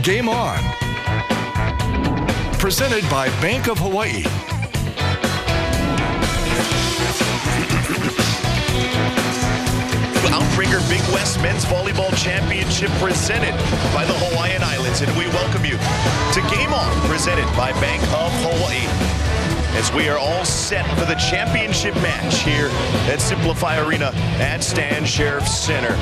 Game On. Presented by Bank of Hawaii. Outrigger Big West Men's Volleyball Championship presented by the Hawaiian Islands. And we welcome you to Game On, presented by Bank of Hawaii, as we are all set for the championship match here at Simplify Arena at Stan Sheriff Center.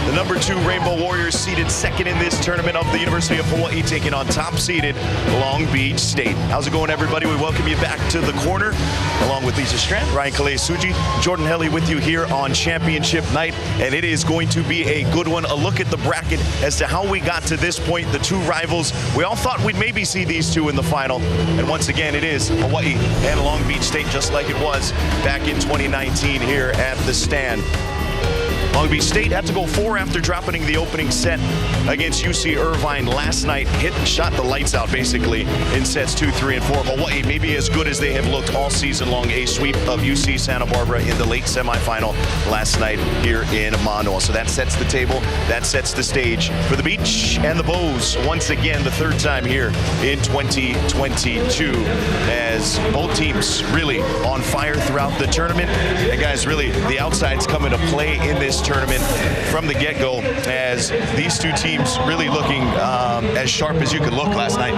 The number 2 Rainbow Warriors seeded second in this tournament of the University of Hawaii, taking on top-seeded Long Beach State. How's it going, everybody? We welcome you back to the corner, along with Lisa Strand, Ryan Kalei-Suji, Jordan Helly with you here on championship night, and it is going to be a good one. A look at the bracket as to how we got to this point. The 2 rivals, we all thought we'd maybe see these 2 in the final, and once again, it is Hawaii and Long Beach State, just like it was back in 2019 here at the Stand. Long Beach State had to go 4 after dropping the opening set against UC Irvine last night. Shot the lights out basically in sets 2, 3, and 4. Hawaii maybe as good as they have looked all season long. A sweep of UC Santa Barbara in the late semifinal last night here in Manoa. So that sets the table. That sets the stage for the Beach and the Bows once again, the 3rd time here in 2022, as both teams really on fire throughout the tournament. And guys, really the outside's coming to play in this tournament from the get-go, as these 2 teams really looking as sharp as you could look last night.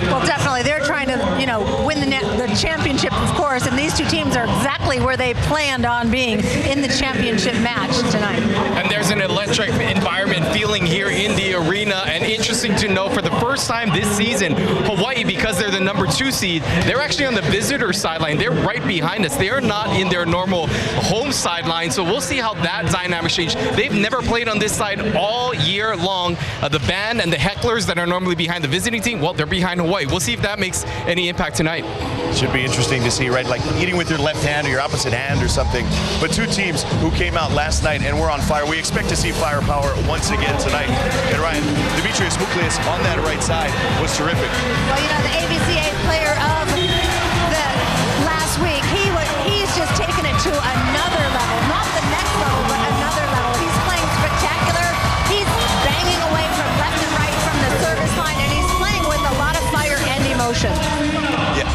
Well, definitely. They're trying to, win the championship, of course, and these 2 teams are exactly where they planned on being in the championship match tonight. And there's an electric environment feeling here in the arena, and interesting to know, for the first time this season, Hawaii, because they're the number 2 seed, they're actually on the visitor sideline. They're right behind us. They are not in their normal home sideline, so we'll see how that dynamic change. They've never played on this side all year long. The band and the hecklers that are normally behind the visiting team, well, they're behind Hawaii. We'll see if that makes any impact tonight. Should be interesting to see, right? Like eating with your left hand or your opposite hand or something. But 2 teams who came out last night and were on fire. We expect to see firepower once again tonight. And Ryan, Demetrius Muklius on that right side was terrific. Well, the ABCA player of the last week, he's just taken it to another level. Not the next level, but another level. He's playing spectacular. He's banging away from left and right from the service line, and he's playing with a lot of fire and emotion. Yeah,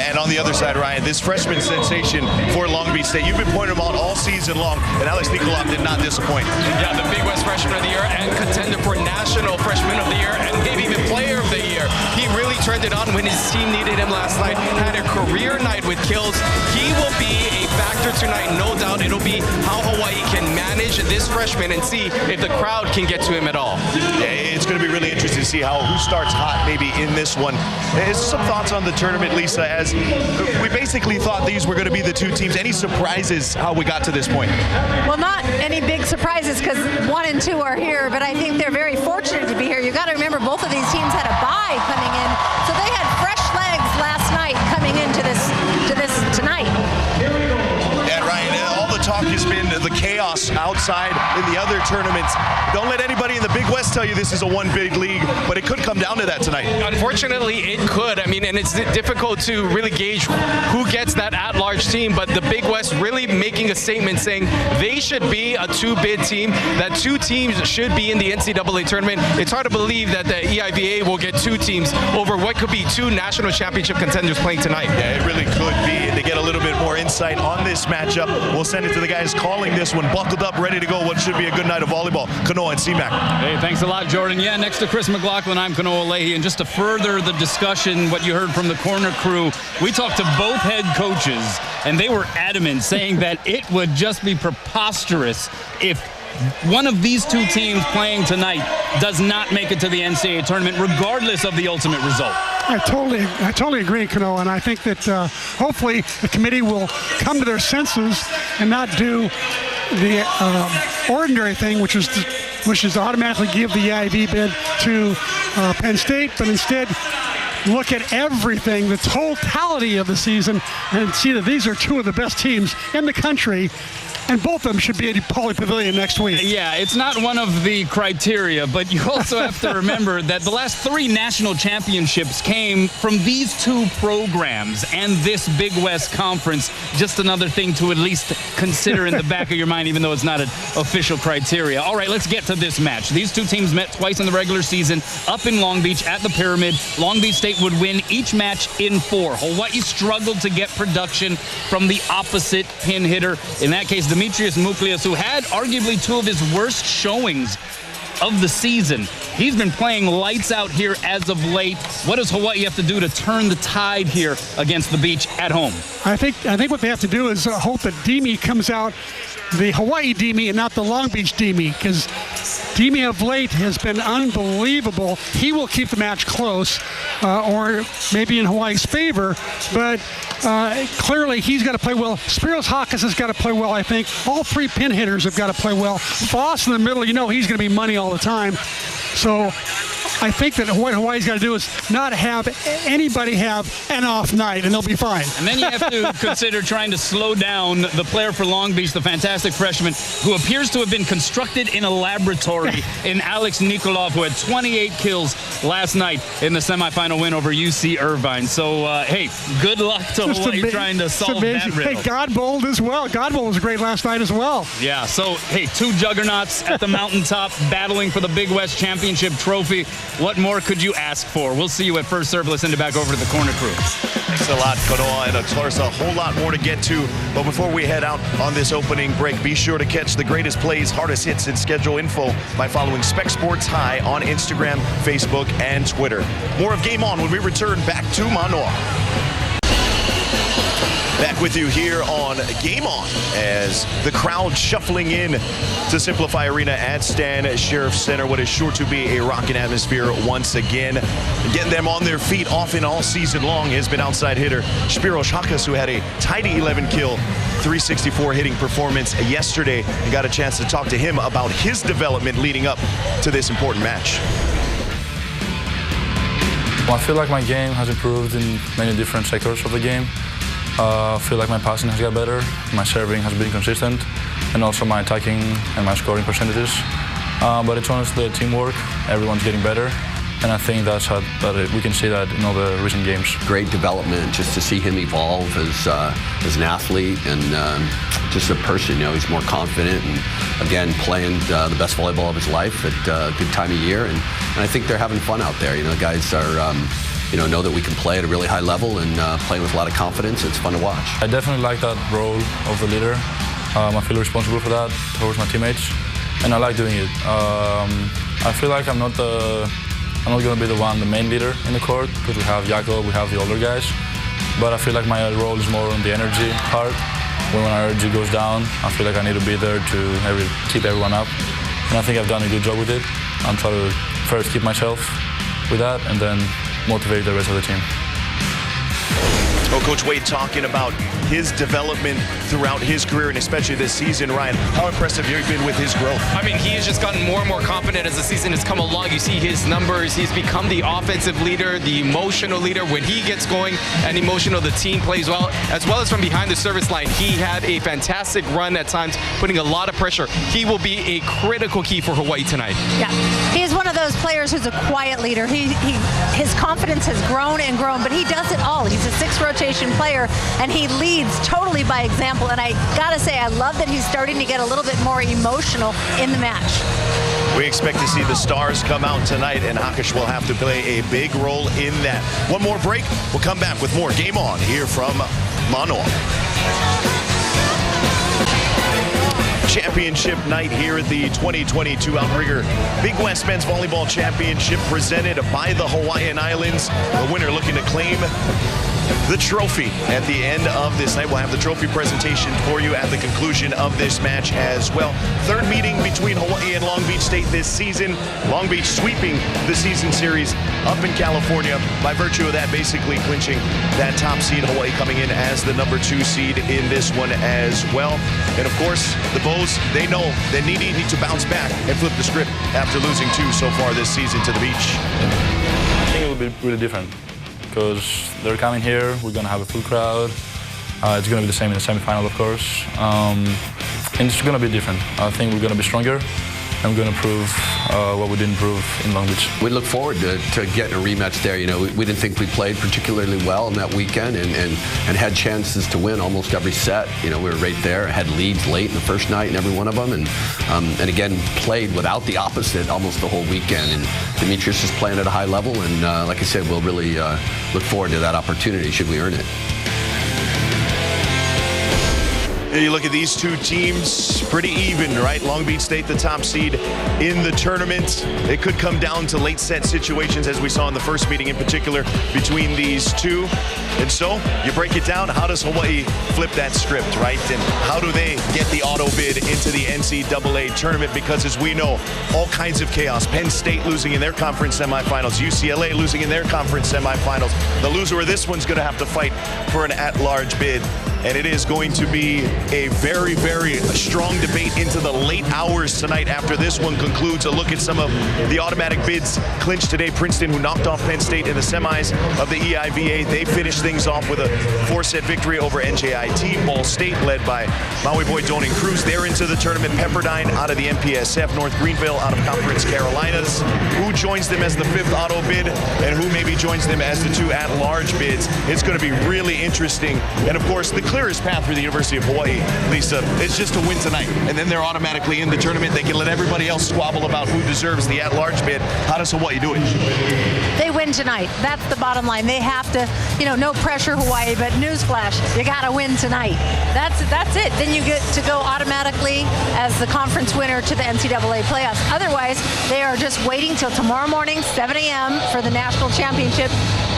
and on the other side, Ryan, this freshman sensation for Long Beach State. You've been pointing them out all season long, and Alex Nikolov did not disappoint. Yeah, the Big West Freshman of the Year and contender for National Freshman of the Year, and maybe even Player of the Year. He really turned it on when his team needed him last night. Had a career night with kills. He will be a factor tonight, no doubt. It'll be how Hawaii can manage this freshman and see if the crowd can get to him at all. Yeah, it's going to be really interesting to see who starts hot maybe in this one. Some thoughts on the tournament, Lisa, as we basically thought these were going to be the 2 teams. Any surprises how we got to this point? Well, not any big surprises, because 1 and 2 are here, but I think they're very fortunate to be here. You got to remember, both of these teams had a bye coming in, so they had fresh legs last night coming into this tonight. And Ryan, all the talk has been the chaos outside in the other tournaments. Don't let anybody in the Big West tell you this is a one big league, but it could come down to that tonight. Unfortunately, it could. I mean, and it's difficult to really gauge who gets that at-large team, but the Big West really making a statement saying they should be a 2-bid team, that 2 teams should be in the NCAA tournament. It's hard to believe that the EIVA will get 2 teams over what could be 2 national championship contenders playing tonight. Yeah, it really could be. And to get a little bit more insight on this matchup, we'll send it to the guys calling this one, buckled up, ready to go. What should be a good night of volleyball. Kanoa and C-Mac. Hey, thanks a lot, Jordan. Yeah, next to Chris McLaughlin, I'm Kanoa Leahy. And just to further the discussion, what you heard from the corner crew, we talked to both head coaches, and they were adamant, saying that it would just be preposterous if one of these 2 teams playing tonight does not make it to the NCAA tournament, regardless of the ultimate result. I totally agree, Kanoa, and I think that hopefully the committee will come to their senses and not do the ordinary thing, which is to automatically give the EIV bid to Penn State, but instead look at everything, the totality of the season, and see that these are 2 of the best teams in the country and both of them should be at Poly Pavilion next week. Yeah, it's not one of the criteria, but you also have to remember that the last 3 national championships came from these 2 programs and this Big West Conference. Just another thing to at least consider in the back of your mind, even though it's not an official criteria. All right, let's get to this match. These 2 teams met twice in the regular season up in Long Beach at the Pyramid. Long Beach State would win each match in 4. Hawaii struggled to get production from the opposite pin hitter. In that case, Demetrius Muklias, who had arguably 2 of his worst showings of the season. He's been playing lights out here as of late. What does Hawaii have to do to turn the tide here against the Beach at home? I think what they have to do is hope that Demi comes out, the Hawaii Demi and not the Long Beach Demi, because Demi of late has been unbelievable. He will keep the match close, or maybe in Hawaii's favor, but clearly he's got to play well. Spiros Hakas has got to play well, I think. All 3 pin hitters have got to play well. Foss in the middle, you know he's going to be money all the time. So I think that what Hawaii's got to do is not have anybody have an off night, and they'll be fine. And then you have to consider trying to slow down the player for Long Beach, the fantastic freshman, who appears to have been constructed in a laboratory in Alex Nikolov, who had 28 kills last night in the semifinal win over UC Irvine. So, hey, good luck to Hawaii trying to solve that riddle. Hey, Godbold as well. Godbold was great last night as well. Yeah, so, hey, 2 juggernauts at the mountaintop battling for the Big West Championship trophy. What more could you ask for? We'll see you at first serve. Let's send it back over to the corner crew. Thanks a lot, Kanoa, and of course a whole lot more to get to. But before we head out on this opening break, be sure to catch the greatest plays, hardest hits, and schedule info by following Spec Sports High on Instagram, Facebook, and Twitter. More of Game On when we return back to Manoa. Back with you here on Game On as the crowd shuffling in to Simplify Arena at Stan Sheriff Center. What is sure to be a rocking atmosphere once again. Getting them on their feet often all season long has been outside hitter Spiros Hakas, who had a tidy 11-kill, 364 hitting performance yesterday, and got a chance to talk to him about his development leading up to this important match. Well, I feel like my game has improved in many different sectors of the game. I feel like my passing has got better, my serving has been consistent, and also my attacking and my scoring percentages. But it's honestly the teamwork, everyone's getting better, and I think that's how we can see that in all the recent games. Great development just to see him evolve as an athlete and just a person. You know, he's more confident and, again, playing the best volleyball of his life at a good time of year. And I think they're having fun out there. You know, guys are... know that we can play at a really high level and play with a lot of confidence. It's fun to watch. I definitely like that role of the leader. I feel responsible for that towards my teammates, and I like doing it. I feel like I'm not going to be the main leader in the court, because we have Jakob, we have the older guys. But I feel like my role is more on the energy part. When my energy goes down, I feel like I need to be there to keep everyone up. And I think I've done a good job with it. I'm trying to first keep myself with that, and then motivate the rest of the team. Well, Coach Wade talking about his development throughout his career, and especially this season. Ryan, how impressive have you been with his growth? I mean, he has just gotten more and more confident as the season has come along. You see his numbers. He's become the offensive leader, the emotional leader. When he gets going and emotional, the team plays well. As well as from behind the service line, he had a fantastic run at times, putting a lot of pressure. He will be a critical key for Hawaii tonight. Yeah, he's one of those players who's a quiet leader. His confidence has grown and grown, but he does it all. He's a 6 rotation player, and he leads totally by example. And I gotta say, I love that he's starting to get a little bit more emotional in the match. We expect to see the stars come out tonight, and Hakas will have to play a big role in that. One more break. We'll come back with more Game On here from Manoa. Championship night here at the 2022 Outrigger Big West Men's Volleyball Championship, presented by the Hawaiian Islands. The winner looking to claim the trophy at the end of this night. We'll have the trophy presentation for you at the conclusion of this match as well. Third meeting between Hawaii and Long Beach State this season. Long Beach sweeping the season series up in California, by virtue of that basically clinching that top seed. Hawaii coming in as the number 2 seed in this one as well. And of course, the Bows, they know they need to bounce back and flip the script after losing 2 so far this season to the Beach. I think it will be really different, because they're coming here, we're going to have a full crowd. It's going to be the same in the semifinal, of course. it's going to be different. I think we're going to be stronger. I'm going to prove what we didn't prove in Long Beach. We look forward to getting a rematch there. You know, we didn't think we played particularly well in that weekend and had chances to win almost every set. You know, we were right there, had leads late in the first night in every one of them, and again, played without the opposite almost the whole weekend. And Demetrius is playing at a high level, and like I said, we'll really look forward to that opportunity should we earn it. You look at these two teams, pretty even, right? Long Beach State, the top seed in the tournament. It could come down to late set situations, as we saw in the first meeting in particular between these two. And so you break it down, how does Hawaii flip that script, right? And how do they get the auto bid into the NCAA tournament? Because as we know, all kinds of chaos. Penn State losing in their conference semifinals, UCLA losing in their conference semifinals. The loser of this one's going to have to fight for an at-large bid. And it is going to be a very, very strong debate into the late hours tonight after this one concludes. A look at some of the automatic bids clinched today. Princeton, who knocked off Penn State in the semis of the EIVA, they finished things off with a 4-set victory over NJIT. Ball State, led by Maui boy Doning Cruz, they're into the tournament. Pepperdine out of the MPSF. North Greenville out of Conference Carolinas. Who joins them as the 5th auto bid and who maybe joins them as the 2 at-large bids? It's going to be really interesting. And of course, the clearest path for the University of Hawaii, Lisa, is just to win tonight. And then they're automatically in the tournament. They can let everybody else squabble about who deserves the at-large bid. How does Hawaii do it? They win tonight. That's the bottom line. They have to, no pressure, Hawaii, but newsflash, you got to win tonight. That's it. Then you get to go automatically as the conference winner to the NCAA playoffs. Otherwise, they are just waiting till tomorrow morning, 7 a.m. for the national championship,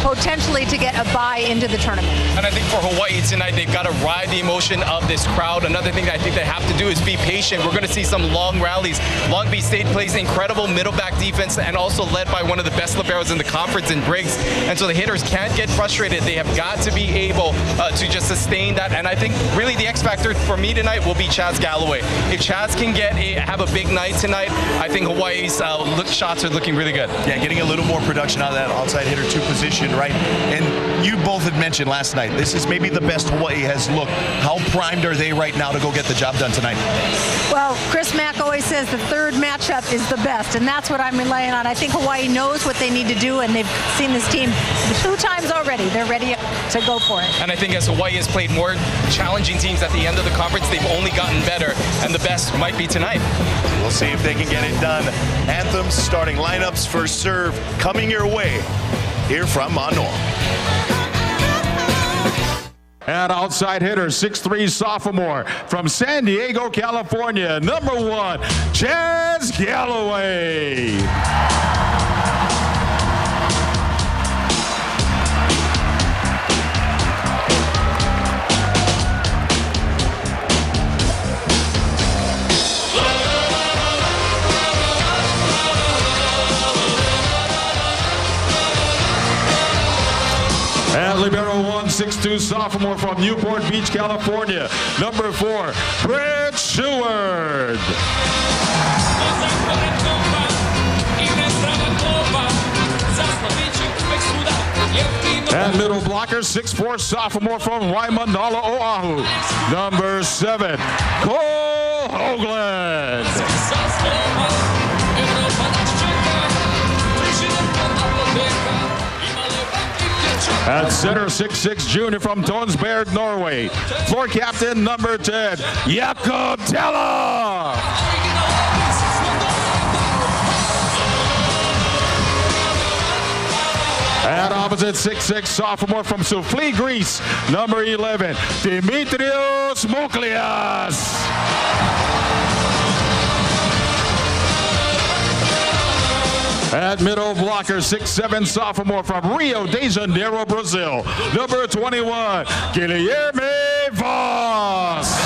potentially to get a bye into the tournament. And I think for Hawaii tonight, they've got to ride the emotion of this crowd. Another thing that I think they have to do is be patient. We're going to see some long rallies. Long Beach State plays incredible middle back defense and also led by one of the best liberos in the conference in Briggs. And so the hitters can't get frustrated. They have got to be able to just sustain that. And I think really the X factor for me tonight will be Chaz Galloway. If Chaz can have a big night tonight, I think Hawaii's shots are looking really good. Yeah, getting a little more production out of that outside hitter 2 position, right? And you both had mentioned last night, this is maybe the best Hawaii has looked. How primed are they right now to go get the job done tonight? Well, Chris Mack always says the third matchup is the best, and that's what I'm relying on. I think Hawaii knows what they need to do, and they've seen this team 2 times already. They're ready to go for it. And I think as Hawaii has played more challenging teams at the end of the conference, they've only gotten better, and the best might be tonight. We'll see if they can get it done. Anthems, starting lineups, first serve coming your way here from Manoa. And outside hitter, 6'3" sophomore from San Diego, California, number 1, Chaz Galloway. And libero 1, 6'2" sophomore from Newport Beach, California, number 4, Brett Seward. And middle blocker, 6'4" sophomore from Waimanalo, Oahu, number 7, Cole Hoagland. At center, 6'6" junior from Tonsberg, Norway, floor captain number 10, Jakob Tella. At opposite, 6'6" sophomore from Soufli, Greece, number 11, Dimitrios Moklias. At middle blocker, 6'7" sophomore from Rio de Janeiro, Brazil, number 21, Guilherme Voss.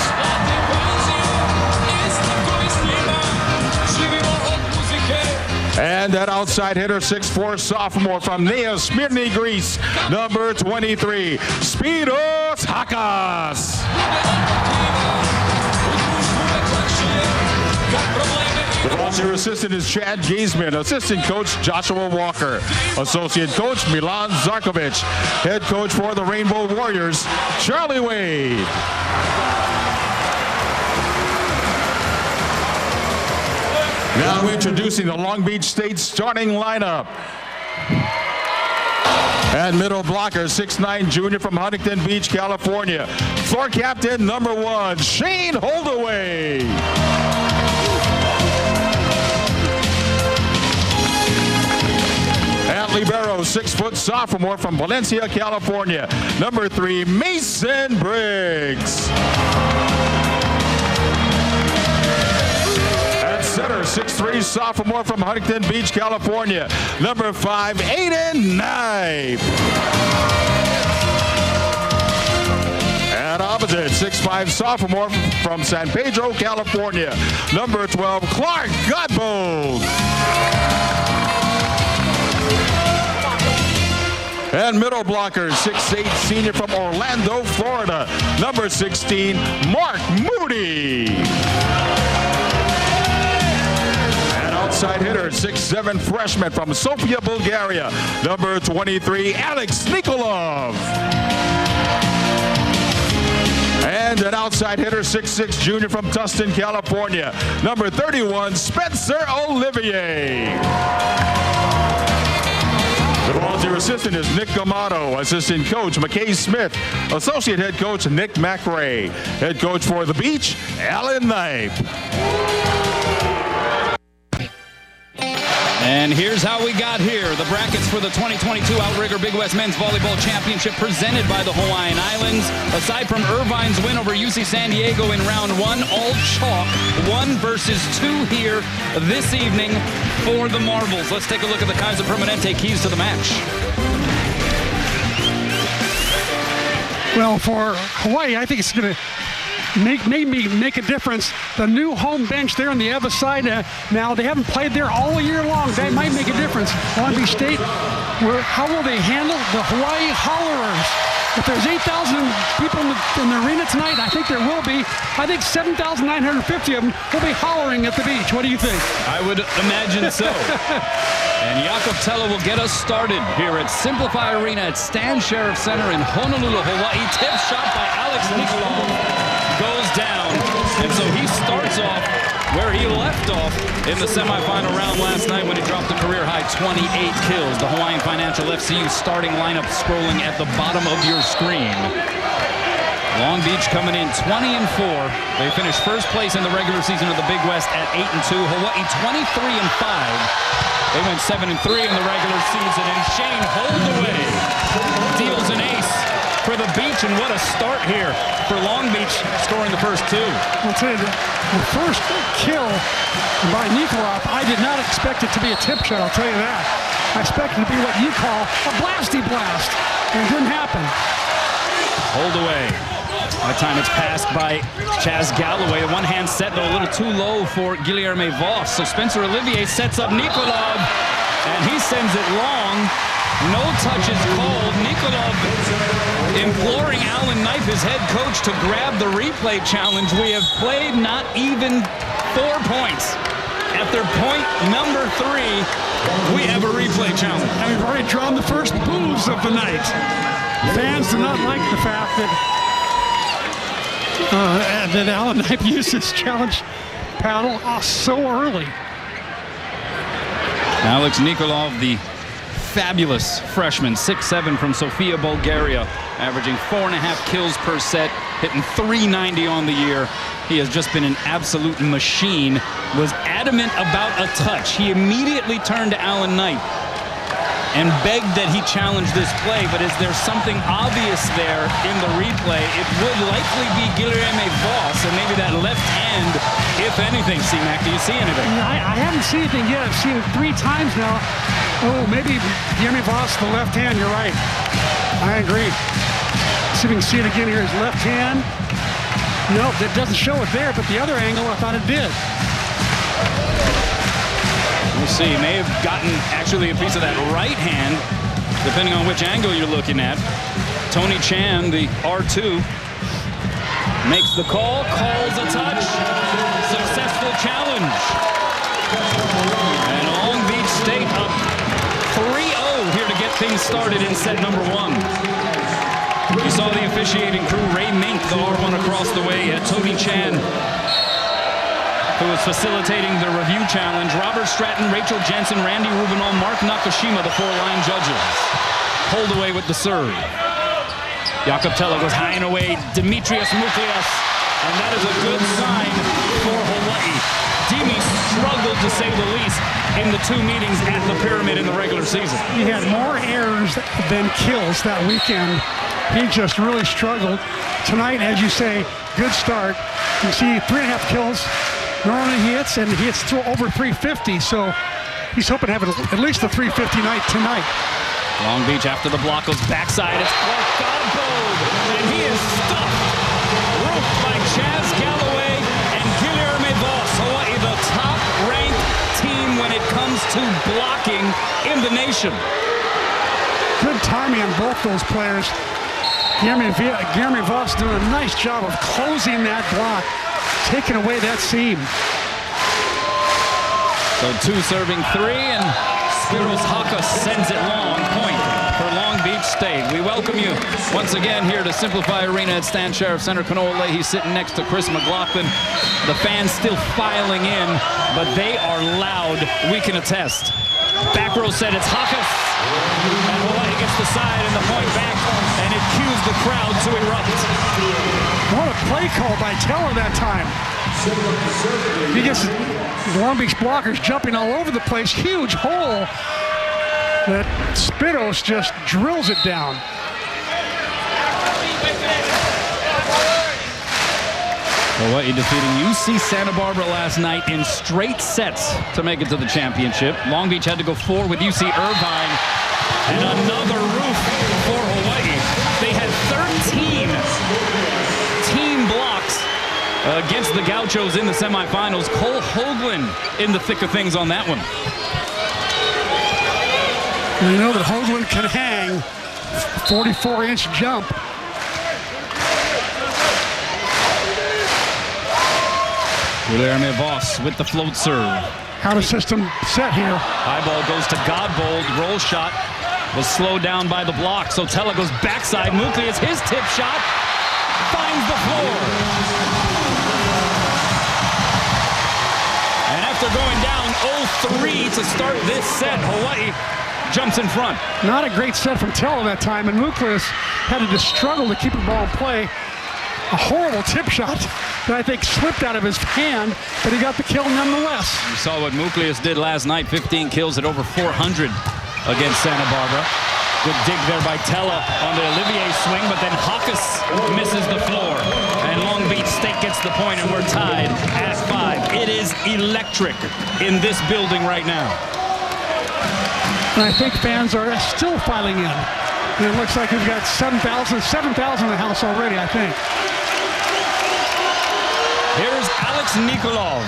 And that outside hitter, 6'4" sophomore from Nea Smyrni, Greece, number 23, Spiros Hakas. The volunteer assistant is Chad Gazeman, assistant coach Joshua Walker, associate coach Milan Zarkovic, head coach for the Rainbow Warriors, Charlie Wade. Now introducing the Long Beach State starting lineup. And middle blocker, 6'9" junior from Huntington Beach, California. Floor captain, number 1, Shane Holdaway. At libero, 6-foot sophomore from Valencia, California. Number 3, Mason Briggs. At center, 6'3" sophomore from Huntington Beach, California. Number 5, Aiden Knipe. At opposite, 6'5" sophomore from San Pedro, California. Number 12, Clark Godbold. And middle blocker, 6'8" senior from Orlando, Florida. Number 16, Mark Moody. And outside hitter, 6'7" freshman from Sofia, Bulgaria. Number 23, Alex Nikolov. And an outside hitter, 6'6" junior from Tustin, California. Number 31, Spencer Olivier. The volunteer assistant is Nick Gamato. Assistant coach, McKay Smith. Associate head coach, Nick McRae. Head coach for the Beach, Alan Knipe. And here's how we got here. The brackets for the 2022 Outrigger Big West Men's Volleyball Championship presented by the Hawaiian Islands. Aside from Irvine's win over UC San Diego in round 1, all chalk, 1 versus 2 here this evening for the Marbles. Let's take a look at the Kaiser Permanente keys to the match. Well, for Hawaii, I think it's going to make a difference. The new home bench there on the other side, now they haven't played there all year long. That might make a difference. Long Beach State, how will they handle the Hawaii Hollerers? If there's 8,000 people in the arena tonight, I think there will be. I think 7,950 of them will be hollering at the beach. What do you think? I would imagine so. And Jakob Tella will get us started here at Simplify Arena at Stan Sheriff Center in Honolulu, Hawaii. Tip shot by Alex Nikolov goes down. And so he starts off where he left off in the semifinal round last night when he dropped a career-high 28 kills. The Hawaiian Financial FCU starting lineup scrolling at the bottom of your screen. Long Beach coming in 20-4. They finished first place in the regular season of the Big West at 8-2. Hawaii 23-5. They went 7-3 in the regular season. And Shane Holdaway deals an ace for the Beach, and what a start here for Long Beach, scoring the first 2. I'll tell you, the first kill by Nikolov, I did not expect it to be a tip shot, I'll tell you that. I expected it to be what you call a blasty blast, and it didn't happen. Holdaway. That time it's passed by Chaz Galloway. The one-hand set, though, a little too low for Guilherme Voss. So Spencer Olivier sets up Nikolov, and he sends it long. No touches called. Nikolov imploring Alan Knipe, his head coach, to grab the replay challenge. We have played not even 4 points. After point number 3, we have a replay challenge. And we've already drawn the first boos of the night. Fans do not like the fact that Alan Knipe used his challenge paddle so early. Alex Nikolov, the fabulous freshman, 6'7" from Sofia, Bulgaria, averaging 4.5 kills per set, hitting .390 on the year. He has just been an absolute machine. Was adamant about a touch. He immediately turned to Alan Knipe and begged that he challenge this play, but is there something obvious there in the replay? It would likely be Guilherme Voss, and maybe that left hand, if anything. C-Mac, do you see anything? I haven't seen anything yet. I've seen it 3 times now. Oh, maybe Guilherme Voss, the left hand, you're right. I agree. See if we can see it again here, his left hand. Nope, it doesn't show it there, but the other angle, I thought it did. We'll see. He may have gotten actually a piece of that right hand, depending on which angle you're looking at. Tony Chan, the R2, makes the call, calls a touch. Successful challenge. And Long Beach State up 3-0 here to get things started in set number 1. You saw the officiating crew, Ray Mink, the R1 across the way. Tony Chan who is facilitating the review challenge. Robert Stratton, Rachel Jensen, Randy Rubinall, Mark Nakashima, the 4-line judges. Hold away with the serve. Jakob Tella goes high and away. Demetrius Muklias, and that is a good sign for Hawaii. Demi struggled, to say the least, in the 2 meetings at the Pyramid in the regular season. He had more errors than kills that weekend. He just really struggled. Tonight, as you say, good start. You see 3.5 kills. Normally he hits, and he hits over 350, so he's hoping to have at least a 350 night tonight. Long Beach after the block goes backside. It's Clark Godbold, and he is stuffed. Roofed by Chaz Galloway and Guilherme Voss. Hawaii, the top-ranked team when it comes to blocking in the nation. Good timing on both those players. Guilherme Voss doing a nice job of closing that block, taking away that seam. So 2 serving 3, and Spiros Haka sends it long. Point for Long Beach State. We welcome you once again here to Simplify Arena at Stan Sheriff Center. Kanoa Leahy sitting next to Chris McLaughlin. The fans still filing in, but they are loud. We can attest. Back row said it's Hakas. And Hawaii gets the side and the point back, and it cues the crowd to erupt. What a play call by Teller that time. He gets the Long Beach blockers jumping all over the place. Huge hole that Spiros just drills it down. Hawaii defeating UC Santa Barbara last night in straight sets to make it to the championship. Long Beach had to go 4 with UC Irvine, and another roof for Hawaii. They had 13 team blocks against the Gauchos in the semifinals. Cole Hoagland in the thick of things on that one. You know that Hoagland can hang 44-inch jump. Guilherme Voss with the float serve. How the system set here. High ball goes to Godbold. Roll shot was slowed down by the block. So Tella goes backside. Muklias, his tip shot, finds the floor. And after going down 0-3 to start this set, Hawaii jumps in front. Not a great set from Tella that time, and Muklias had to just struggle to keep the ball in play. A horrible tip shot that I think slipped out of his hand, but he got the kill nonetheless. You saw what Muklias did last night, 15 kills at over 400 against Santa Barbara. Good dig there by Tella on the Olivier swing, but then Hakas misses the floor. And Long Beach State gets the point, and we're tied at 5. It is electric in this building right now. And I think fans are still filing in. And it looks like we've got 7,000 in the house already, I think. Here's Alex Nikolov.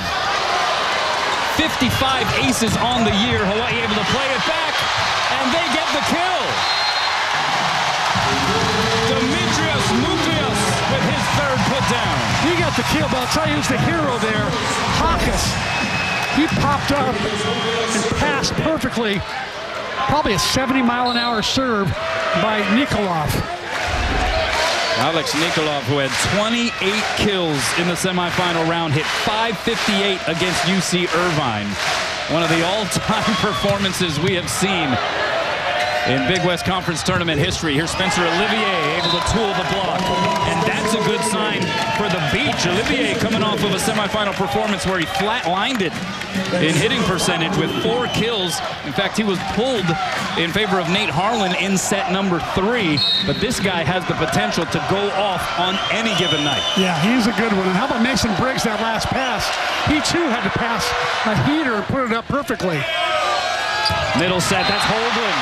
55 aces on the year. Hawaii able to play it back, and they get the kill. Demetrius Muklias with his 3rd put down. He got the kill, but I'll tell you who's the hero there. Hakas. He popped up and passed perfectly. Probably a 70-mile-an-hour serve by Nikolov. Alex Nikolov, who had 28 kills in the semifinal round, hit .558 against UC Irvine. One of the all-time performances we have seen in Big West Conference tournament history. Here's Spencer Olivier able to tool the block, and that's a good sign for the Beach. Olivier coming off of a semifinal performance where he flat-lined it in hitting percentage with 4 kills. In fact, he was pulled in favor of Nate Harland in set number 3, but this guy has the potential to go off on any given night. Yeah, he's a good one. And how about Mason Briggs, that last pass? He too had to pass a heater and put it up perfectly. Middle set, that's Hoagland.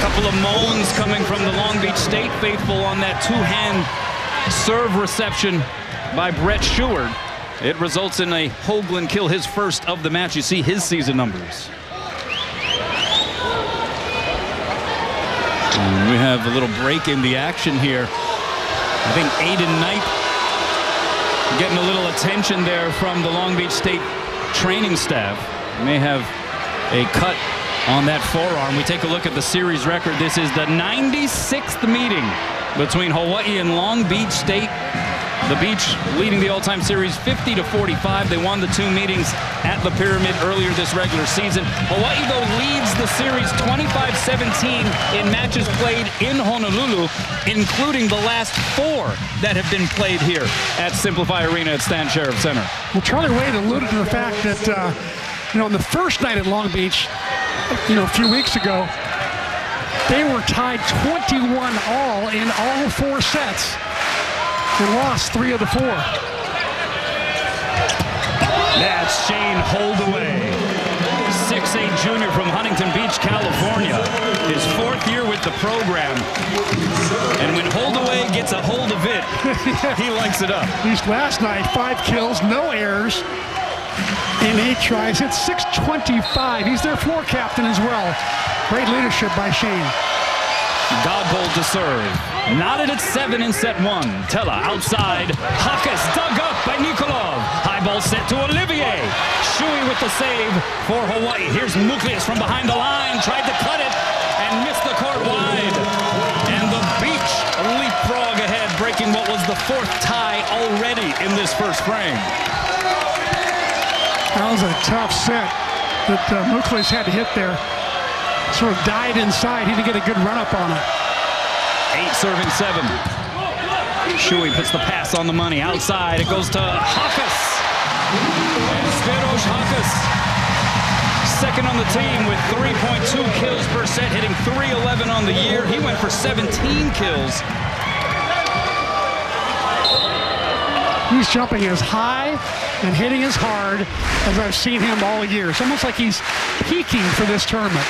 Couple of moans coming from the Long Beach State faithful on that 2-hand serve reception by Brett Sheward. It results in a Hoagland kill, his first of the match. You see his season numbers. And we have a little break in the action here. I think Aiden Knight getting a little attention there from the Long Beach State training staff. May have a cut on that forearm. We take a look at the series record. This is the 96th meeting between Hawaii and Long Beach State. The Beach leading the all-time series 50-45. They won the 2 meetings at the Pyramid earlier this regular season. Hawaii, though, leads the series 25-17 in matches played in Honolulu, including the last 4 that have been played here at Simplify Arena at Stan Sheriff Center. Well, Charlie Wade alluded to the fact that, on the first night at Long Beach, a few weeks ago, they were tied 21-all in all 4 sets. And lost 3 of the 4. That's Shane Holdaway, 6'8" junior from Huntington Beach, California. His 4th year with the program. And when Holdaway gets a hold of it, he lights it up. These last night, 5 kills, no errors in 8 tries. Hit 625. He's their floor captain as well. Great leadership by Shane. Godbold to serve. Knotted at 7 in set 1. Tella outside. Hakas dug up by Nikolov. High ball set to Olivier. Shui with the save for Hawaii. Here's Muklius from behind the line. Tried to cut it and missed the court wide. And the Beach leapfrog ahead, breaking what was the 4th tie already in this first frame. That was a tough set that Muklius had to hit there. Sort of died inside. He didn't get a good run-up on it. 8 serving 7. Shui puts the pass on the money. Outside, it goes to Hakas. And Spiros Hakas, second on the team with 3.2 kills per set, hitting .311 on the year. He went for 17 kills. He's jumping as high and hitting as hard as I've seen him all year. It's almost like he's peaking for this tournament.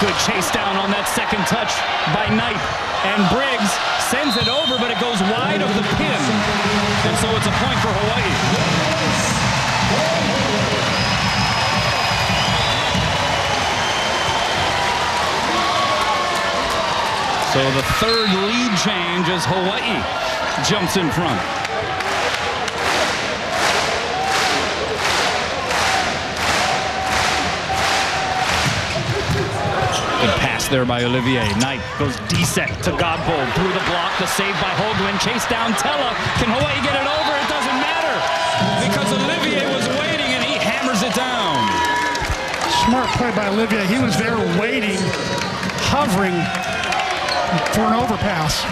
Good chase down on that second touch by Knight. And Briggs sends it over, but it goes wide of the pin. And so it's a point for Hawaii. So the 3rd lead change as Hawaii jumps in front. Good pass there by Olivier. Knight goes D-set to Godbold. Through the block, the save by Holguin. Chase down Tella. Can Hawaii get it over? It doesn't matter because Olivier was waiting and he hammers it down. Smart play by Olivier. He was there waiting, hovering for an overpass.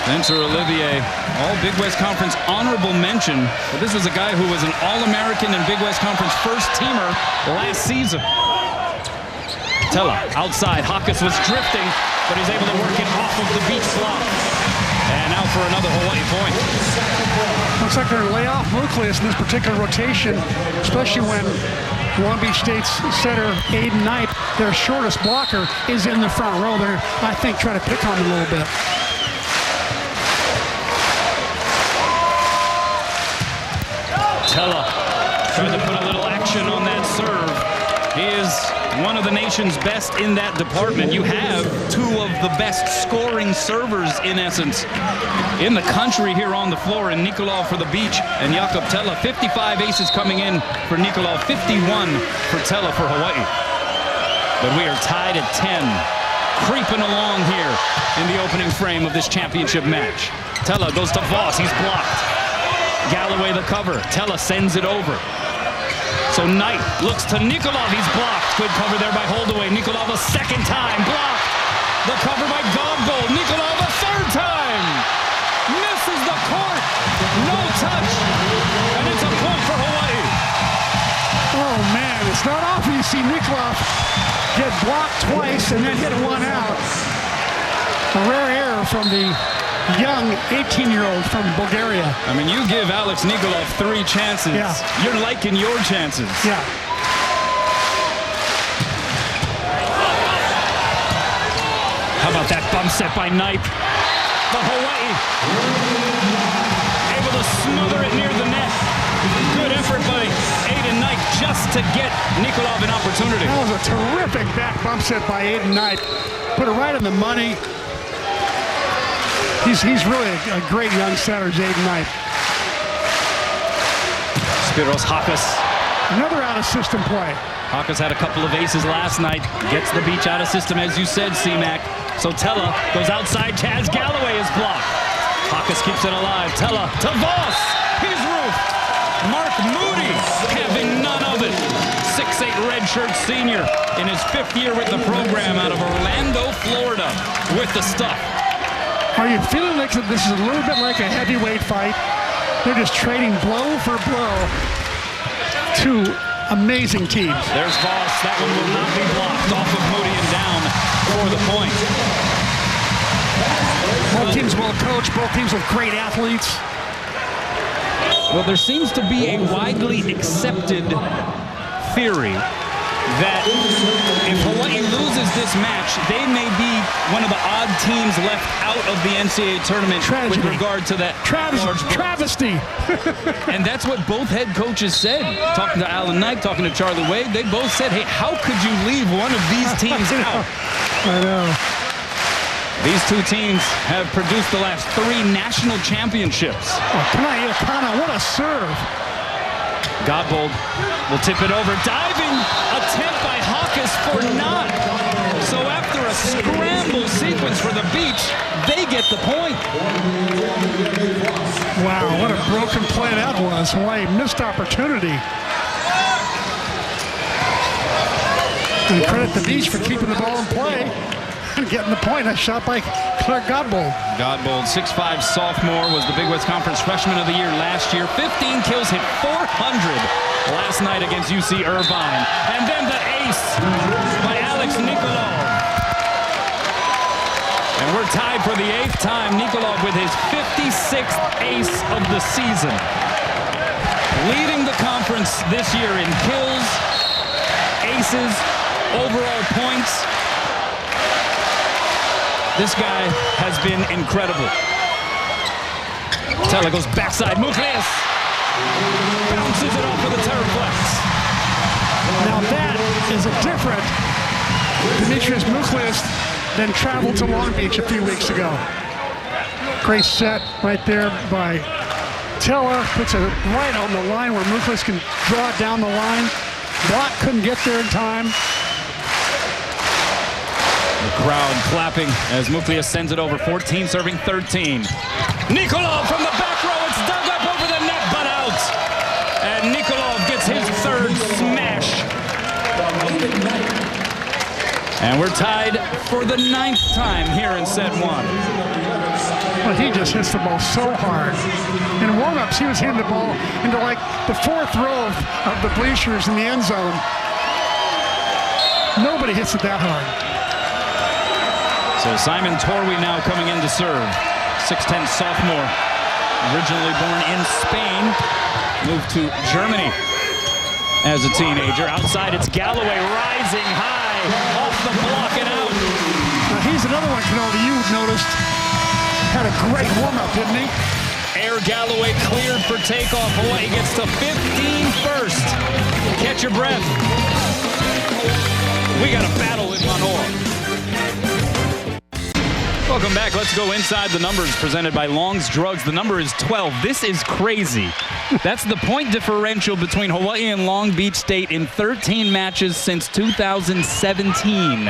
Spencer Olivier, all Big West Conference honorable mention, but this is a guy who was an All-American and Big West Conference first teamer last season. Tella outside. Hakas was drifting, but he's able to work it off of the Beach block. And out for another Hawaii point. Looks like they're going to lay off Muklius in this particular rotation, especially when Long Beach State's setter, Aiden Knight, their shortest blocker, is in the front row. They're, I think, trying to pick on him a little bit. Tella trying to put a little action on that serve. He is one of the nation's best in that department. You have 2 of the best scoring servers, in essence, in the country here on the floor, in Nikolov for the Beach and Jakob Tella. 55 aces coming in for Nikolov, 51 for Tella for Hawaii. But we are tied at 10, creeping along here in the opening frame of this championship match. Tella goes to Voss, he's blocked. Galloway the cover, Tella sends it over. So Knight looks to Nikolov, he's blocked. Good cover there by Holdaway. Nikolov a second time, blocked. The cover by Godbold. Nikolov a 3rd time. Misses the court. No touch. And it's a point for Hawaii. Oh man, it's not often you see Nikolov get blocked twice and then hit 1 out. A rare error from the young 18-year-old from Bulgaria. I mean, you give Alex Nikolov 3 chances. Yeah. You're liking your chances. Yeah. How about that bump set by Knight? The Hawaii able to smother it near the net. Good effort by Aiden Knight just to get Nikolov an opportunity. That was a terrific back bump set by Aiden Knight. Put it right on the money. He's really a great young setter, Aiden Knight. Spiros Hakas. Another out-of-system play. Hakas had a couple of aces last night. Gets the beach out of system, as you said, C-Mac. So Tella goes outside. Chaz Galloway is blocked. Hakas keeps it alive. Tella to Voss. His roof. Mark Moody having none of it. 6'8" redshirt senior in his 5th year with the program out of Orlando, Florida, with the stuff. Are you feeling like this is a little bit like a heavyweight fight? They're just trading blow for blow. Two amazing teams. There's Voss. That one will not be blocked off of Moody and down for the point. Both teams well coached, both teams with great athletes. Well, there seems to be a widely accepted theory that if Hawaii loses this match, they may be one of the odd teams left out of the NCAA tournament with regard to that travesty. And that's what both head coaches said. Talking to Alan Knight, talking to Charlie Wade, they both said, hey, how could you leave one of these teams out? I know. These two teams have produced the last 3 national championships. Oh, Kanai Okana, what a serve. Godbold will tip it over. Diving attempt by Hakas for naught. So after a scramble sequence for the beach, they get the point. Wow, what a broken play that was. Hawaii missed opportunity. And credit the beach for keeping the ball in play and getting the point. A shot by Clark Godbold. Godbold, 6'5" sophomore, was the Big West Conference Freshman of the Year last year. 15 kills, hit 400 last night against UC Irvine. And then the ace by Alex Nikolov. And we're tied for the 8th time. Nikolov with his 56th ace of the season. Leading the conference this year in kills, aces, overall points. This guy has been incredible. Tella goes backside. Mukles bounces it off of the Terraplex. Now that is a different Demetrius Mukles than traveled to Long Beach a few weeks ago. Great set right there by Tella. Puts it right on the line where Mukles can draw it down the line. Block couldn't get there in time. The crowd clapping as Mukles sends it over. 14 serving 13. Nikolov from the back row. It's dug up over the net, but out. And Nikolov gets his 3rd smash. And we're tied for the 9th time here in set 1. Well, he just hits the ball so hard. In warm-ups, he was hitting the ball into like the 4th row of the bleachers in the end zone. Nobody hits it that hard. So Simon Torwy now coming in to serve. 6'10" sophomore, originally born in Spain, moved to Germany as a teenager. Outside, it's Galloway rising high, off the block and out. Now he's another one, Canoli, you noticed. Had a great warm-up, didn't he? Air Galloway cleared for takeoff. Hawaii gets to 15 first. Catch your breath. We got a battle in Manoa. Welcome back. Let's go inside the numbers presented by Long's Drugs. The number is 12. This is crazy. That's the point differential between Hawaii and Long Beach State in 13 matches since 2017.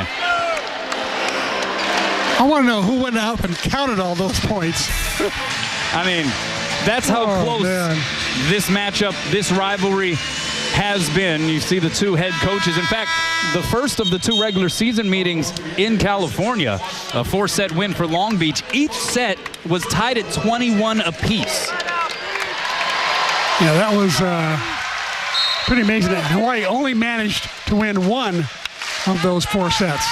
I want to know who went out and counted all those points. I mean, that's how close this matchup, this rivalry has been. You see the two head coaches. In fact, the first of the 2 regular season meetings in California, a 4-set win for Long Beach. Each set was tied at 21 apiece. Yeah, that was pretty amazing. Hawaii only managed to win 1 of those 4 sets.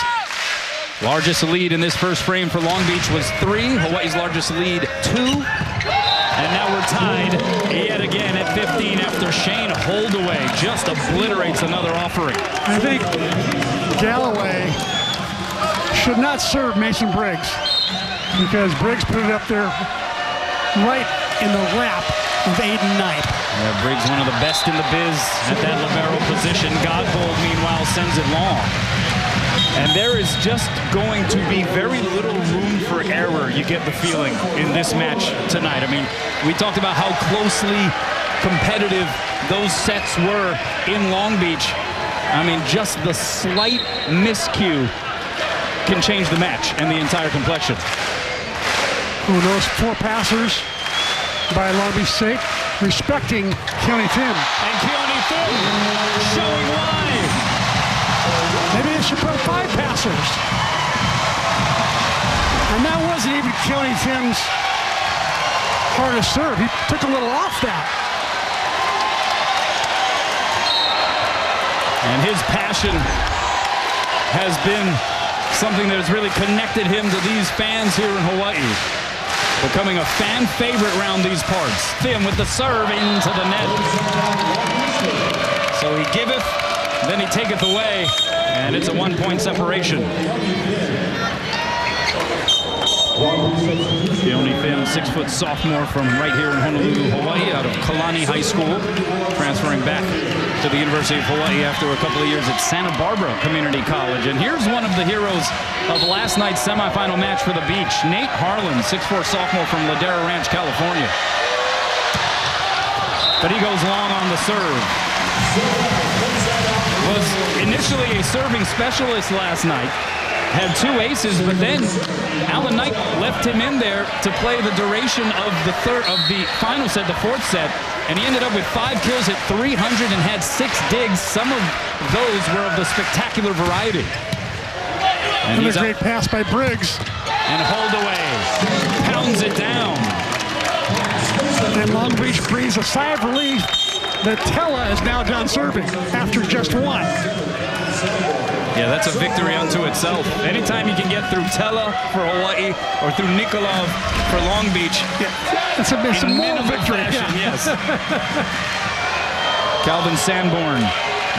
Largest lead in this first frame for Long Beach was 3. Hawaii's largest lead, 2. And now we're tied yet again at 15 after Shane Holdaway just obliterates another offering. I think Galloway should not serve Mason Briggs because Briggs put it up there right in the lap of Aiden Knight. Yeah, Briggs, one of the best in the biz at that libero position. Godbold, meanwhile, sends it long. And there is just going to be very little room for error, you get the feeling, in this match tonight. I mean, we talked about how closely competitive those sets were in Long Beach. I mean, just the slight miscue can change the match and the entire complexion. Who knows? 4 passers by Long Beach State, respecting Keone Tim. And Keone Tim showing why. Maybe they should put 5 passers. And that wasn't even Keone Tim's hardest serve. He took a little off that. And his passion has been something that has really connected him to these fans here in Hawaii. Becoming a fan favorite around these parts. Tim with the serve into the net. So he giveth, then he taketh away, and it's a 1-point separation. Keone Tim, 6-foot sophomore from right here in Honolulu, Hawaii, out of Kalani High School, transferring back to the University of Hawaii after a couple of years at Santa Barbara Community College. And here's one of the heroes of last night's semifinal match for the Beach, Nate Harland, 6'4" sophomore from Ladera Ranch, California. But he goes long on the serve. Was initially a serving specialist last night. Had 2 aces, but then Alan Knight left him in there to play the duration of the final set, the 4th set, and he ended up with 5 kills at 300 and had 6 digs. Some of those were of the spectacular variety. And a great pass by Briggs. And Holdaway pounds it down. And Long Beach breathes a sigh of relief that Tella is now done serving after just 1. Yeah, that's a victory unto itself. Anytime you can get through Tella for Hawaii or through Nikolov for Long Beach, it's a moral victory. Fashion, yes. Calvin Sanborn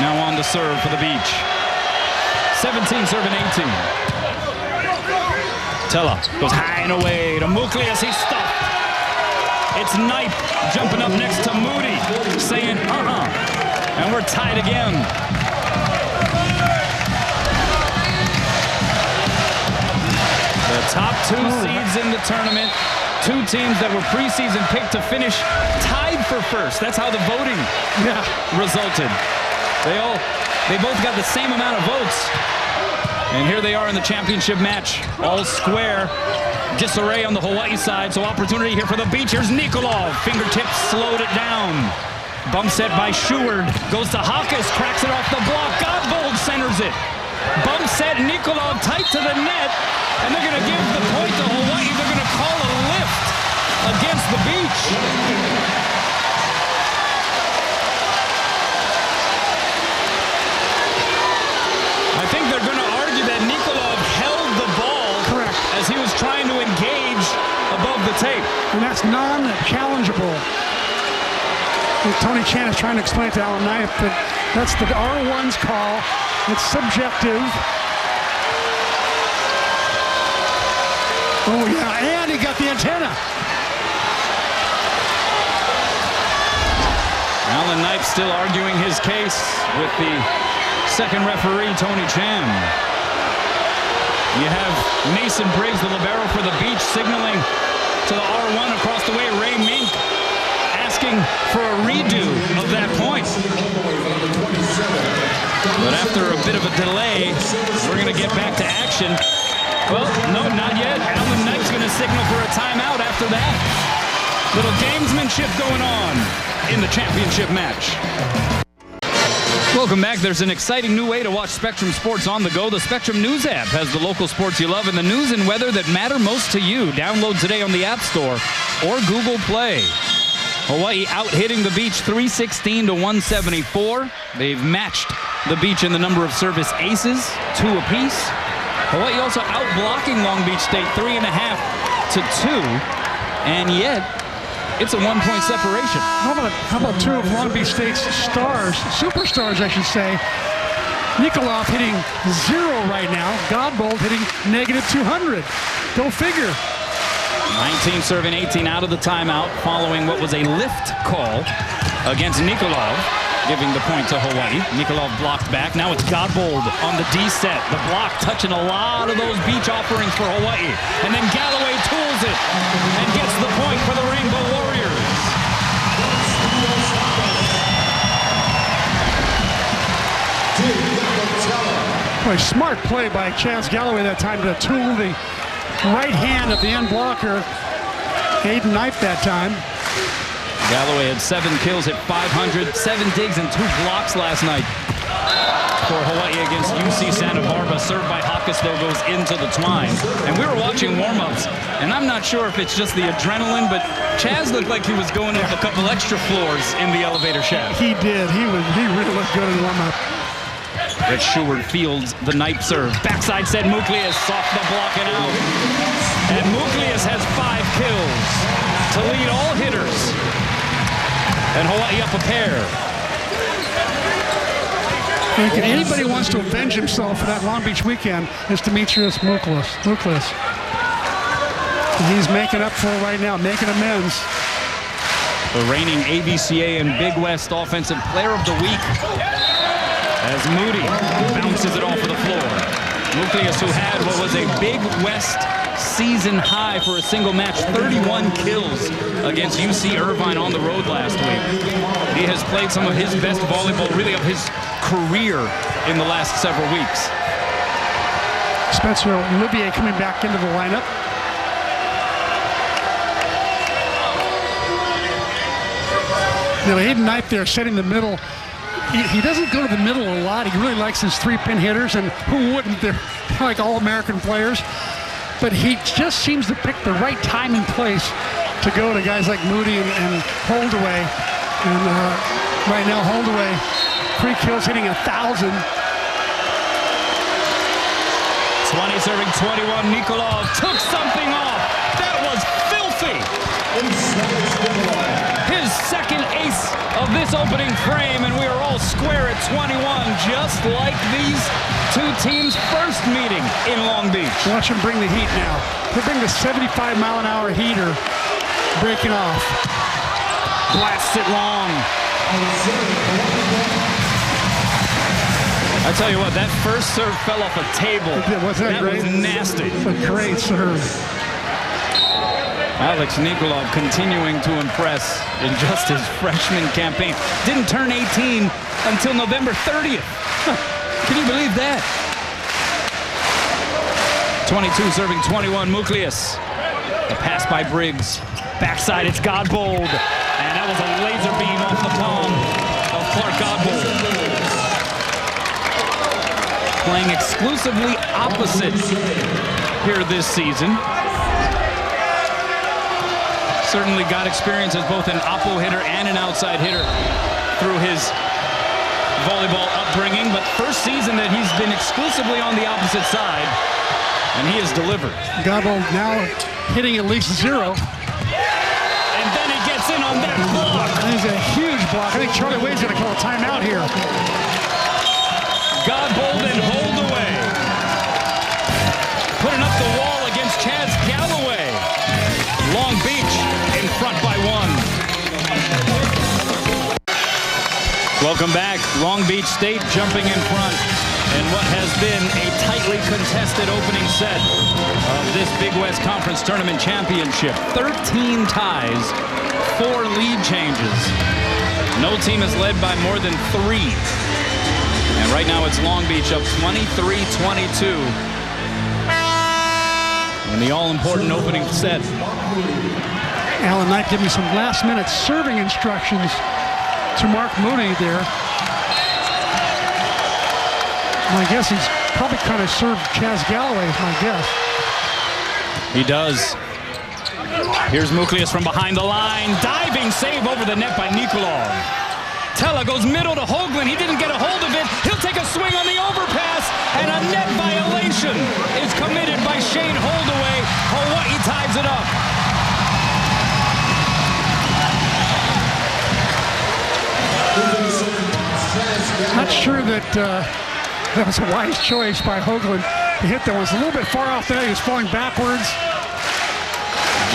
now on the serve for the Beach. 17 serving 18. Tella goes high and away to Muklias. He's stuffed. It's Knight jumping up next to Moody, saying, and we're tied again. The top 2 seeds in the tournament, 2 teams that were preseason picked to finish tied for first. That's how the voting resulted. They both got the same amount of votes. And here they are in the championship match, all square. Disarray on the Hawaii side, so opportunity here for the Beach. Here's Nikolov, fingertips slowed it down. Bump set by Sheward, goes to Hawkes, cracks it off the block. Godbold centers it. Bump set, Nikolov tight to the net, and they're going to give the point to Hawaii. They're going to call a lift against the Beach. I think they're going to argue that Nikolov held the ball as he was trying to engage above the tape. And that's non-challengeable. Tony Chan is trying to explain to Alan Knight that that's the R1's call. It's subjective. Oh, yeah, and he got the antenna. Alan Knight still arguing his case with the second referee, Tony Chan. You have Mason Briggs, the libero for the Beach, signaling to the R1 across the way. Ray Mink asking for a redo of that point. But after a bit of a delay, we're going to get back to action. Well, no, not yet. Alan Knight's going to signal for a timeout after that. Little gamesmanship going on in the championship match. Welcome back. There's an exciting new way to watch Spectrum Sports on the go. The Spectrum News app has the local sports you love and the news and weather that matter most to you. Download today on the App Store or Google Play. Hawaii out-hitting the Beach 316 to 174. They've matched the Beach in the number of service aces, 2 apiece. Hawaii also out-blocking Long Beach State 3.5 to 2. And yet, it's a 1-point separation. How about 2 of Long Beach State's stars, superstars, I should say. Nikolov hitting 0 right now. Godbold hitting -200. Go figure. 19 serving 18 out of the timeout following what was a lift call against Nikolov, giving the point to Hawaii. Nikolov blocked back. Now it's Godbold on the D set. The block touching a lot of those Beach offerings for Hawaii. And then Galloway tools it and gets the point for the Rainbow Warriors. Boy, smart play by Chaz Galloway that time to tool the right hand of the end blocker, Aiden Knipe, that time. Galloway had 7 kills, hit 500, 7 digs and 2 blocks last night for Hawaii against UC Santa Barbara. Served by Hawkes, though, goes into the twine. And we were watching warm-ups, and I'm not sure if it's just the adrenaline, but Chaz looked like he was going up a couple extra floors in the elevator shaft. He did. He really looked good in warm-up. Rich Sheward fields the Knipe serve. Backside set Muklias, soft the blocking out. And Muklias has 5 kills to lead all hitters. And Hawaii up a pair. If anybody wants to avenge himself for that Long Beach weekend, it's Demetrius Muklias. He's making up for it right now, making amends. The reigning ABCA and Big West Offensive Player of the Week as Moody bounces it off of the floor. Muklias, who had what was a Big West season high for a single match, 31 kills against UC Irvine on the road last week. He has played some of his best volleyball, really, of his career in the last several weeks. Spencer Olivier coming back into the lineup. Now, Aiden Knipe there setting the middle. He doesn't go to the middle a lot. He really likes his 3-pin hitters, and who wouldn't? They're like all-American players. But he just seems to pick the right time and place to go to guys like Moody and Holdaway. And right now, Holdaway, 3 kills, hitting 1,000. 20 serving 21. Nikolov took something off. That was filthy. His second ace of this opening frame, and we are all square at 21, just like these 2 teams' first meeting in Long Beach. Watch him bring the heat now. He'll bring the 75-mile-an-hour heater, breaking off. Blasts it long. I tell you what, that first serve fell off a table. Wasn't that great? Was nasty. A great serve. Alex Nikolov continuing to impress in just his freshman campaign. Didn't turn 18 until November 30th. Can you believe that? 22 serving 21, Muklias. The pass by Briggs. Backside, it's Godbold. And that was a laser beam off the palm of Clark Godbold. Playing exclusively opposite here this season. Certainly got experience as both an oppo hitter and an outside hitter through his volleyball upbringing, but first season that he's been exclusively on the opposite side, and he has delivered. Godbold now hitting at least 0. And then he gets in on that block. That is a huge block. I think Charlie Wade's going to call a timeout here. Godbold and Holdaway putting up the wall against Chaz Galloway. Long Beach in front by 1. Welcome back. Long Beach State jumping in front in what has been a tightly contested opening set of this Big West Conference Tournament Championship. 13 ties, 4 lead changes. No team is led by more than 3. And right now it's Long Beach up 23-22 in the all-important opening set. Alan Knight giving me some last-minute serving instructions to Mark Mooney there. My guess he's probably kind of served Chaz Galloway is my guess. He does. Here's Muklias from behind the line. Diving save over the net by Nikolov. Tella goes middle to Hoagland. He didn't get a hold of it. He'll take a swing on the overpass, and a net violation is committed by Shane Holdaway. Hawaii ties it up. Not sure that that was a wise choice by Hoagland to hit that one. It's a little bit far off there. He was falling backwards.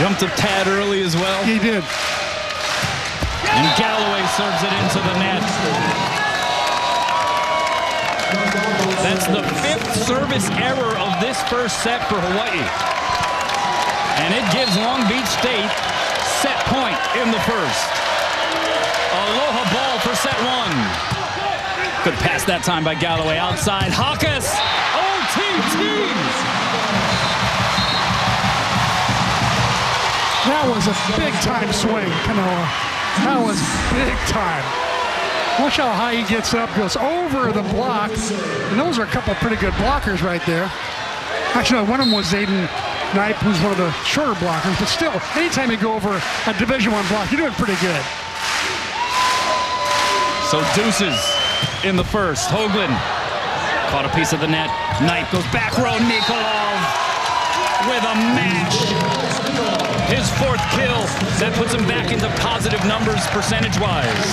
Jumped a tad early as well. He did. And Galloway serves it into the net. That's the 5th service error of this first set for Hawaii. And it gives Long Beach State set point in the first. Aloha ball for set 1. Good pass that time by Galloway outside. Hawkes That was a big-time swing, Kanoa. That was big time. Watch how high he gets up, goes over the block. And those are a couple pretty good blockers right there. Actually, one of them was Zayden Knipe, who's one of the shorter blockers. But still, anytime you go over a Division I block, you're doing pretty good. So deuces in the first. Hoagland caught a piece of the net. Knipe goes back row. Nikolov with a match. His fourth kill. That puts him back into positive numbers percentage-wise.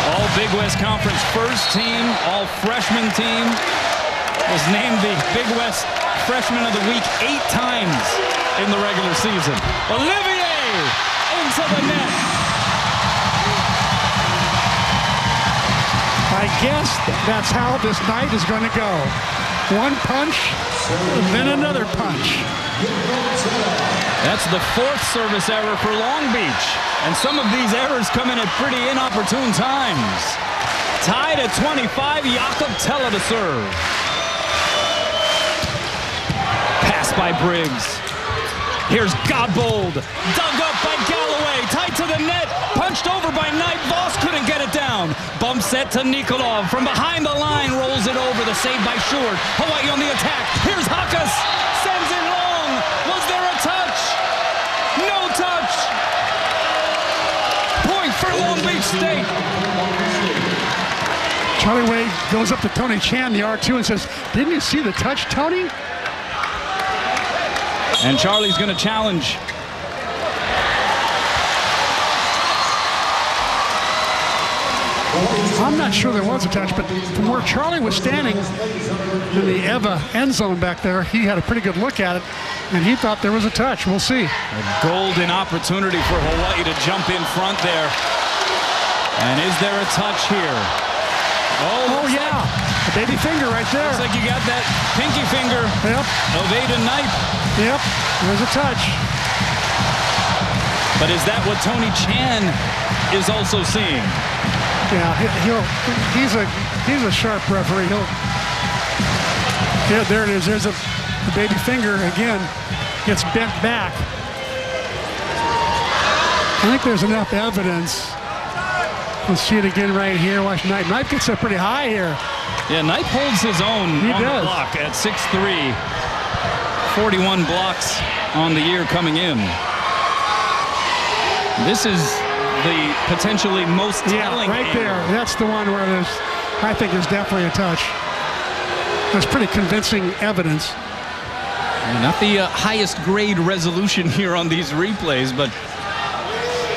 All Big West Conference first team, all freshman team, was named the Big West Freshman of the Week 8 times in the regular season. Olivier into the net. I guess that's how this night is going to go. One punch, then another punch. That's the fourth service error for Long Beach. And some of these errors come in at pretty inopportune times. Tied at 25, Jakob Tella to serve. Pass by Briggs. Here's Godbold. Dug up by Galloway. Tight to the net. Punched over by Knight. Voss couldn't get it down. Bump set to Nikolov. From behind the line, rolls it over. The save by Short. Hawaii on the attack. Here's Hakas. Sends it long. Was there a touch? No touch. Point for Long Beach State. Charlie Wade goes up to Tony Chan, the R2, and says, "Didn't you see the touch, Tony?" And Charlie's going to challenge. I'm not sure there was a touch, but from where Charlie was standing in the Eva end zone back there, he had a pretty good look at it, and he thought there was a touch. We'll see. A golden opportunity for Hawaii to jump in front there. And is there a touch here? Oh yeah. A baby finger right there. Looks like you got that pinky finger. Yep. Of Aiden Knipe. Yep. There's a touch. But is that what Tony Chan is also seeing? Yeah, he's a sharp referee. Yeah, there it is. There's a baby finger again. Gets bent back. I think there's enough evidence. Let's see it again right here. Watch Knipe. Knipe gets up pretty high here. Yeah, Knipe holds his own He on does. the block at 6'3". 41 blocks on the year coming in. This is the potentially most telling. Yeah, right angle. there. That's the one where I think there's definitely a touch. That's pretty convincing evidence. Not the highest grade resolution here on these replays, but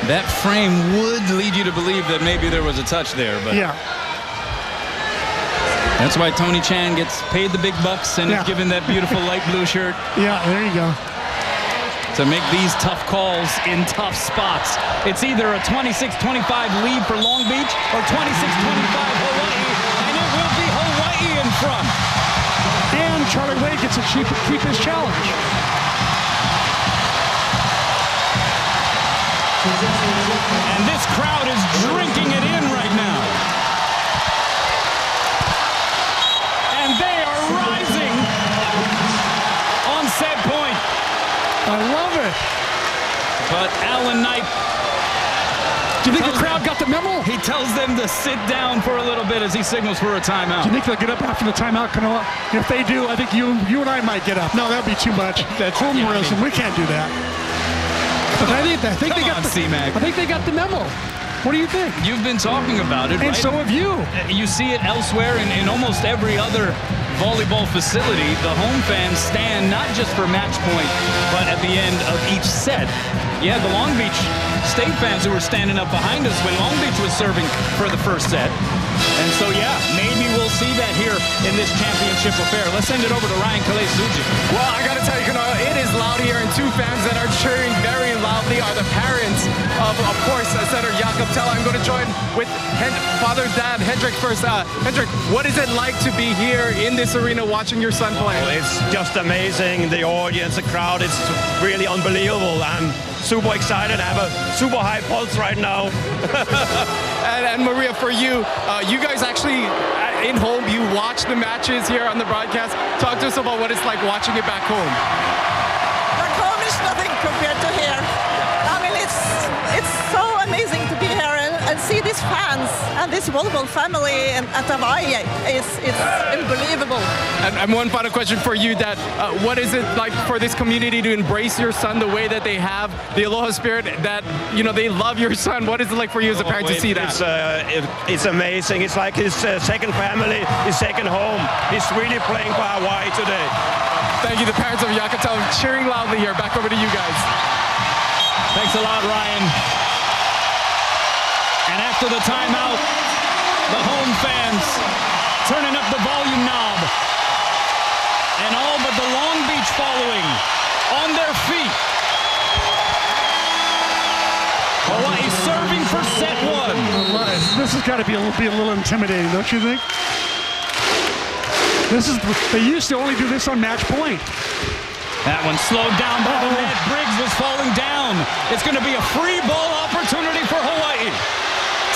that frame would lead you to believe that maybe there was a touch there. But yeah. That's why Tony Chan gets paid the big bucks and is given that beautiful light blue shirt. Yeah, there you go. To make these tough calls in tough spots. It's either a 26-25 lead for Long Beach or 26-25 Hawaii, and it will be Hawaii in front. And Charlie Wade gets to keep his challenge. And this crowd is drinking it in right now. And they are rising on set point. I love it. But Alan Knipe, do you think the crowd got the memo? He tells them to sit down for a little bit as he signals for a timeout. Do you think they'll get up after the timeout, Kanoa? If they do, I think you and I might get up. No, that'd be too much. That's homerism. We can't do that. But I think they got C-Mac. I think they got the memo. What do you think? You've been talking about it, and right? so have you. You see it elsewhere in almost every other volleyball facility. The home fans stand not just for match point, but at the end of each set. You had the Long Beach State fans who were standing up behind us when Long Beach was serving for the first set. And so, yeah, maybe we'll see that here in this championship affair. Let's send it over to Ryan Kalei-Suji. Well, I got to tell you, it is loud here, and two fans that are cheering very loudly are the parents of course, Senator Jakob Tella. I'm going to join with father, dad, Hendrik first. Hendrik, what is it like to be here in this arena watching your son play? Well, it's just amazing. The audience, the crowd, it's really unbelievable. And super excited. I have a super high pulse right now. And Maria, for you, you guys actually in home, you watch the matches here on the broadcast. Talk to us about what it's like watching it back home. Back home is nothing compared to here. I mean, it's so amazing to be here and see these fans and this volleyball family at Hawaii. It's unbelievable. And one final question for you, Dad. What is it like for this community to embrace your son the way that they have, the Aloha spirit, that, you know, they love your son? What is it like for you as a parent to see that? It's amazing. It's like his second family, his second home. He's really playing for Hawaii today. Thank you, the parents of Jakob Tell, cheering loudly here. Back over to you guys. Thanks a lot, Ryan. And after the timeout, the home fans turning up the volume knob. And all but the Long Beach following on their feet. Hawaii serving for set one. This has got to be a little intimidating, don't you think? They used to only do this on match point. That one slowed down by the net. Briggs was falling down. It's going to be a free ball opportunity for Hawaii.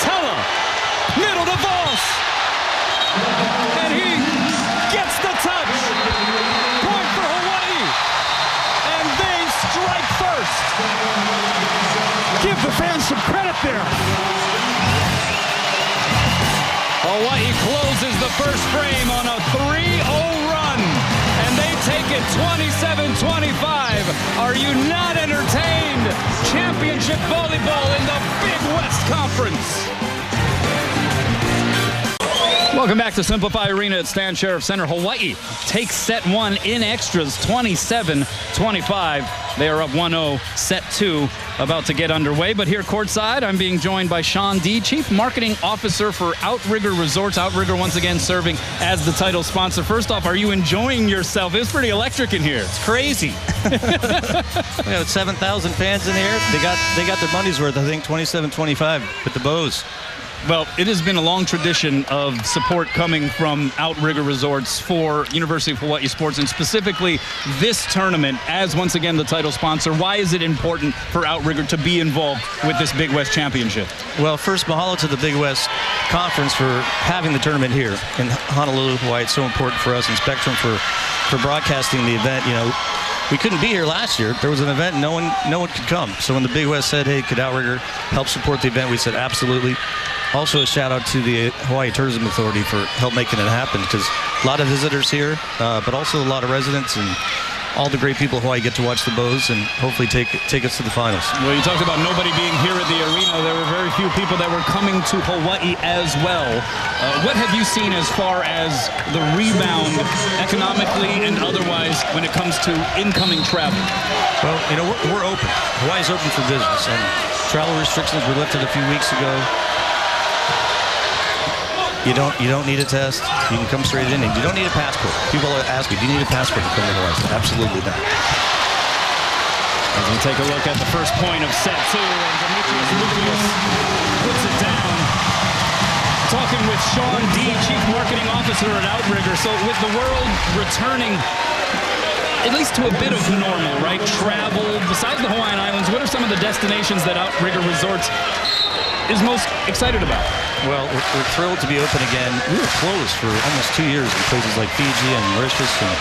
Tella, middle to Voss. And he gets the touch. Point for Hawaii. And they strike first. Give the fans some credit there. Hawaii closes the first frame on a 3-0 run. And they take it 27-25. Are you not entertained? Championship volleyball in the Big West Conference. Welcome back to Simplify Arena at Stan Sheriff Center. Hawaii takes set one in extras, 27-25. They are up 1-0, set two about to get underway. But here courtside, I'm being joined by Sean D., Chief Marketing Officer for Outrigger Resorts. Outrigger once again serving as the title sponsor. First off, are you enjoying yourself? It's pretty electric in here. It's crazy. We got 7,000 fans in here. They got their money's worth, I think, 27-25 with the Bows. Well, it has been a long tradition of support coming from Outrigger Resorts for University of Hawaii sports, and specifically this tournament as, once again, the title sponsor. Why is it important for Outrigger to be involved with this Big West Championship? Well, first, mahalo to the Big West Conference for having the tournament here in Honolulu, Hawaii. It's so important for us, and Spectrum for broadcasting the event. You know, we couldn't be here last year. There was an event, no one could come. So when the Big West said, hey, could Outrigger help support the event, we said absolutely. Also, a shout out to the Hawaii Tourism Authority for help making it happen, because a lot of visitors here, but also a lot of residents and all the great people of Hawaii get to watch the Bows and hopefully take us to the finals. Well, you talked about nobody being here at the arena. There were very few people that were coming to Hawaii as well. What have you seen as far as the rebound economically and otherwise when it comes to incoming travel? Well, you know, we're open. Hawaii's open for business, and travel restrictions were lifted a few weeks ago. You don't need a test. You can come straight in. And you don't need a passport. People ask me, do you need a passport to come to Hawaii? Absolutely not. As we take a look at the first point of set two, and Demetrius Lucius puts it down. Talking with Sean D., Chief Marketing Officer at Outrigger. So with the world returning at least to a bit of normal, right? Travel, besides the Hawaiian Islands, what are some of the destinations that Outrigger Resorts is most excited about? Well, we're thrilled to be open again. We were closed for almost 2 years in places like Fiji and Mauritius, and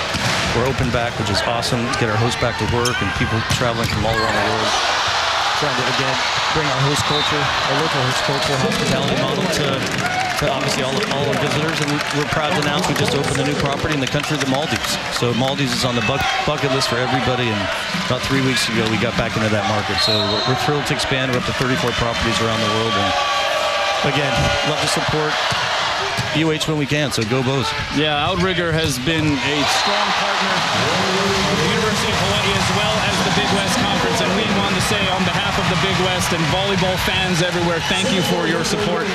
we're open back, which is awesome. Get our hosts back to work and people traveling from all around the world. Trying to, again, bring our host culture, our local host culture, hospitality model to obviously all our visitors. And we're proud to announce we just opened a new property in the country of the Maldives. So Maldives is on the bucket list for everybody, and about 3 weeks ago we got back into that market. So we're thrilled to expand. We're up to 34 properties around the world, and again, love to support UH when we can, so go Bows. Yeah, Outrigger has been a strong partner with the University of Hawaii as well as the Big West Conference, and we want to say on behalf of the Big West and volleyball fans everywhere, thank you for your support.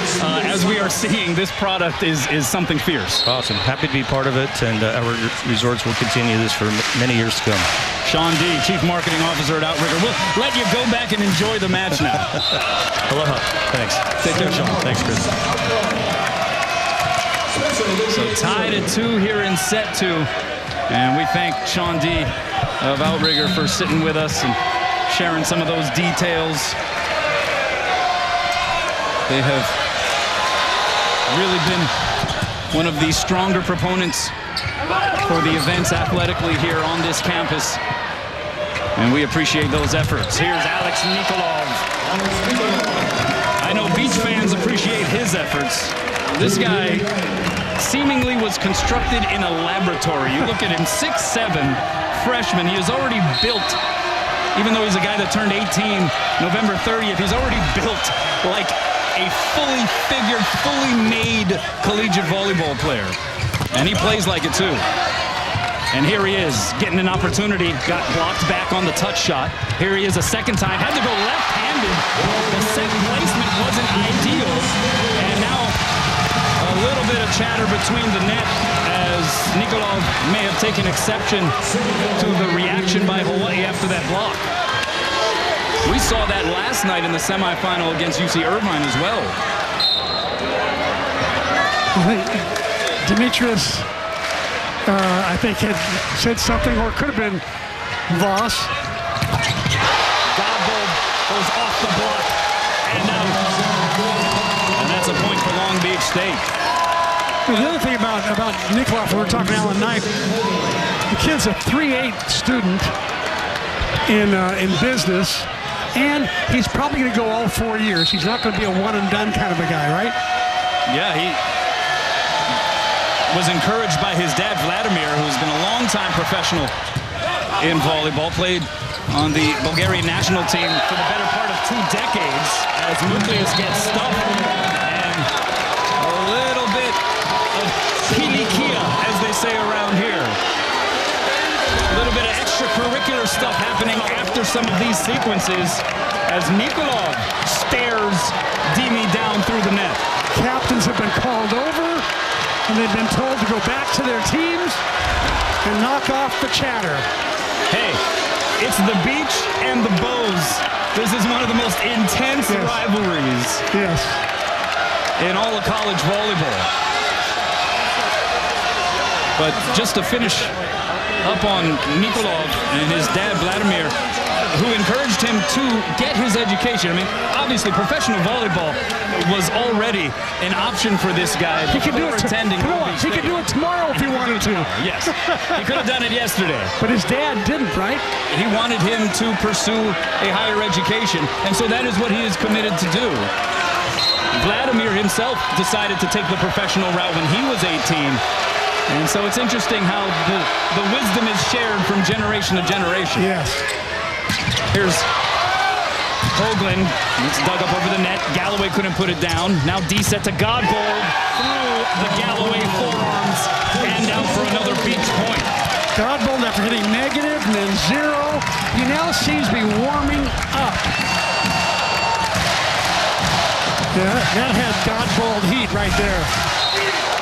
As we are seeing, this product is something fierce. Awesome. Happy to be part of it, and our resorts will continue this for many years to come. Sean D., Chief Marketing Officer at Outrigger. We'll let you go back and enjoy the match now. Aloha. Thanks. Take care, Sean. Thanks, Chris. So tied at 2 here in set 2. And we thank Sean D. of Outrigger for sitting with us and sharing some of those details. They have really been one of the stronger proponents for the events athletically here on this campus. And we appreciate those efforts. Here's Alex Nikolov. I know Beach fans appreciate his efforts. This guy seemingly was constructed in a laboratory. You look at him, 6'7", freshman. He is already built, even though he's a guy that turned 18 November 30th, he's already built like a fully figured, fully made collegiate volleyball player. And he plays like it too. And here he is, getting an opportunity, got blocked back on the touch shot. Here he is a second time, had to go left-handed. The set placement wasn't ideal. And now a little bit of chatter between the net as Nikolov may have taken exception to the reaction by Hawaii after that block. We saw that last night in the semifinal against UC Irvine as well. Demetrius, I think, had said something, or it could have been Voss. Godbold goes off the block and out. And that's a point for Long Beach State. The other thing about Nikolov, we were talking to Alan Knight, the kid's a 3.8 student in business, and he's probably going to go all 4 years. He's not going to be a one-and-done kind of a guy, right? Yeah, he was encouraged by his dad, Vladimir, who's been a long-time professional in volleyball, played on the Bulgarian national team for the better part of 2 decades as Muklius gets stuffed, and a little bit of pilikia, as they say around here. A little bit of extracurricular stuff happening after some of these sequences as Nikolov stares Dimi down through the net. Captains have been called over, and they've been told to go back to their teams and knock off the chatter. Hey, it's the Beach and the Bows. This is one of the most intense rivalries in all of college volleyball. But just to finish up on Nikolov and his dad, Vladimir, who encouraged him to get his education. I mean, obviously, professional volleyball was already an option for this guy. He could do it. He could do it tomorrow if he wanted to. Yes, he could have done it yesterday. But his dad didn't, right? He wanted him to pursue a higher education, and so that is what he is committed to do. Vladimir himself decided to take the professional route when he was 18. And so it's interesting how the wisdom is shared from generation to generation. Yes. Here's Hoagland. It's dug up over the net. Galloway couldn't put it down. Now D-set to Godbold through the Galloway forearms and down for another Beach point. Godbold, after hitting negative and then 0, he now seems to be warming up. Yeah, that had Godbold heat right there.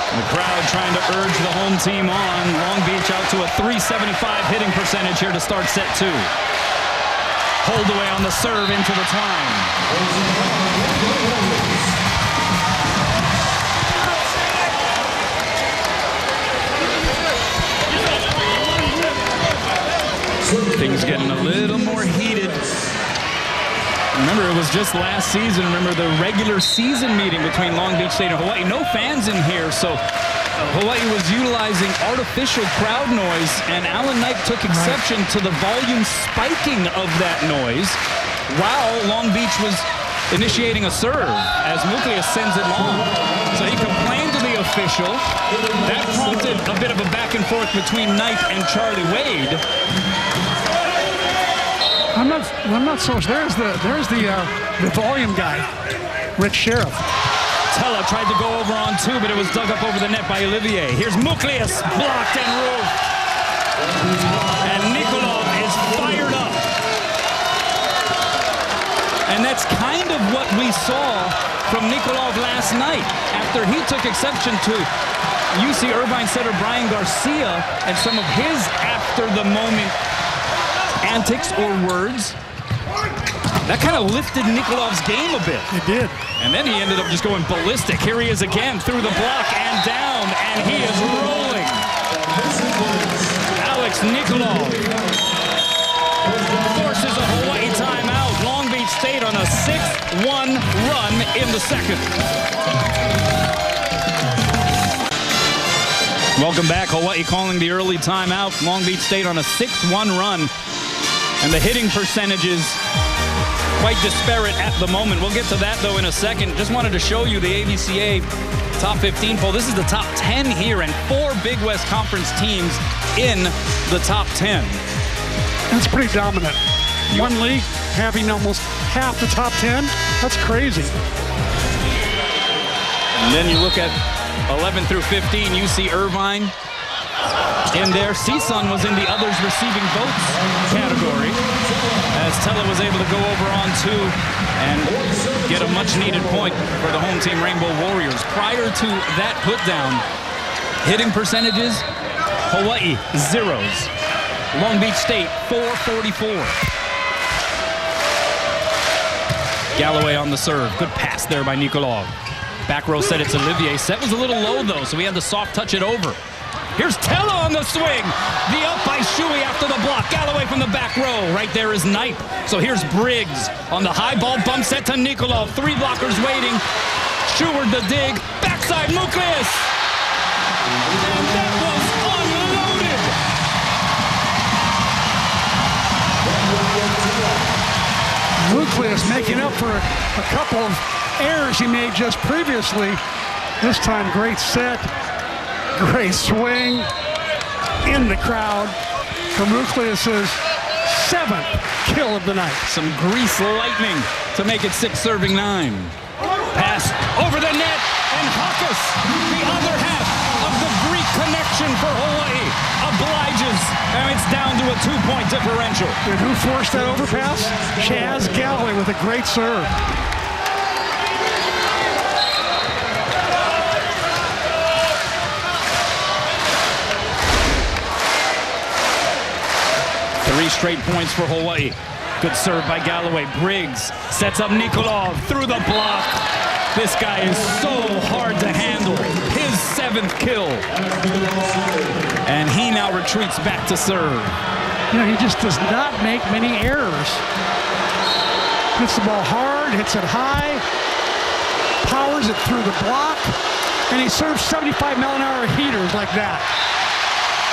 The crowd trying to urge the home team on. Long Beach out to a .375 hitting percentage here to start set 2. Holdaway on the serve into the time. Things getting a little more heated. Remember, it was just last season. Remember the regular season meeting between Long Beach State and Hawaii. No fans in here, so Hawaii was utilizing artificial crowd noise, and Alan Knight took exception to the volume spiking of that noise while Long Beach was initiating a serve as Muklius sends it long. So he complained to the official. That prompted a bit of a back and forth between Knight and Charlie Wade. I'm not so sure. There's the volume guy, Rich Sheriff. Tella tried to go over on 2, but it was dug up over the net by Olivier. Here's Muklius, blocked and roofed. And Nikolov is fired up. And that's kind of what we saw from Nikolov last night after he took exception to UC Irvine setter Brian Garcia and some of his after-the-moment antics or words. That kind of lifted Nikolov's game a bit. It did. And then he ended up just going ballistic. Here he is again through the block and down, and he is rolling. Alex Nikolov forces a Hawaii tie 6-1 run in the second. Welcome back. Hawaii calling the early timeout. Long Beach State on a 6-1 run. And the hitting percentages quite disparate at the moment. We'll get to that, though, in a second. Just wanted to show you the ABCA top 15 poll. This is the top 10 here, and 4 Big West Conference teams in the top 10. That's pretty dominant. One league having almost half the top 10. That's crazy. And then you look at 11 through 15, UC Irvine in there. CSUN was in the others receiving votes category, as Tella was able to go over on 2 and get a much-needed point for the home team Rainbow Warriors. Prior to that put-down, hitting percentages, Hawaii, 0s. Long Beach State, 444. Galloway on the serve. Good pass there by Nikolov. Back row set it's Olivier. Set was a little low, though, so we had to soft touch it over. Here's Tella on the swing. The up by Shuey after the block. Galloway from the back row. Right there is Knipe. So here's Briggs on the high ball bump set to Nikolov. 3 blockers waiting. Sheward the dig. Backside Muklius. And that was unloaded. Muklius making up for a couple of errors he made just previously. This time, great set. Great swing in the crowd for Muklius' 7th kill of the night. Some grease lightning to make it 6 serving 9. Pass over the net, and Hakas, the other half of the Greek connection for Hawaii, obliges, and it's down to a 2-point differential. And who forced that overpass? Chaz Galloway with a great serve. Three straight points for Hawaii. Good serve by Galloway. Briggs sets up Nikolov through the block. This guy is so hard to handle. His 7th kill. And he now retreats back to serve. You know, he just does not make many errors. Hits the ball hard, hits it high, powers it through the block, and he serves 75-mile-an-hour heaters like that.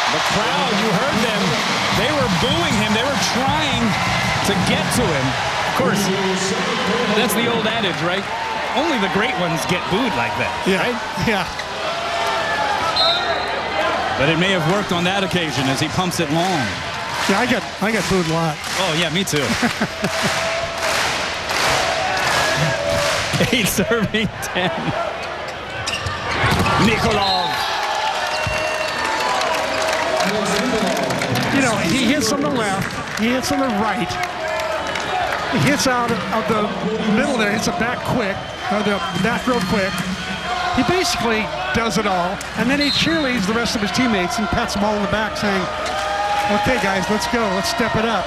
The crowd, you heard them. They were booing him. They were trying to get to him. Of course, that's the old adage, right? Only the great ones get booed like that, yeah. Right? Yeah. But it may have worked on that occasion as he pumps it long. Yeah, I got booed a lot. Oh, yeah, me too. 8 serving 10. Nikolov. You know, he hits on the left, he hits on the right, he hits out of the middle there, hits it back quick, or the back real quick. He basically does it all, and then he cheerleads the rest of his teammates and pats them all in the back saying, okay guys, let's go, let's step it up.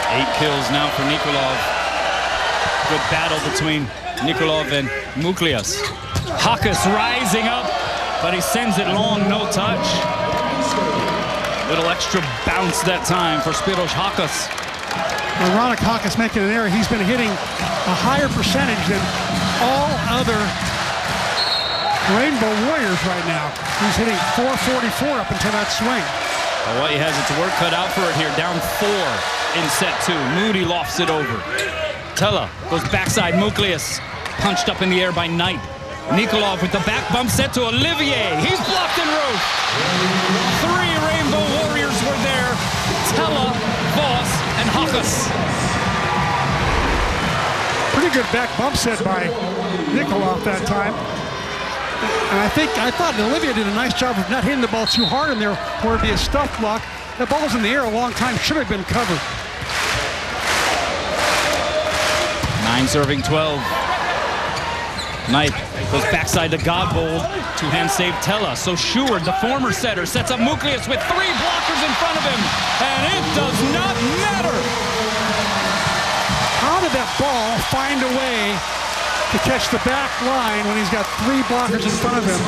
8 kills now for Nikolov. Good battle between Nikolov and Muklius. Hakas rising up, but he sends it long, no touch. Little extra bounce that time for Spiros Hakas. Ironic Hakas making an error. He's been hitting a higher percentage than all other Rainbow Warriors right now. He's hitting 444 up until that swing. Hawaii has its work cut out for it here. Down 4 in set 2. Moody lofts it over. Tella goes backside. Muklius punched up in the air by Knight. Nikolov with the back bump set to Olivier. He's blocked en route. 3 Rainbow Warriors were there. Tella, Voss, and Hakas. Pretty good back bump set by Nikolov that time. And I thought Olivier did a nice job of not hitting the ball too hard in there where it'd be a stuff block. That ball was in the air a long time, should have been covered. 9 serving 12. Knight goes backside to Godbold. 2-hand save Tella. So Sheward, the former setter, sets up Muklius with 3 blockers in front of him. And it does not matter. How did that ball find a way to catch the back line when he's got 3 blockers in front of him?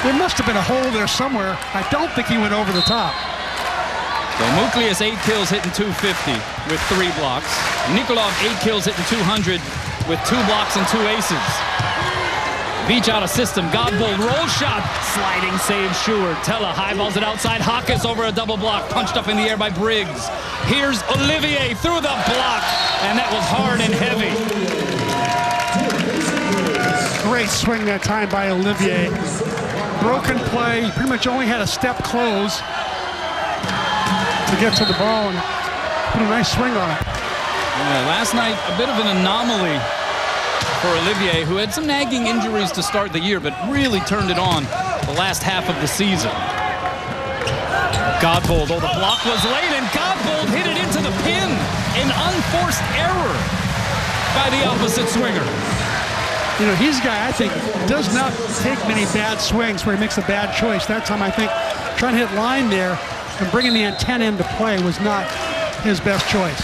There must have been a hole there somewhere. I don't think he went over the top. So Muklius 8 kills hitting 250 with 3 blocks. Nikolov 8 kills hitting 200 with 2 blocks and 2 aces. Beach out of system. Godbold roll shot. Sliding save Schuer. Tella highballs it outside. Hawkes over a double block. Punched up in the air by Briggs. Here's Olivier through the block. And that was hard and heavy. Great swing that time by Olivier. Broken play. He pretty much only had a step close to get to the ball and put a nice swing on it. Yeah, last night, a bit of an anomaly for Olivier, who had some nagging injuries to start the year, but really turned it on the last half of the season. Godbold, oh, the block was late, and Godbold hit it into the pin. An unforced error by the opposite swinger. You know, he's a guy, I think, does not take many bad swings where he makes a bad choice. That time, I think, trying to hit line there and bringing the antenna into play was not his best choice.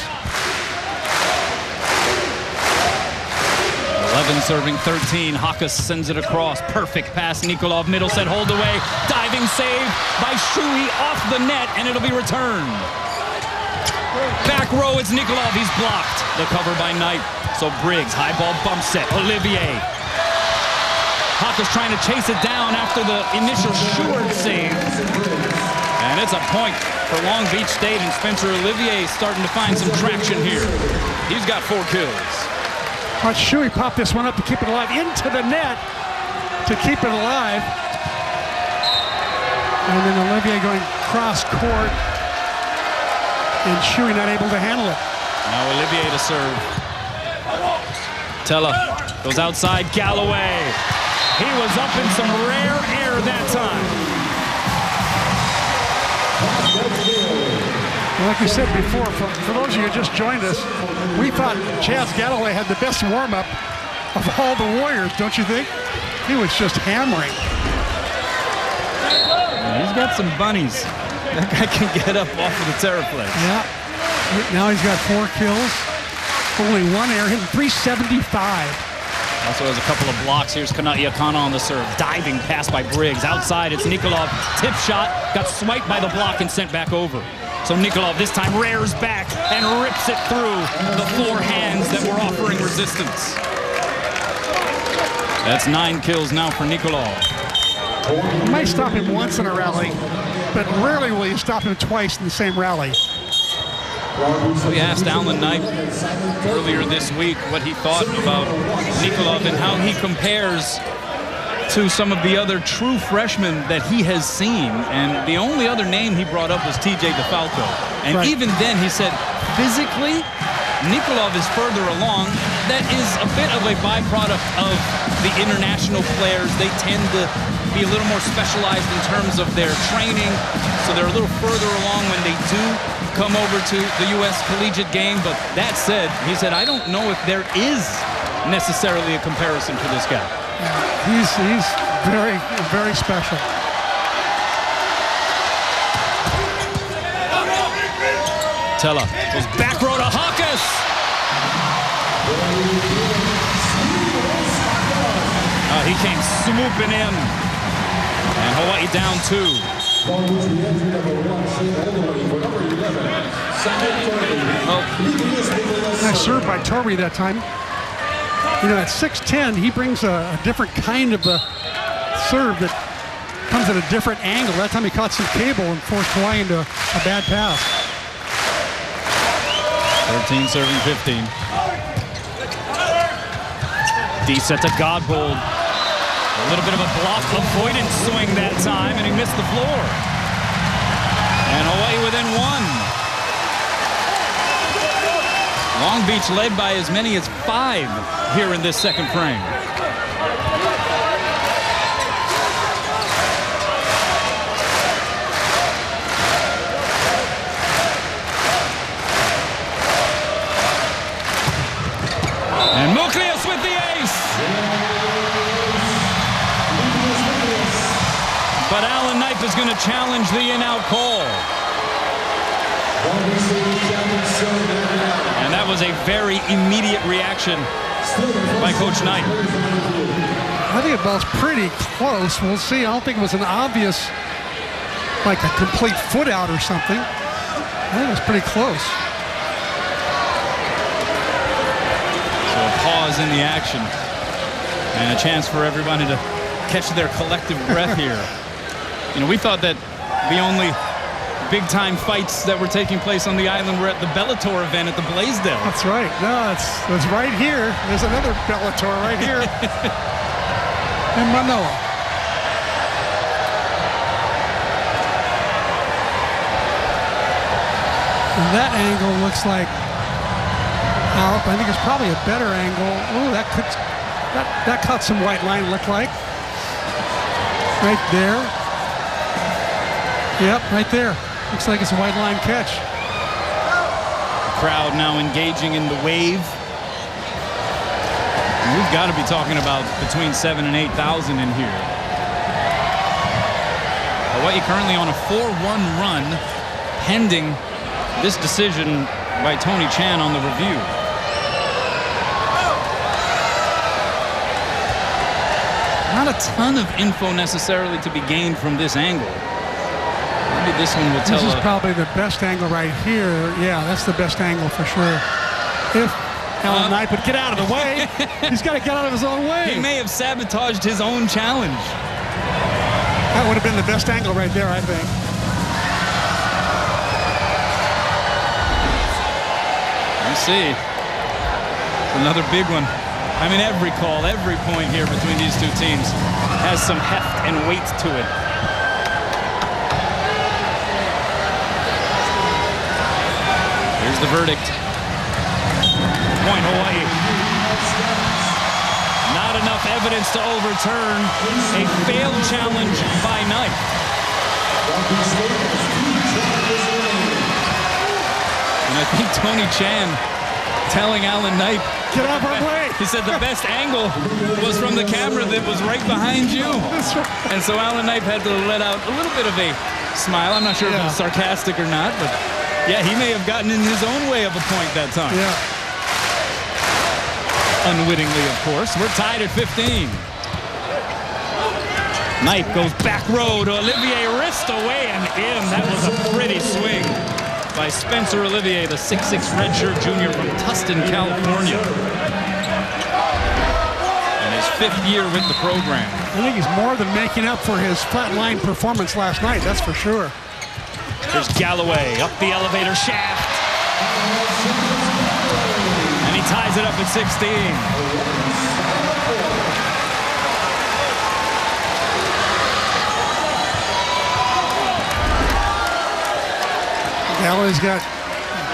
11 serving 13. Hawkes sends it across. Perfect pass. Nikolov middle set hold away. Diving save by Shui off the net, and it'll be returned. Back row, it's Nikolov. He's blocked. The cover by Knight. So Briggs, high ball bump set. Olivier. Hawkes trying to chase it down after the initial Schuer save. And it's a point for Long Beach State, and Spencer Olivier starting to find some traction here. He's got 4 kills. Watch Shui pop this one up to keep it alive, into the net to keep it alive. And then Olivier going cross court, and Shui not able to handle it. Now Olivier to serve. Tella goes outside. Galloway. He was up in some rare air that time. Like we said before, for those of you who just joined us, we thought Chaz Galloway had the best warm-up of all the Warriors, don't you think? He was just hammering. Yeah, he's got some bunnies. That guy can get up off of the terraplex. Yeah. Now he's got 4 kills. Only 1 error, hitting 375. Also has a couple of blocks. Here's Yakana on the serve. Diving pass by Briggs. Outside, it's Nikolov. Tip shot. Got swiped by the block and sent back over. So Nikolov this time rears back and rips it through the 4 hands that were offering resistance. That's 9 kills now for Nikolov. You might stop him once in a rally, but rarely will you stop him twice in the same rally. We asked Alan Knight earlier this week what he thought about Nikolov and how he compares to some of the other true freshmen that he has seen. And the only other name he brought up was TJ DeFalco. And even then he said, physically, Nikolov is further along. That is a bit of a byproduct of the international players. They tend to be a little more specialized in terms of their training. So they're a little further along when they do come over to the U.S. collegiate game. But that said, he said, I don't know if there is necessarily a comparison to this guy. He's very, very special. Tella goes back row to Hawkes. He came swooping in. And Hawaii down 2. Nice serve by Torwy that time. You know, at 6'10", he brings a different kind of a serve that comes at a different angle. That time he caught some cable and forced Hawaii into a bad pass. 13 serving 15. D set to Godbold. A little bit of a block avoidance swing that time, and he missed the floor. And Hawaii within 1. Long Beach led by as many as 5 here in this second frame. And Muklius with the ace. But Alan Knight is going to challenge the in-out call. And that was a very immediate reaction by Coach Knight. I think the ball's pretty close. We'll see. I don't think it was an obvious, like a complete foot out or something. I think it's pretty close. So a pause in the action. And a chance for everybody to catch their collective breath here. You know, we thought that the only big-time fights that were taking place on the island were at the Bellator event at the Blaisdell. That's right. No, it's right here. There's another Bellator right here in Manoa. And that angle looks like out. I think it's probably a better angle. Oh, that cut some white line, looked like. Right there. Yep, right there. Looks like it's a white line catch. The crowd now engaging in the wave. And we've got to be talking about between 7,000 and 8,000 in here. Hawaii currently on a 4-1 run, pending this decision by Tony Chan on the review. Not a ton of info necessarily to be gained from this angle. Maybe this one will tell us. This is probably the best angle right here. Yeah, that's the best angle for sure. If Alan Knight would get out of the way, he's got to get out of his own way. He may have sabotaged his own challenge. That would have been the best angle right there, I think. Let's see. Another big one. I mean, every call, every point here between these two teams has some heft and weight to it. Here's the verdict. Point Hawaii. Not enough evidence to overturn a failed challenge by Knight. And I think Tony Chan telling Alan Knight, get out of our way. He said the best angle was from the camera that was right behind you. And so Alan Knight had to let out a little bit of a smile. I'm not sure if it was sarcastic or not, but yeah, he may have gotten in his own way of a point that time. Yeah. Unwittingly, of course. We're tied at 15. Knight goes back row to Olivier, wrist away and in. That was a pretty swing by Spencer Olivier, the 6'6" redshirt junior from Tustin, California. And his 5th year with the program. I think he's more than making up for his flatline performance last night, that's for sure. Here's Galloway up the elevator shaft. And he ties it up at 16. Galloway's got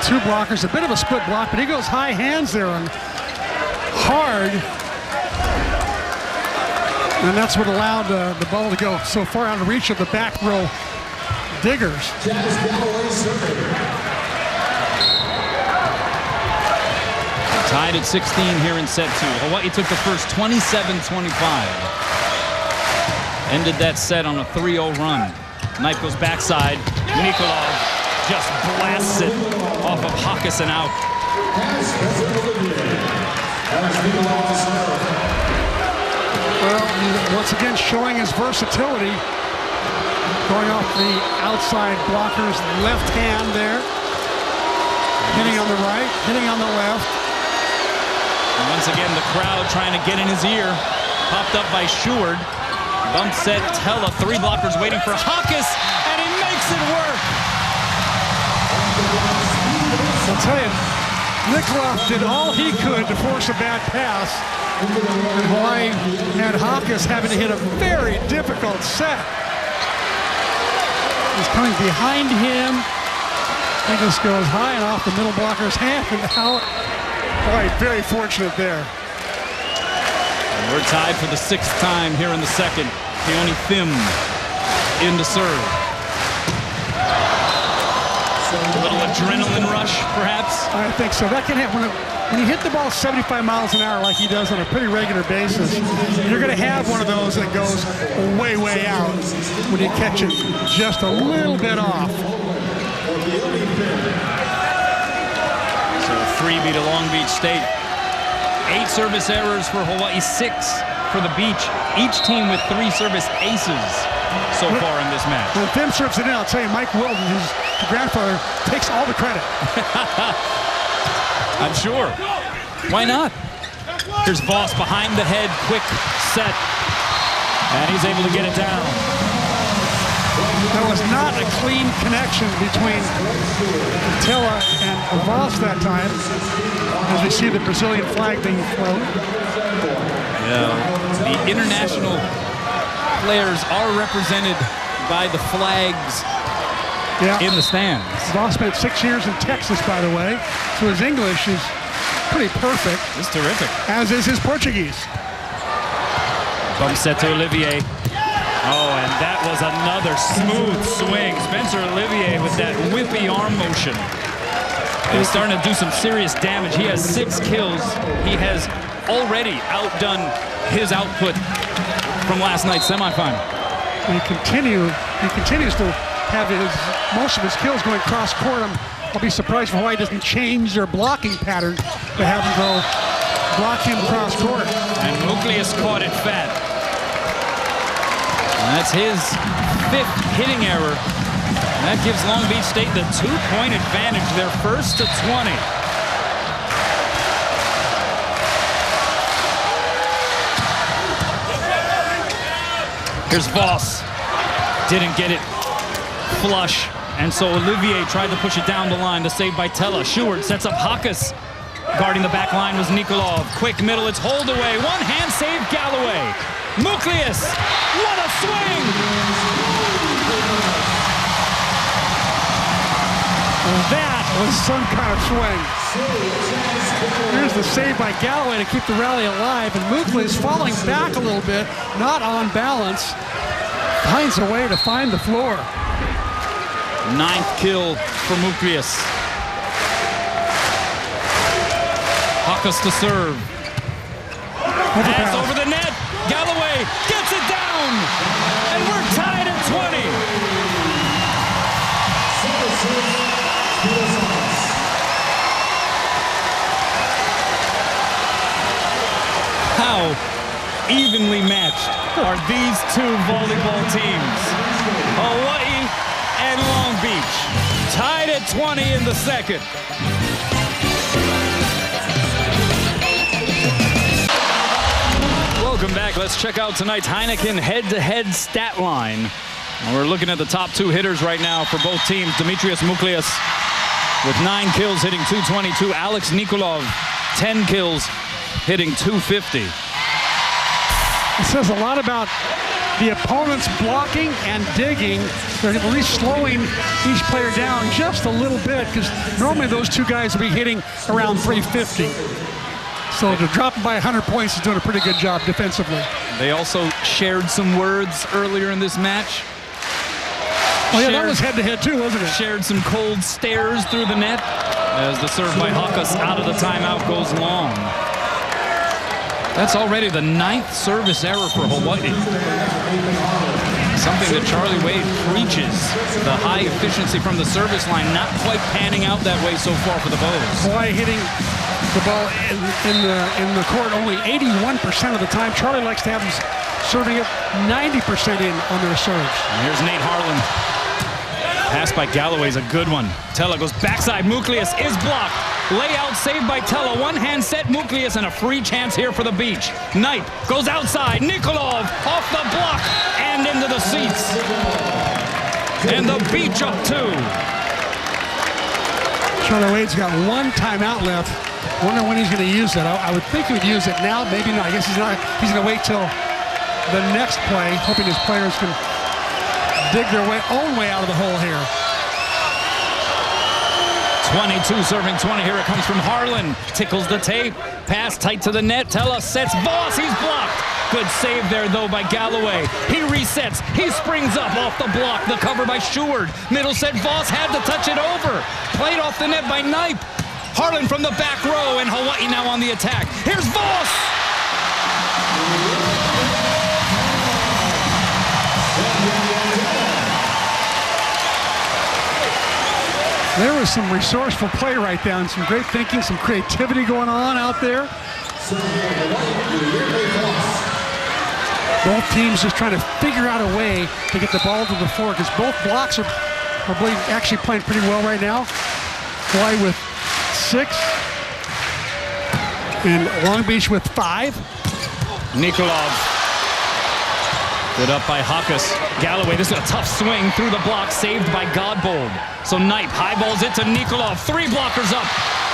2 blockers, a bit of a split block, but he goes high hands there and hard. And that's what allowed the ball to go so far out of reach of the back row diggers. Tied at 16 here in set 2. Hawaii took the first 27-25. Ended that set on a 3-0 run. Knight goes backside. Nikolov just blasts it off of Hawkes and out. Well, once again showing his versatility. Going off the outside blocker's left hand there. Hitting on the right, hitting on the left. And once again, the crowd trying to get in his ear. Popped up by Sheward. Bump set, Tella, 3 blockers waiting for Hawkes, and he makes it work. I'll tell you, Nikolov did all he could to force a bad pass. And Hawaii had Hawkes having to hit a very difficult set. He's coming behind him. Nicholas goes high and off the middle blocker's hand and out. Boy, very fortunate there. And we're tied for the 6th time here in the second. Keone Thim in to serve. A little adrenaline rush, perhaps? I think so. That can happen. When you hit the ball 75 miles an hour like he does on a pretty regular basis, you're going to have one of those that goes way, way out when you catch it just a little bit off. So a freebie to Long Beach State. 8 service errors for Hawaii, 6 for the Beach. Each team with 3 service aces. so far in this match. When Tim serves it in, I'll tell you, Mike Wilton, his grandfather, takes all the credit. I'm sure. Why not? Here's Voss behind the head, quick set. And he's able to get it down. There was not a clean connection between Tilla and Voss that time, as we see the Brazilian flag being flown. Yeah, the international players are represented by the flags in the stands. Voss spent 6 years in Texas, by the way, so his English is pretty perfect. It's terrific. As is his Portuguese. Bump set to Olivier. Oh, and that was another smooth swing. Spencer Olivier with that whippy arm motion. He's starting to do some serious damage. He has 6 kills. He has already outdone his output from last night's semifinal. He continues to have most of his kills going cross court. I'll be surprised if Hawaii doesn't change their blocking pattern to have him go block him cross court. And Muklius caught it fat. And that's his 5th hitting error. And that gives Long Beach State the 2-point advantage. They're first to 20. Here's Voss. Didn't get it flush. And so Olivier tried to push it down the line. The save by Tella. Sheward sets up Hakas. Guarding the back line was Nikolov. Quick middle, it's Holdaway. One hand save, Galloway. Muklius, what a swing! That was some kind of swing. Here's the save by Galloway to keep the rally alive, and Muklius falling back a little bit, not on balance, finds a way to find the floor. 9th kill for Muklius. Hakas to serve. Pass over the net. Galloway gets it down. And we're tied at 20. How evenly matched are these 2 volleyball teams? Hawaii and Long Beach. Tied at 20 in the second. Welcome back. Let's check out tonight's Heineken head-to-head stat line. And we're looking at the top 2 hitters right now for both teams. Demetrius Muklius with 9 kills, hitting .222. Alex Nikolov, 10 kills, hitting .250. It says a lot about the opponent's blocking and digging. They're at least slowing each player down just a little bit, because normally those 2 guys will be hitting around 350. So to drop by 100 points is doing a pretty good job defensively. They also shared some words earlier in this match. Oh yeah, that was head-to-head too, wasn't it? Shared some cold stares through the net as the serve by Hakas out of the timeout goes long. That's already the 9th service error for Hawaii. Something that Charlie Wade preaches. The high efficiency from the service line, not quite panning out that way so far for the Bows. Hawaii hitting the ball in the court only 81% of the time. Charlie likes to have them serving it 90% in on their serves. And here's Nate Harland. Pass by Galloway's a good one. Tella goes backside. Muklius is blocked. Layout saved by Tella. One hand set Muklius, and a free chance here for the Beach. Knight goes outside. Nikolov off the block and into the seats. And the Beach up 2. Charlie Wade's got 1 timeout left. Wonder when he's going to use it. I would think he would use it now. Maybe not. I guess he's not. He's going to wait till the next play, hoping his players can dig their own way out of the hole here. 22 serving 20. Here it comes from Harland. Tickles the tape. Pass tight to the net. Tella sets Voss. He's blocked. Good save there, though, by Galloway. He resets. He springs up off the block. The cover by Sheward. Middle set. Voss had to touch it over. Played off the net by Knipe. Harland from the back row, and Hawaii now on the attack. Here's Voss. There was some resourceful play right there, and some great thinking, some creativity going on out there. Both teams just trying to figure out a way to get the ball to the floor because both blocks are actually playing pretty well right now. Hawaii with 6 and Long Beach with 5. Nikolov. Good up by Hakas. Galloway, this is a tough swing through the block, saved by Godbold. So Knipe highballs it to Nikolov. 3 blockers up.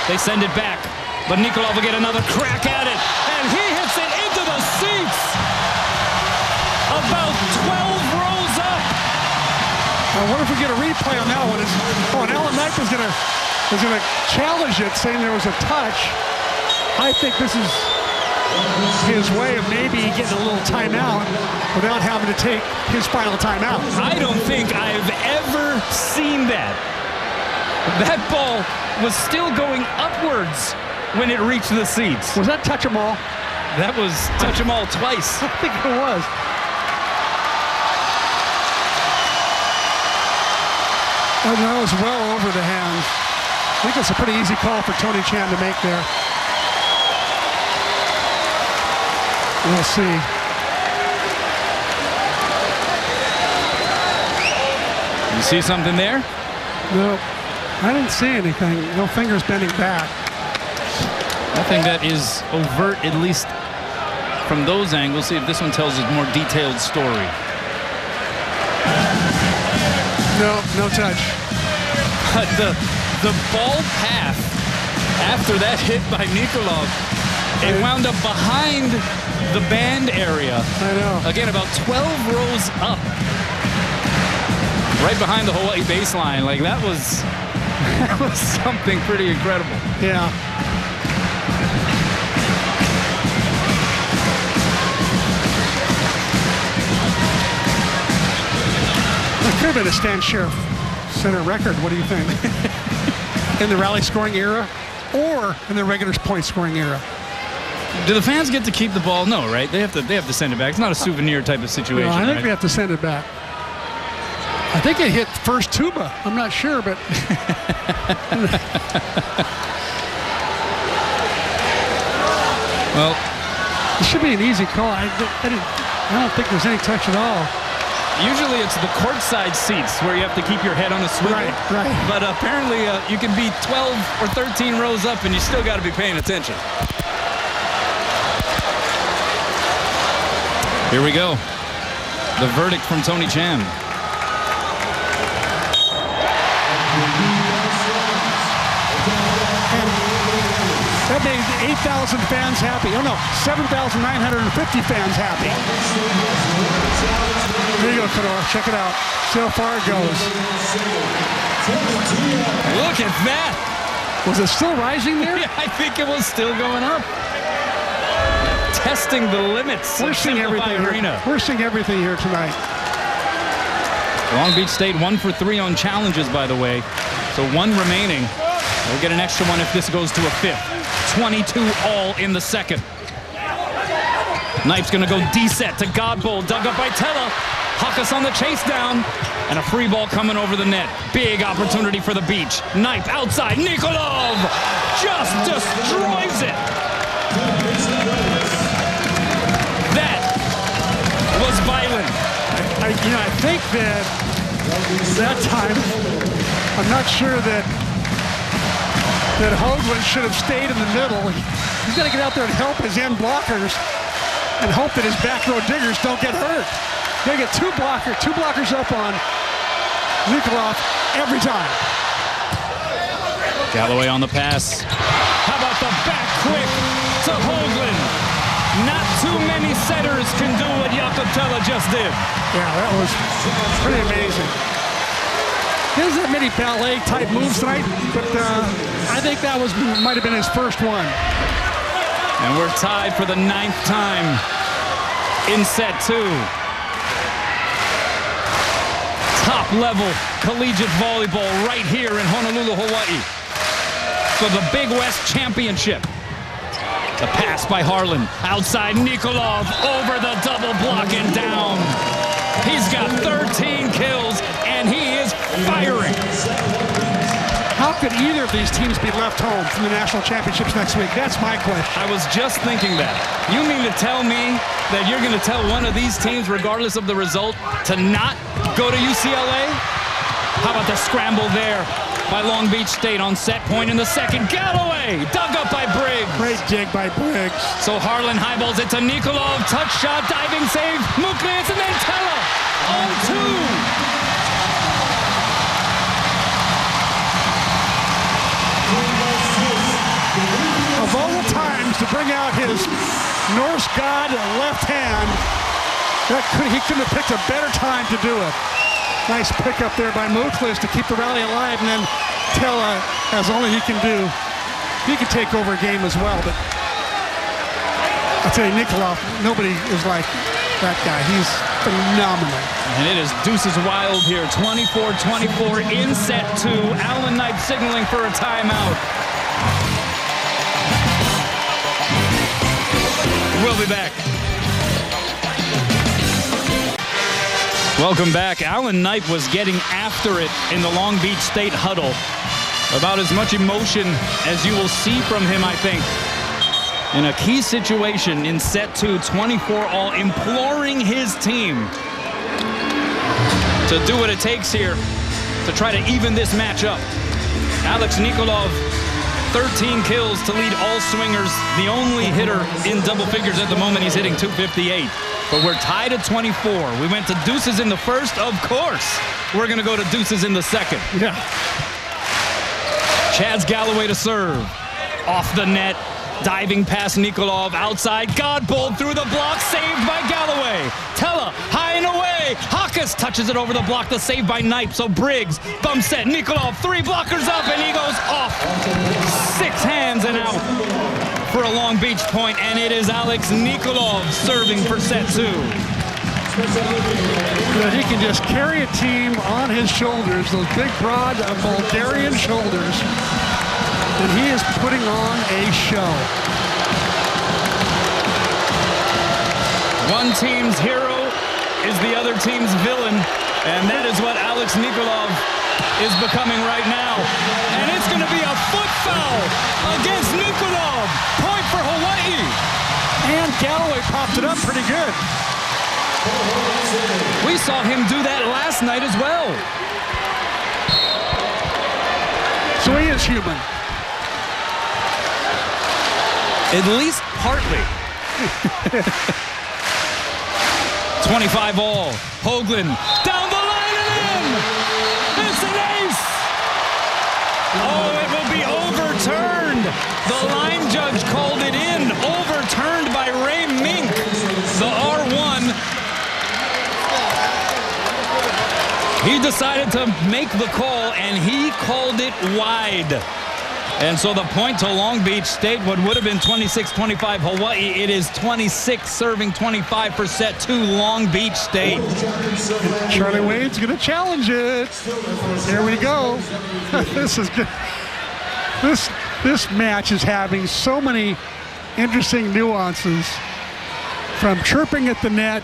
They send it back, but Nikolov will get another crack at it, and he hits it into the seats. About 12 rows up. I wonder if we get a replay on that one. And Alan Knipe is gonna challenge it, saying there was a touch. I think this is his way of maybe getting a little timeout without having to take his final timeout. I don't think I've ever seen that. That ball was still going upwards when it reached the seats. Was that touch 'em all? That was touch 'em all twice. I think it was. And that was well over the hands. I think it's a pretty easy call for Tony Chan to make there. We'll see. You see something there? No, I didn't see anything. No fingers bending back. Nothing that is overt, at least from those angles. See if this one tells a more detailed story. No touch. But the ball path after that hit by Nikolov, it wound up behind the band area. I know. Again, about 12 rows up. Right behind the Hawaii baseline. Like that was something pretty incredible. Yeah. It could have been a Stan Sheriff Center record. What do you think? In the rally scoring era or in the regular point scoring era? Do the fans get to keep the ball? No, right? They have to send it back. It's not a souvenir type of situation. No, I think right? we have to send it back. I think it hit first tuba. I'm not sure, but well, it should be an easy call. I don't think there's any touch at all. Usually it's the courtside seats where you have to keep your head on the swivel. Right. But apparently you can be 12 or 13 rows up and you still got to be paying attention. Here we go. The verdict from Tony Chan. That made 8,000 fans happy. Oh no, 7,950 fans happy. Here you go, Kador. Check it out. See how far it goes. Look at that. Was it still rising there? Yeah, I think it was still going up. Testing the limits. We're seeing everything Arena. We're seeing everything here tonight. Long Beach State 1 for 3 on challenges, by the way. So 1 remaining. We'll get an extra one if this goes to a 5th. 22 all in the second. Knipe's gonna go D-set to Godbold, dug up by Tella. Hakas on the chase down, and a free ball coming over the net. Big opportunity for the Beach. Knipe outside, Nikolov just destroys it. That was violent. I think that time, I'm not sure that Hoagland should have stayed in the middle. He's got to get out there and help his end blockers and hope that his back row diggers don't get hurt. They get two blockers up on Nikolov every time. Galloway on the pass. How about the back quick to Hoagland? Not too many setters can do what Jakob Tella just did. Yeah, that was pretty amazing. He doesn't have many ballet-type moves tonight, but I think that might have been his first one. And we're tied for the 9th time in set 2. Top-level collegiate volleyball right here in Honolulu, Hawaii. For the Big West Championship. The pass by Harland. Outside Nikolov over the double block and down. He's got 13 kills, and he is firing. how could either of these teams be left home from the national championships next week? That's my question. I was just thinking that. You mean to tell me that you're going to tell one of these teams, regardless of the result, to not go to UCLA? How about the scramble there by Long Beach State on set point in the second? Galloway dug up by Briggs. Great dig by Briggs. So Harland highballs it to Nikolov. Touch shot, diving save. Muklius and then Tella on 2. Of all the times to bring out his Norse god left hand, he couldn't have picked a better time to do it. Nice pickup there by Muklius to keep the rally alive, and then Tella, as only he can do. He can take over a game as well, but I'll tell you, Nikolov, nobody is like that guy. He's phenomenal. And it is deuces wild here. 24-24 in set 2. Alan Knight signaling for a timeout. We'll be back. Welcome back. Alan Knight was getting after it in the Long Beach State huddle. About as much emotion as you will see from him, I think. In a key situation in set 2, 24-all, imploring his team to do what it takes here to try to even this match up. Alex Nikolov, 13 kills to lead all swingers. The only hitter in double figures at the moment. He's hitting .258. But we're tied at 24. We went to deuces in the first. Of course, we're going to go to deuces in the second. Yeah. Chaz Galloway to serve. Off the net. Diving past Nikolov. Outside. Godbold through the block. Saved by Galloway. Tella high and away. Hawkes touches it over the block. The save by Knight. So Briggs bump set. Nikolov 3 blockers up and he goes off. 6 hands and out for a Long Beach point, and it is Alex Nikolov serving for set 2. He can just carry a team on his shoulders, those big, broad Bulgarian shoulders, and he is putting on a show. One team's hero is the other team's villain, and that is what Alex Nikolov is becoming right now. And it's going to be a foot foul against Nikolov. Point for Hawaii. And Galloway popped it up pretty good. We saw him do that last night as well. So he is human. At least partly. 25-all. Hoagland down the line and in. It's an ace. Oh, it will be overturned. The line judge called it in. Overturned by Ray Mink. The R1. He decided to make the call, and he called it wide. And so the point to Long Beach State, what would have been 26-25 Hawaii, it is 26 serving 25 for set 2 Long Beach State. Charlie Wade's going to challenge it. Here we go. This is good. This match is having so many interesting nuances, from chirping at the net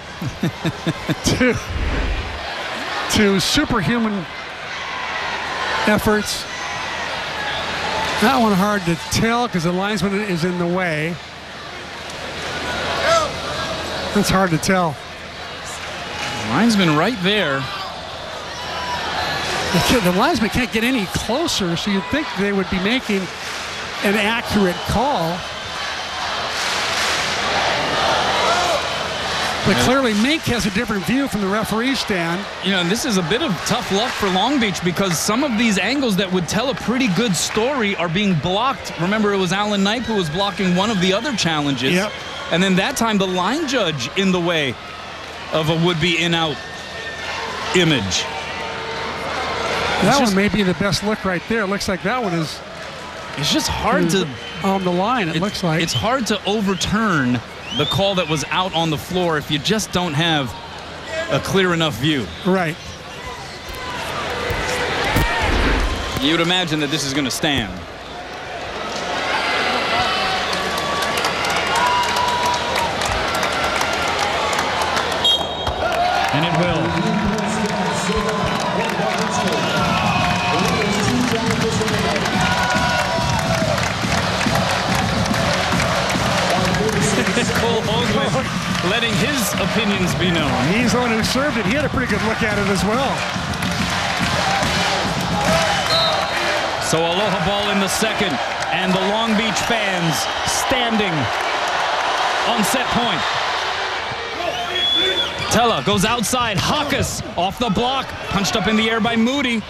to superhuman efforts. That one hard to tell because the linesman is in the way. That's hard to tell. Linesman right there. The linesman can't get any closer, so you'd think they would be making an accurate call. But clearly Mink has a different view from the referee stand. You know, and this is a bit of tough luck for Long Beach because some of these angles that would tell a pretty good story are being blocked. Remember, it was Alan Knight who was blocking one of the other challenges. Yep. And then that time the line judge in the way of a would-be in-out image. That one may be the best look right there. It looks like that one is... It's just hard to... On the line, it looks like. It's hard to overturn the call that was out on the floor if you just don't have a clear enough view. Right. You'd imagine that this is going to stand. And it will. Michael Hoagland letting his opinions be known. He's the one who served it. He had a pretty good look at it as well. So Aloha ball in the second, and the Long Beach fans standing on set point. Tella goes outside. Hawkus off the block, punched up in the air by Moody.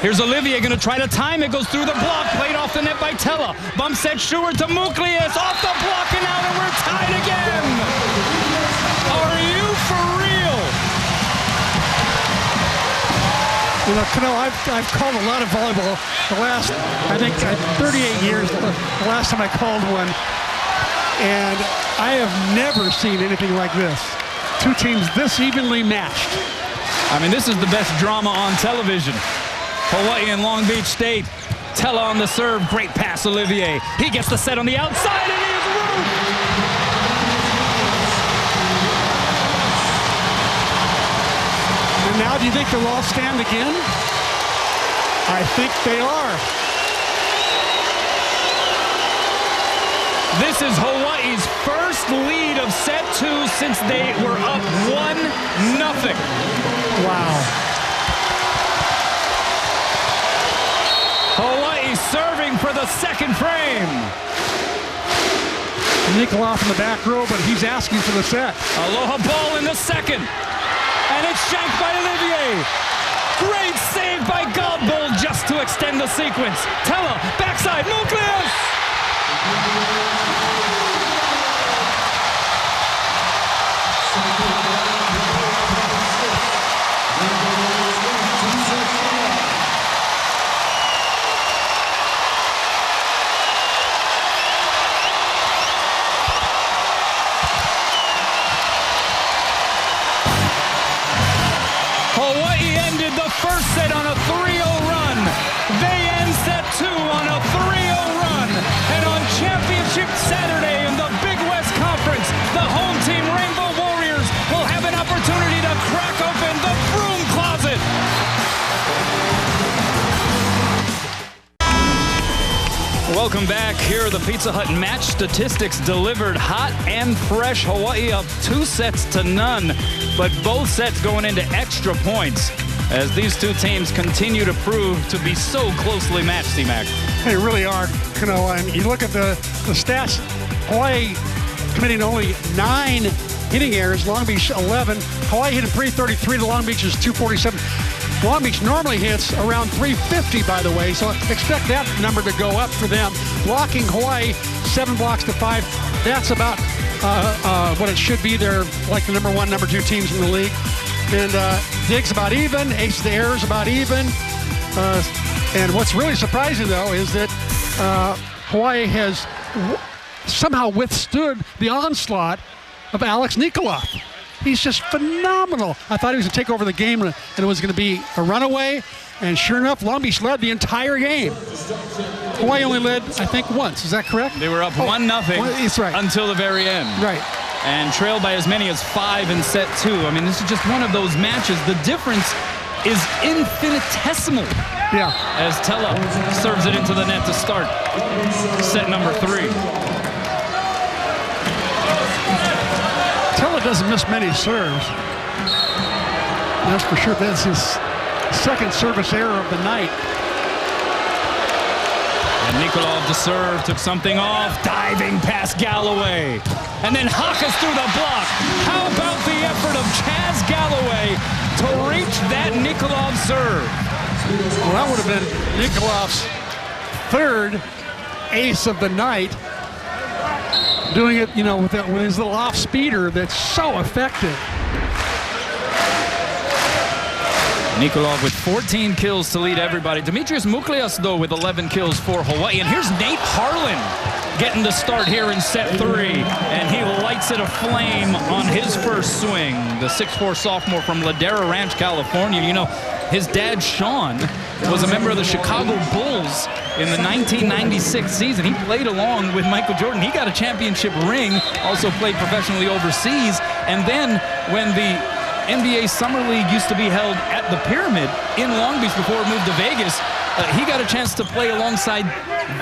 Here's Olivier going to try to time it. Goes through the block, played off the net by Tella. Bump set Stewart to Muklius, off the block and out, and we're tied again. Are you for real? You know, Cano, I've called a lot of volleyball the last, I think, 38 years, the last time I called one. And I have never seen anything like this. Two teams this evenly matched. I mean, this is the best drama on television. Hawaii and Long Beach State. Tella on the serve. Great pass, Olivier. He gets the set on the outside, and he is roofed. And now, do you think they'll all stand again? I think they are. This is Hawaii's first lead of set 2 since they were up 1-0. Wow. Hawaii serving for the second frame. Nikolov in the back row, but he's asking for the set. Aloha ball in the second. And it's shanked by Olivier. Great save by Godbold just to extend the sequence. Tella, backside, Muklius! Hawaii ended the first set on a 3-0 run. They end set 2 on a 3-0 run. And on Championship Saturday in the Big West Conference, the home team Rainbow Warriors will have an opportunity to crack open the broom closet. Welcome back. Here are the Pizza Hut match statistics delivered hot and fresh. Hawaii up 2-0, but both sets going into extra points as these two teams continue to prove to be so closely matched, C-Mac. They really are, Cano, and you look at the stats, Hawaii committing only 9 hitting errors, Long Beach 11. Hawaii hitting 333 to Long Beach's 247. Long Beach normally hits around 350, by the way, so expect that number to go up for them. Blocking Hawaii, 7 blocks to 5. That's about what it should be. They're like the number 1, number 2 teams in the league. And Diggs about even, ace of the errors about even. And what's really surprising, though, is that Hawaii has somehow withstood the onslaught of Alex Nikolov. He's just phenomenal. I thought he was going to take over the game and it was going to be a runaway. And sure enough, Long Beach led the entire game. Hawaii only led, I think, once. Is that correct? They were up 1-0 that's right. Until the very end. Right. And trailed by as many as 5 in set 2. I mean, this is just one of those matches. The difference is infinitesimal. Yeah. As Tella serves it into the net to start set number 3. Tella doesn't miss many serves. That's for sure. That's his second service error of the night. And Nikolov to serve, took something off, diving past Galloway. And then Hawkus through the block. How about the effort of Chaz Galloway to reach that Nikolov serve? Well, that would have been Nikolov's 3rd ace of the night. Doing it, you know, with his little off speeder that's so effective. Nikolov with 14 kills to lead everybody. Demetrius Muklias, though, with 11 kills for Hawaii. And here's Nate Harland getting the start here in set 3. And he lights it aflame on his first swing. The 6'4" sophomore from Ladera Ranch, California. You know, his dad, Sean, was a member of the Chicago Bulls in the 1996 season. He played along with Michael Jordan. He got a championship ring, also played professionally overseas. And then when the NBA Summer League used to be held at the Pyramid in Long Beach before it moved to Vegas, he got a chance to play alongside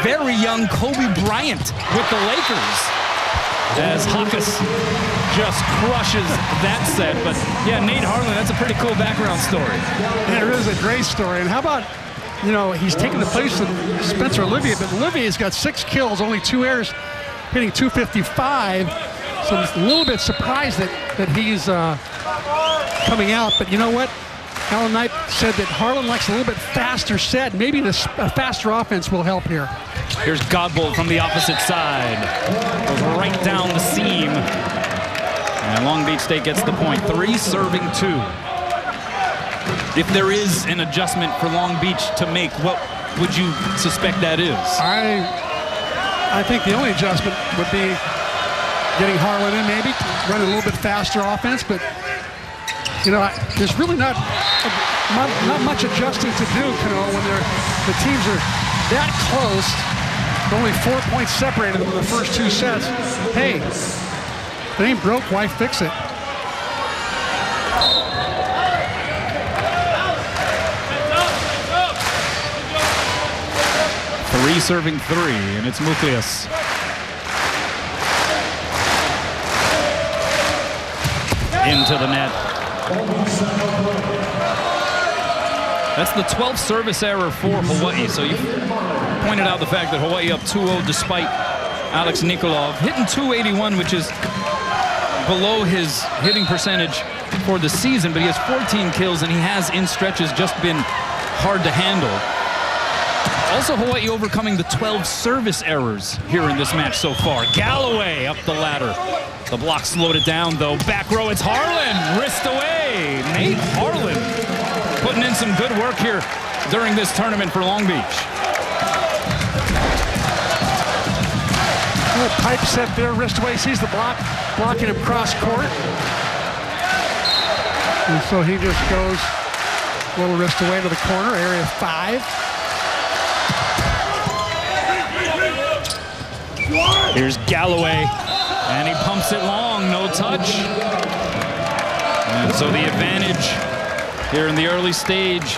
very young Kobe Bryant with the Lakers. as Hakas just crushes that set. But yeah, Nate Harland, that's a pretty cool background story. Yeah, it is a great story. And how about, you know, he's taking the place of Spencer Olivier, but Olivier's got 6 kills, only 2 errors, hitting 255. So I'm a little bit surprised that he's coming out. But you know what? Alan Knight said that Harland likes a little bit faster set. Maybe a faster offense will help here. Here's Godbold from the opposite side. Goes right down the seam. And Long Beach State gets the point. 3 serving 2. If there is an adjustment for Long Beach to make, what would you suspect that is? I think the only adjustment would be getting Harland in, maybe running a little bit faster offense. But you know, there's really not much adjusting to do, you know, when the teams are that close. Only 4 points separated them in the first 2 sets. Hey, if it ain't broke, why fix it? Three serving 3, and it's Muklias. Into the net. That's the 12th service error for Hawaii. So you pointed out the fact that Hawaii up 2-0 despite Alex Nikolov hitting .281, which is below his hitting percentage for the season, but he has 14 kills and he has in stretches just been hard to handle. Also, Hawaii overcoming the 12 service errors here in this match so far. Galloway up the ladder. The block slowed it down, though. Back row, it's Harland. Wrist away. Nate Harland putting in some good work here during this tournament for Long Beach. Good pipe set there, wrist away. Sees the block, blocking him cross court. And so he just goes a little wrist away to the corner, area 5. Here's Galloway, and he pumps it long, no touch. And so the advantage here in the early stage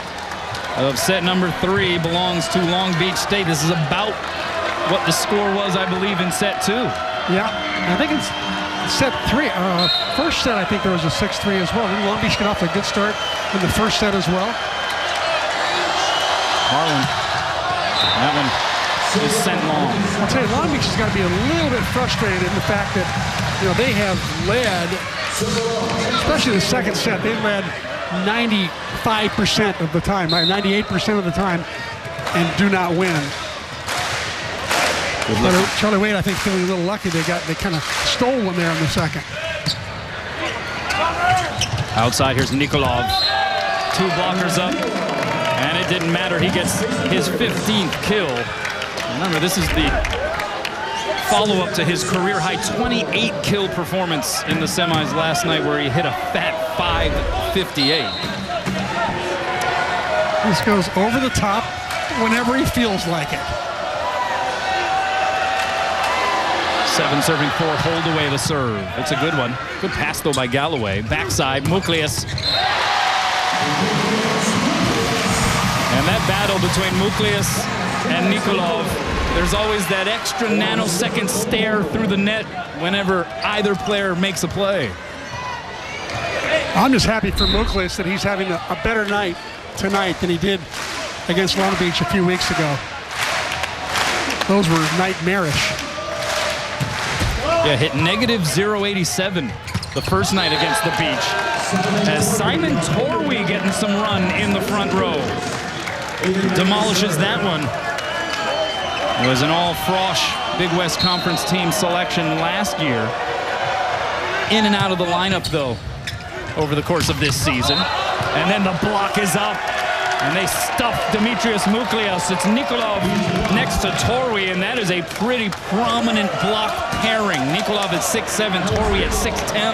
of set number 3 belongs to Long Beach State. This is about what the score was, I believe, in set 2. Yeah, I think it's set 3. First set, I think there was a 6-3 as well. Didn't Long Beach get off to a good start in the first set as well? Harland, that one is sent long. I'll tell you, Long Beach has got to be a little bit frustrated in the fact that, you know, they have led, especially the second set, they led 95% of the time, right? 98% of the time, and do not win. Charlie Wade, I think, feeling a little lucky. They kind of stole one there in the second. Outside, here's Nikolov. 2 blockers up, and it didn't matter. He gets his 15th kill. Remember, this is the follow-up to his career-high 28 kill performance in the semis last night, where he hit a fat 558. This goes over the top whenever he feels like it. 7 serving 4, hold away the serve. It's a good one. Good pass, though, by Galloway. Backside, Muklias. And that battle between Muklias and Nikolov, there's always that extra nanosecond stare through the net whenever either player makes a play. I'm just happy for Muklias that he's having a better night tonight than he did against Long Beach a few weeks ago. Those were nightmarish. Yeah, hit negative .087 the first night against the Beach. As Simon Torwy getting some run in the front row. Demolishes that one. It was an all-Frosh Big West Conference team selection last year. In and out of the lineup, though, over the course of this season. And then the block is up. And they stuff Dimitrios Muklias. It's Nikolov next to Torwy, and that is a pretty prominent block pairing. Nikolov at 6'7", Torwy at 6'10".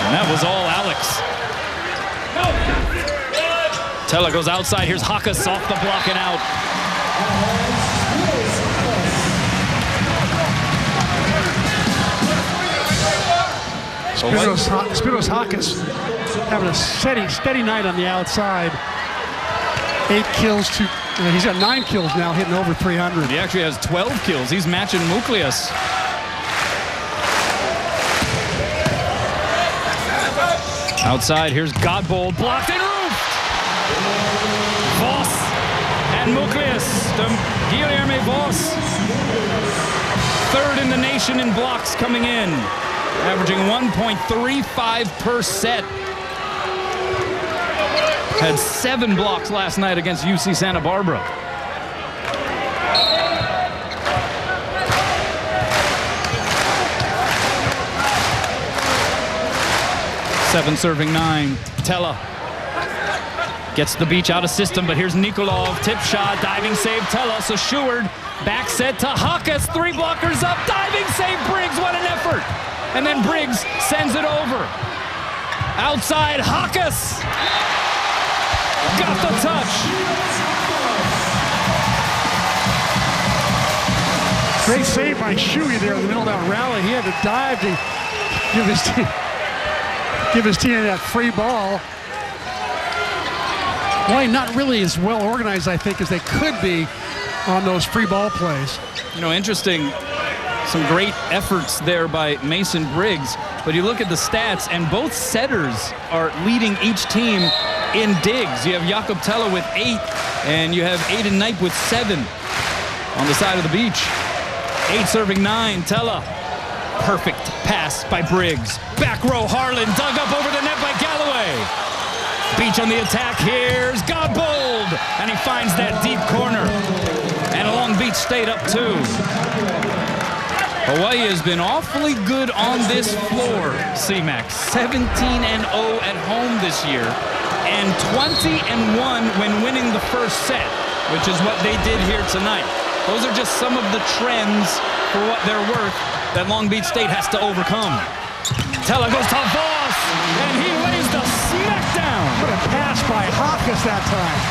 And that was all Alex. Tella goes outside. Here's Hakas off the block and out. Spiros Hakas having a steady night on the outside. 8 kills to Yeah, he's got 9 kills now, hitting over 300. He actually has 12 kills. He's matching Muklias. Outside, here's Godbold, blocked and roofed. Voss and Muklias. Guilherme Voss, third in the nation in blocks coming in, averaging 1.35 per set. Had 7 blocks last night against UC Santa Barbara. Seven serving 9. Tella gets the beach out of system, but here's Nikolov, tip shot, diving save Tella, so Schuard back set to Hakas, 3 blockers up, diving save Briggs, what an effort! And then Briggs sends it over. Outside, Hakas got the touch. Great save by Shuey there in the middle of that rally. He had to dive to give his team that free ball. Why not really as well organized, I think, as they could be on those free ball plays. You know, interesting, some great efforts there by Mason Briggs, but you look at the stats, and both setters are leading each team in digs. You have Jakob Tella with 8, and you have Aiden Knipe with 7 on the side of the beach. 8 serving 9, Tella. Perfect pass by Briggs. Back row, Harland dug up over the net by Galloway. Beach on the attack, here's Godbold, and he finds that deep corner. And Long Beach stayed up 2. Hawaii has been awfully good on this floor, C-Mac. 17-0 at home this year, and 20-1 when winning the first set, which is what they did here tonight. Those are just some of the trends, for what they're worth, that Long Beach State has to overcome. Tella goes to Voss, and he lays the smackdown. What a pass by Hakas that time.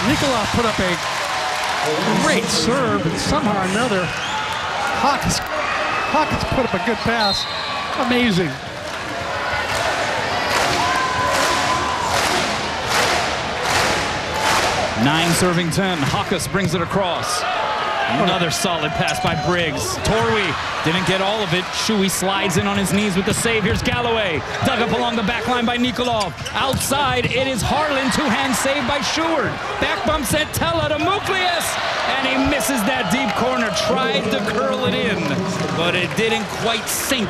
Nikolov put up a great serve, and somehow or another, Hakas put up a good pass. Amazing. Nine serving 10. Hakas brings it across. Another solid pass by Briggs. Torwy didn't get all of it. Shuey slides in on his knees with the save. Here's Galloway. Dug up along the back line by Nikolov. Outside, it is Harland. 2-hand save by Schuard. Back bump set Tella to Muklias. And he misses that deep corner. Tried to curl it in, but it didn't quite sink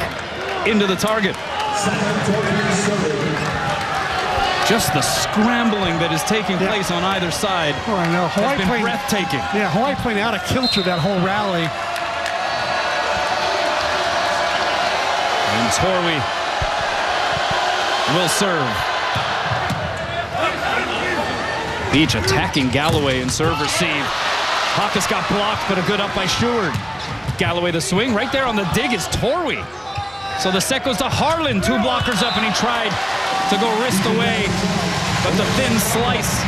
into the target. Just the scrambling that is taking place on either side has been breathtaking. Yeah, Hawaii playing out of kilter that whole rally. And Torwy will serve. Beach attacking Galloway and serve receive. Hakas got blocked, but a good up by Schuard. Galloway the swing. Right there on the dig is Torwy. So the set goes to Harland. 2 blockers up, and he tried to go wrist away, but the thin slice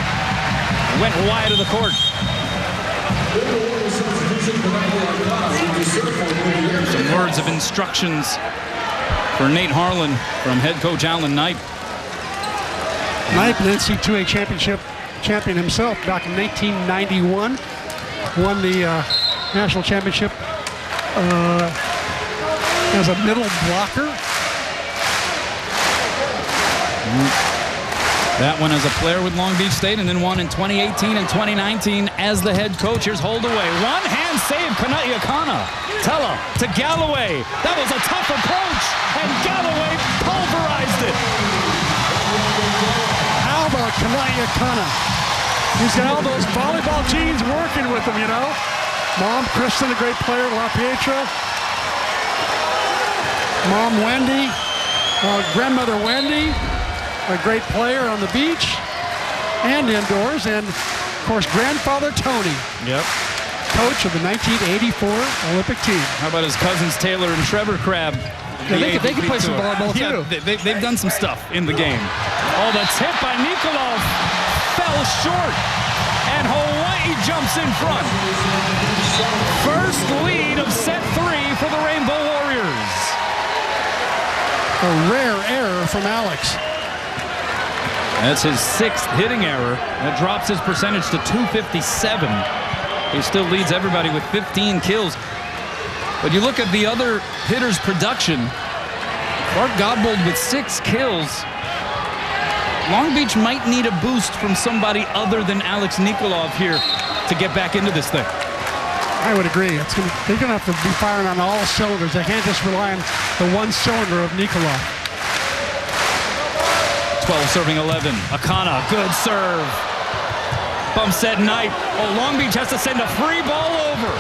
went wide of the court. Some words of instructions for Nate Harland from head coach Alan Knipe. Knipe, an NCAA championship champion himself back in 1991. Won the national championship as a middle blocker. That one as a player with Long Beach State, and then one in 2018 and 2019 as the head coach. Here's Holdaway. 1-hand save, Kanaiakana. Tella to Galloway. That was a tough approach, and Galloway pulverized it. How about Kanaiakana? He's got all those volleyball genes working with him, you know. Mom, Kristen, a great player, La Pietra. Mom, Wendy. Grandmother, Wendy. A great player on the beach and indoors, and of course grandfather Tony. Yep. Coach of the 1984 Olympic team. How about his cousins Taylor and Trevor Crabb? Yeah, they can play some volleyball too. Yeah, they've done some stuff in the game. Oh, the tip by Nikolov fell short, and Hawaii jumps in front. First lead of set 3 for the Rainbow Warriors. A rare error from Alex. That's his 6th hitting error. That drops his percentage to .257. He still leads everybody with 15 kills. But you look at the other hitters' production. Clark Godbold with 6 kills. Long Beach might need a boost from somebody other than Alex Nikolov here to get back into this thing. I would agree. They're going to have to be firing on all cylinders. They can't just rely on the one cylinder of Nikolov. 12 serving 11. Akana, good serve. Bump set Knight. Oh, Long Beach has to send a free ball over.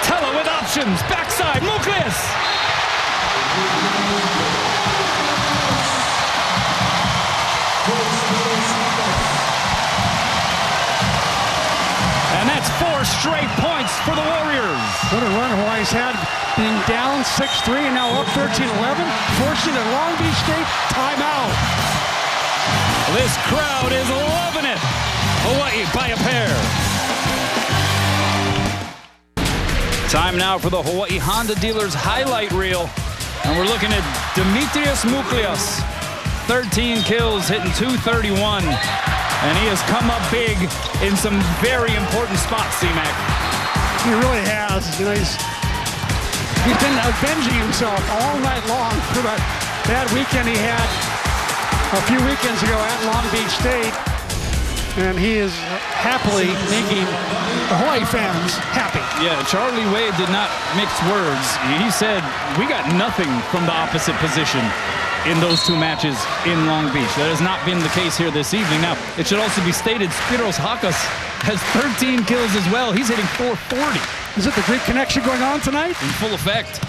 Tella with options. Backside. Muklias. And that's 4 straight points for the Warriors. What a run Hawaii's had, being down 6-3 and now up 13-11, forcing a Long Beach State timeout. This crowd is loving it. Hawaii by a pair. Time now for the Hawaii Honda Dealers highlight reel. And we're looking at Demetrius Muklias. 13 kills, hitting .231. And he has come up big in some very important spots, C-Mac. He really has. You know, he's been avenging himself all night long for that bad weekend he had a few weekends ago at Long Beach State. And he is happily making the Hawaii fans happy. Yeah, Charlie Wade did not mix words. He said, we got nothing from the opposite position in those 2 matches in Long Beach. That has not been the case here this evening. Now, it should also be stated, Spiros Hakas has 13 kills as well. He's hitting .440. Is it the Greek connection going on tonight? In full effect.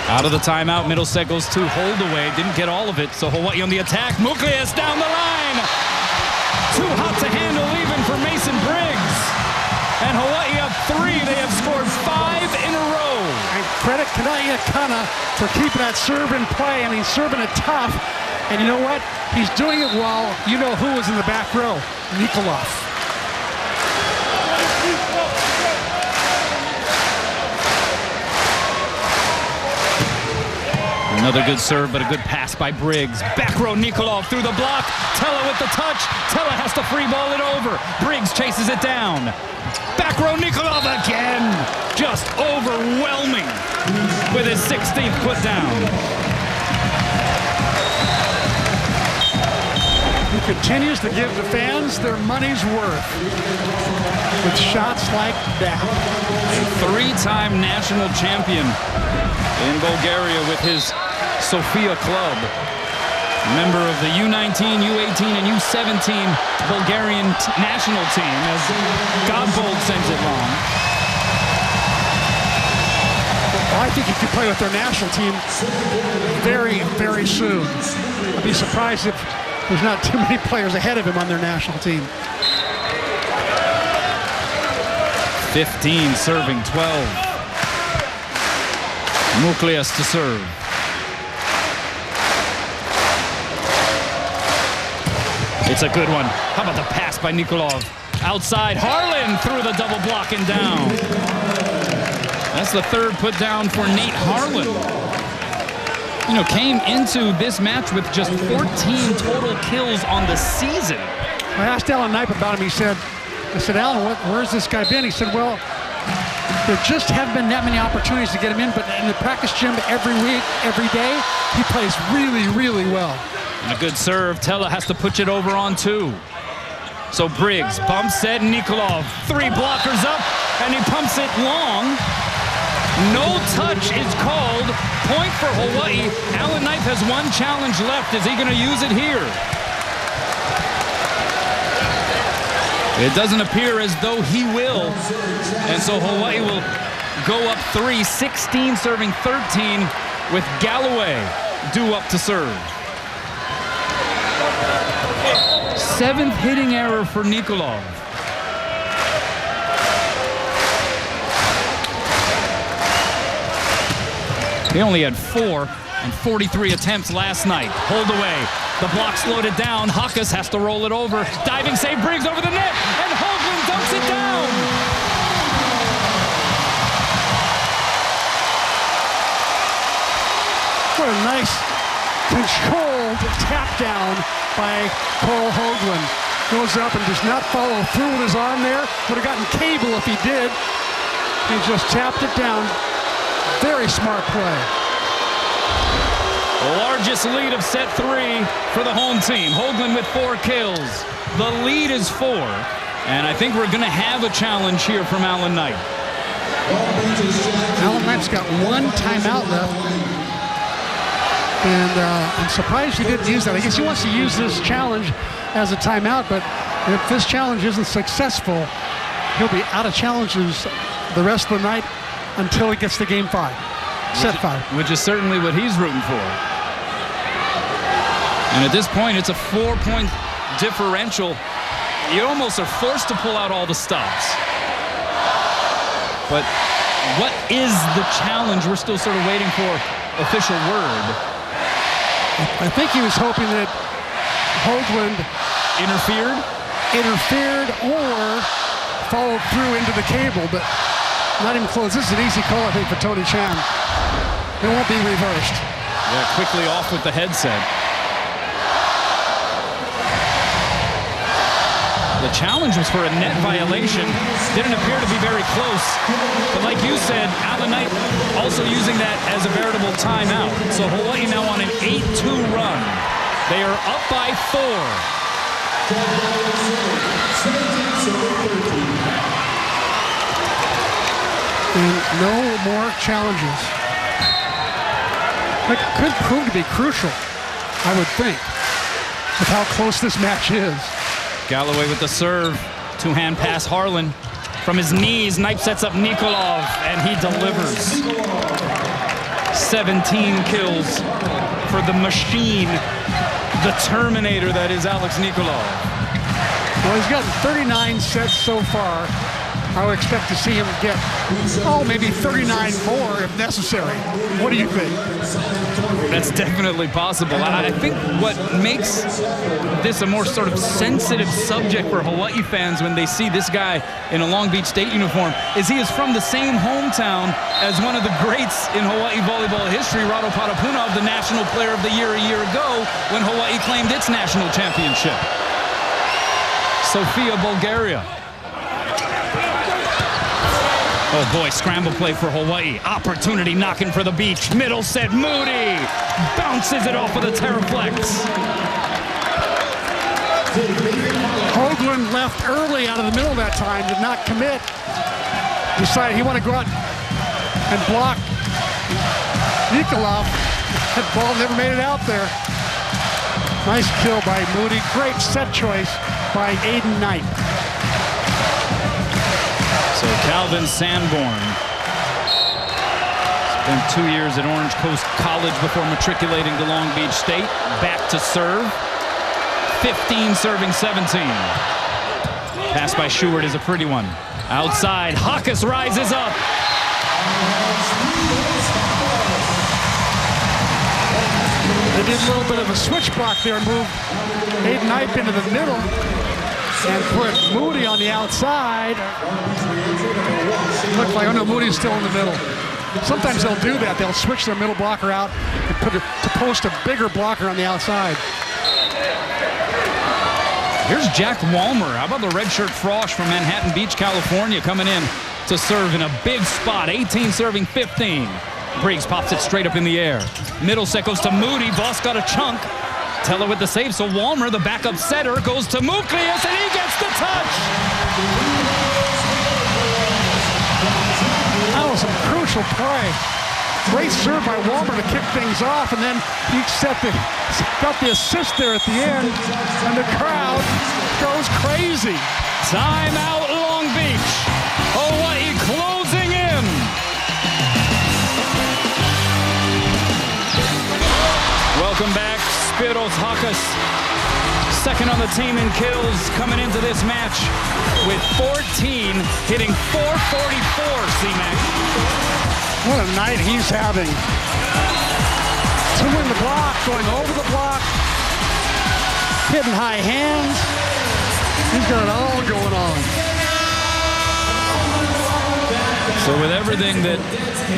Out of the timeout, Middlesex goes to hold away. Didn't get all of it, so Hawaii on the attack. Muklias down the line. Too hot to handle even for Mason Briggs. And Hawaii up 3. They have scored 5 in a row. And credit Kanai Akana for keeping that serve in play. I mean, serving it tough. And you know what? He's doing it while you know who was in the back row. Nikolov. Another good serve, but a good pass by Briggs. Back row Nikolov through the block. Tella with the touch. Tella has to free ball it over. Briggs chases it down. Back row Nikolov again. Just overwhelming with his 16th put down. He continues to give the fans their money's worth with shots like that. A 3-time national champion in Bulgaria with his Sofia club. Member of the U19, U18, and U17 Bulgarian national team as Godbold sends it long. Well, I think he could play with their national team very, very soon. I'd be surprised if there's not too many players ahead of him on their national team. 15 serving 12. Muklias to serve. It's a good one. How about the pass by Nikolov? Outside, Harland through the double block and down. That's the 3rd put down for Nate Harland. You know, came into this match with just 14 total kills on the season. I asked Alan Knipe about him. I said, Alan, where's this guy been? He said, well, there just haven't been that many opportunities to get him in, but in the practice gym every week, every day, he plays really, really well. And a good serve. Tella has to push it over on 2. So Briggs bumps it. Nikolov, 3 blockers up, and he pumps it long. No touch is called. Point for Hawaii. Alan Knipe has 1 challenge left. Is he going to use it here? It doesn't appear as though he will. And so Hawaii will go up 3, 16 serving 13 with Galloway due up to serve. 7th hitting error for Nikolov. He only had 4 on 43 attempts last night. Hold away. The block slowed it down. Hakas has to roll it over. Diving save, Briggs over the net, and Hoagland dunks it down. What a nice controlled tap down by Cole Hoagland. Goes up and does not follow through with his arm there. Would have gotten cable if he did. He just tapped it down. Very smart play. Largest lead of set 3 for the home team. Hoagland with 4 kills. The lead is 4. And I think we're going to have a challenge here from Alan Knight. Alan Knight's got 1 timeout left. And I'm surprised he didn't use that. I guess he wants to use this challenge as a timeout, but if this challenge isn't successful, he'll be out of challenges the rest of the night until he gets to game 5, set 5. Which is certainly what he's rooting for. And at this point, it's a 4-point differential. You almost are forced to pull out all the stops. But what is the challenge? We're still sort of waiting for official word. I think he was hoping that Hoagland interfered or followed through into the cable, but not even close. This is an easy call, I think, for Tony Chan. It won't be reversed. Yeah, quickly off with the headset. The challenge was for a net violation. Didn't appear to be very close. But like you said, Alan Knight also using that as a veritable timeout. So Hawaii now on an 8-2 run. They are up by 4. And no more challenges. That could prove to be crucial, I would think, with how close this match is. Galloway with the serve. 2-hand pass, Harland. From his knees, Knight sets up Nikolov, and he delivers. 17 kills for the machine, the Terminator that is Alex Nikolov. Well, he's gotten 39 sets so far. I would expect to see him get, maybe 39 more if necessary. What do you think? That's definitely possible. I think what makes this a more sort of sensitive subject for Hawaii fans when they see this guy in a Long Beach State uniform is he is from the same hometown as one of the greats in Hawaii volleyball history, Rado Parapunov, the National Player of the Year a year ago when Hawaii claimed its national championship. Sofia, Bulgaria. Oh boy, scramble play for Hawaii. Opportunity knocking for the beach. Middle set, Moody bounces it off of the Terraflex. Hoagland left early out of the middle that time, did not commit. Decided he wanted to go out and block Nikolov. That ball never made it out there. Nice kill by Moody. Great set choice by Aiden Knight. So Calvin Sanborn spent 2 years at Orange Coast College before matriculating to Long Beach State. Back to serve. 15 serving 17. Pass by Stewart is a pretty one. Outside, Hakas rises up. They did a little bit of a switch block there, move Aiden Knight into the middle and put Moody on the outside. Looked like, Moody's still in the middle. Sometimes they'll do that. They'll switch their middle blocker out and to post a bigger blocker on the outside. Here's Jack Walmer. How about the redshirt Frosch from Manhattan Beach, California, coming in to serve in a big spot. 18 serving 15. Briggs pops it straight up in the air. Middle set goes to Moody. Voss got a chunk. Teller with the save, so Walmer, the backup setter, goes to Muklius, and he gets the touch! That was some crucial play. Great serve by Walmer to kick things off, and then he got the assist there at the end, and the crowd goes crazy. Timeout, Long Beach. Hawaii closing in. Welcome back. Spiros Hakas, second on the team in kills, coming into this match with 14, hitting .444, C-Mac. What a night he's having. To win the block, going over the block, hitting high hands. He's got it all going on. So with everything that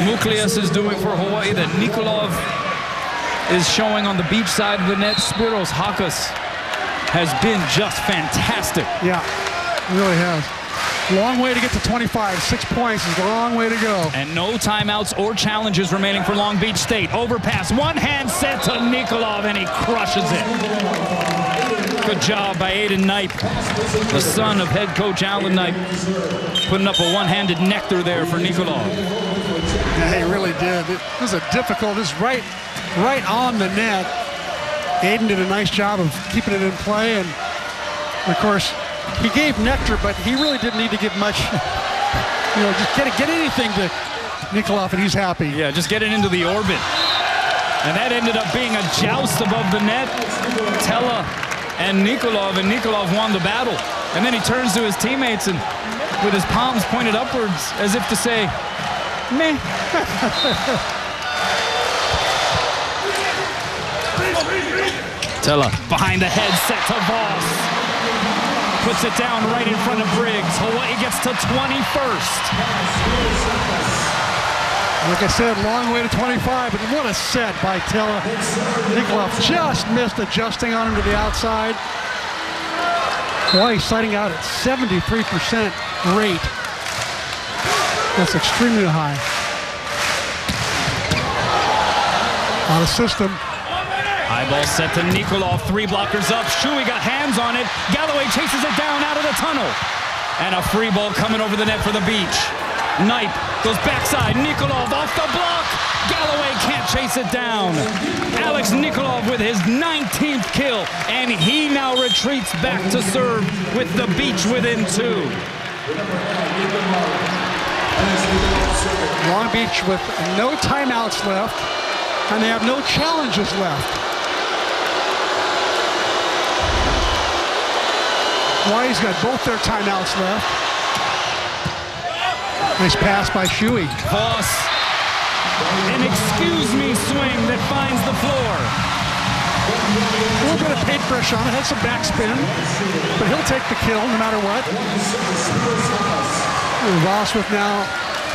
Muklius is doing for Hawaii, that Nikolov is showing on the beach side of the net, Spiros Hakas has been just fantastic. Yeah, it really has. Long way to get to 25. 6 points is a long way to go. And no timeouts or challenges remaining for Long Beach State. Overpass, one hand set to Nikolov, and he crushes it. Good job by Aiden Knipe, the son of head coach Alan Knipe, putting up a one-handed nectar there for Nikolov. Yeah, he really did. It was a difficult, it's right on the net. Aiden did a nice job of keeping it in play, and of course, he gave nectar, but he really didn't need to give much. Just get anything to Nikolov, and he's happy. Yeah, just get it into the orbit. And that ended up being a joust above the net. Tella and Nikolov won the battle. And then he turns to his teammates and with his palms pointed upwards as if to say, meh. Tella behind the head, set to Voss. Puts it down right in front of Briggs. Hawaii gets to 21st. Like I said, long way to 25, but what a set by Tella. Nikolov just missed adjusting on him to the outside. Hawaii sighting out at 73% rate. That's extremely high. Out of system. High ball set to Nikolov, 3 blockers up. Shuey got hands on it. Galloway chases it down out of the tunnel. And a free ball coming over the net for the Beach. Knipe goes backside. Nikolov off the block. Galloway can't chase it down. Alex Nikolov with his 19th kill. And he now retreats back to serve with the Beach within 2. Long Beach with no timeouts left. And they have no challenges left. Hawaii's got both their timeouts left. Nice pass by Shuey. Voss. An excuse me swing that finds the floor. A little bit of paint brush on it, had some backspin, but he'll take the kill no matter what. Voss with now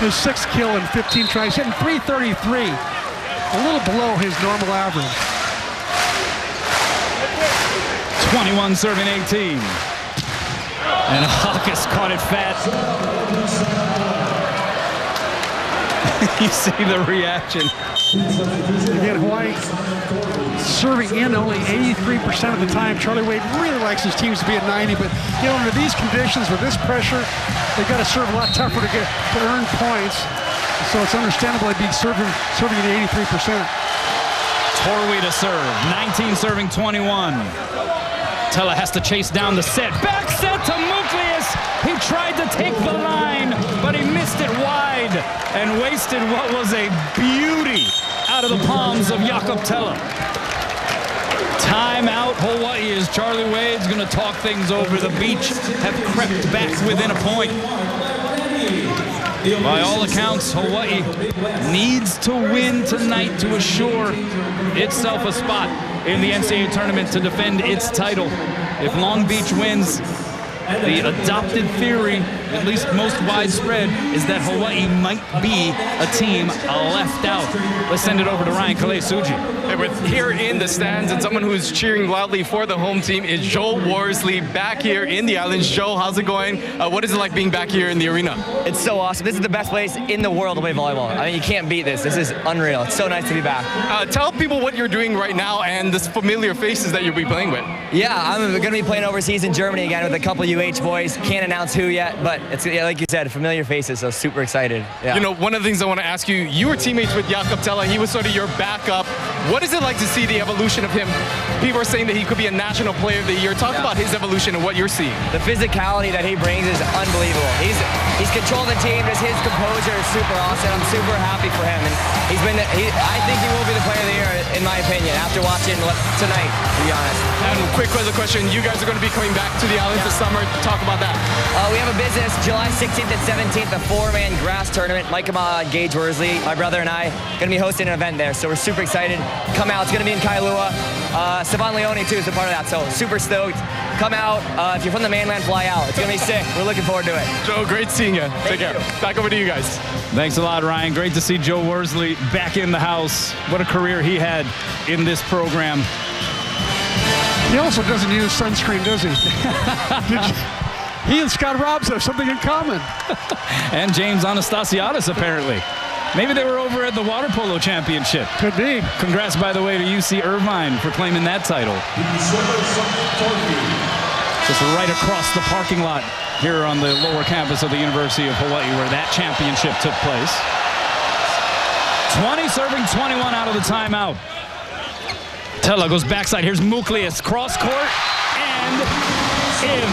his 6th kill in 15 tries, hitting .333. A little below his normal average. 21 serving 18. And Hawkes caught it fat. You see the reaction. Again, Hawaii serving in only 83% of the time. Charlie Wade really likes his teams to be at 90, but under these conditions, with this pressure, they've got to serve a lot tougher to earn points. So it's understandable they'd be serving at 83%. Torwy to serve, 19 serving 21. Tella has to chase down the set. Back set to Muklius. He tried to take the line, but he missed it wide and wasted what was a beauty out of the palms of Jakob Tella. Timeout Hawaii as Charlie Wade's going to talk things over. The Beach have crept back within a point. By all accounts, Hawaii needs to win tonight to assure itself a spot in the NCAA tournament to defend its title. If Long Beach wins, the adopted theory, at least most widespread, is that Hawaii might be a team left out. Let's send it over to Ryan Kalei-Suji. Hey, we're here in the stands, and someone who's cheering loudly for the home team is Joe Worsley back here in the Islands. Joe, how's it going? What is it like being back here in the arena? It's so awesome. This is the best place in the world to play volleyball. I mean, you can't beat this. This is unreal. It's so nice to be back. Tell people what you're doing right now and the familiar faces that you'll be playing with. Yeah, I'm going to be playing overseas in Germany again with a couple UH boys. Can't announce who yet, but it's, like you said, familiar faces, so super excited. Yeah. One of the things I want to ask you, you were teammates with Jakob Tella. He was sort of your backup. What is it like to see the evolution of him? People are saying that he could be a national player of the year. Talk about his evolution and what you're seeing. The physicality that he brings is unbelievable. He's controlled the team. Just his composure is super awesome. I'm super happy for him. And I think he will be the player of the year, in my opinion, after watching tonight, to be honest. And quick other question, you guys are going to be coming back to the islands this summer. Talk about that. We have a business July 16th and 17th, a 4-man grass tournament. Mike Kama and Gage Worsley, my brother and I, going to be hosting an event there. So we're super excited. Come out. It's going to be in Kailua. Savon Leone, too, is a part of that. So super stoked. Come out. If you're from the mainland, fly out. It's going to be sick. We're looking forward to it. Joe, great seeing you. Take care. Back over to you guys. Thanks a lot, Ryan. Great to see Joe Worsley back in the house. What a career he had in this program. He also doesn't use sunscreen, does he? He and Scott Robson have something in common. And James Anastasiadis, apparently. Maybe they were over at the water polo championship. Could be. Congrats, by the way, to UC Irvine for claiming that title. Just right across the parking lot here on the lower campus of the University of Hawaii where that championship took place. 20 serving 21 out of the timeout. Tella goes backside. Here's Muklius. Cross court and in.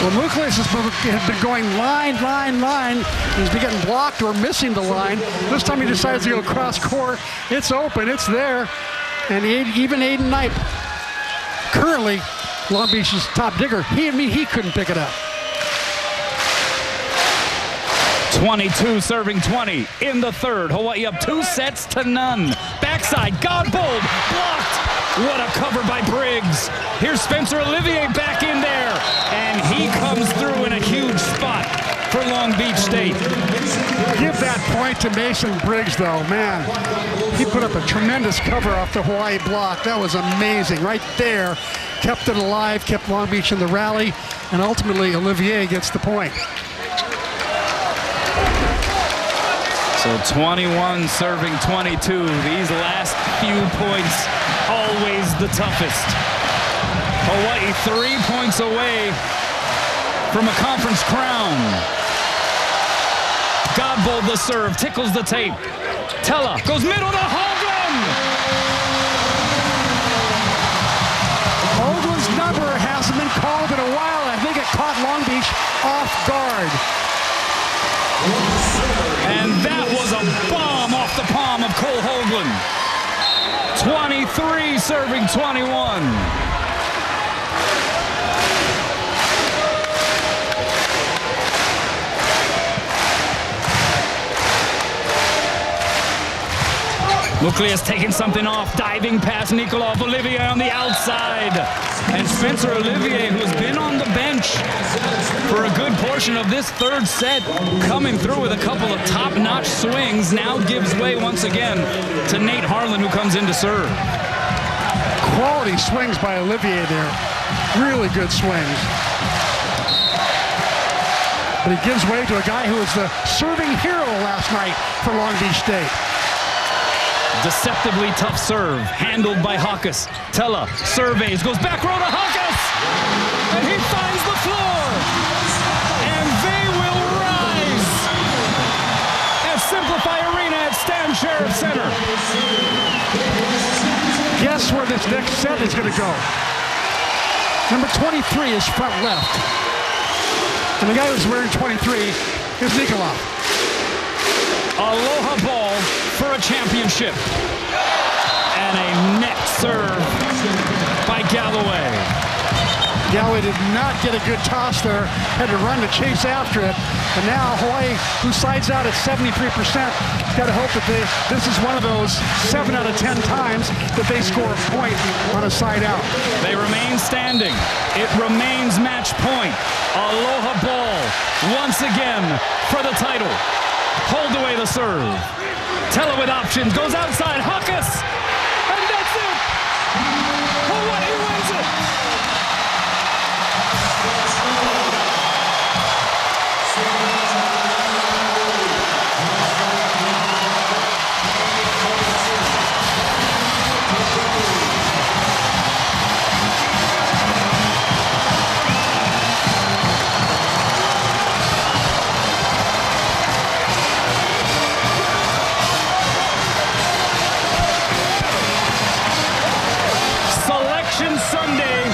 Well, Muklius has been going line. He's been getting blocked or missing the line. This time he decides to go cross court. It's open. It's there. And even Aiden Knight, currently Long Beach's top digger, he couldn't pick it up. 22 serving 20 in the third. Hawaii up 2-0. Backside, Godbold blocked. What a cover by Briggs. Here's Spencer Olivier back in there. And he comes through in a huge spot for Long Beach State. Give that point to Mason Briggs, though. Man, he put up a tremendous cover off the Hawaii block. That was amazing. Right there, kept it alive, kept Long Beach in the rally, and ultimately Olivier gets the point. So 21 serving 22. These last few points, always the toughest. Hawaii 3 points away from a conference crown. Godbold the serve, tickles the tape. Tella goes middle to Hoagland. Hoagland's number hasn't been called in a while. I think it caught Long Beach off guard. And that was a bomb off the palm of Cole Hoagland. 23 serving 21. Muklius taking something off, diving past Nikolov. Olivier on the outside. And Spencer Olivier, who has been on the bench for a good portion of this third set, coming through with a couple of top-notch swings, now gives way once again to Nate Harland, who comes in to serve. Quality swings by Olivier there. Really good swings. But he gives way to a guy who was the serving hero last night for Long Beach State. Deceptively tough serve, handled by Hawkes. Tella surveys, goes back row to Hawkes, and he finds the floor. And they will rise at Simplify Arena at Stan Sheriff Center. Guess where this next set is going to go? Number 23 is front left. And the guy who's wearing 23 is Nikolov. Aloha ball for a championship. And a net serve by Galloway. Galloway did not get a good toss there. Had to run to chase after it. And now Hawaii, who sides out at 73%, got to hope that this is one of those 7 out of 10 times that they score a point on a side out. They remain standing. It remains match point. Aloha ball once again for the title. Hold away the serve. Tella with options, goes outside, Hawkes, and that's it! Hawaii wins it! Sunday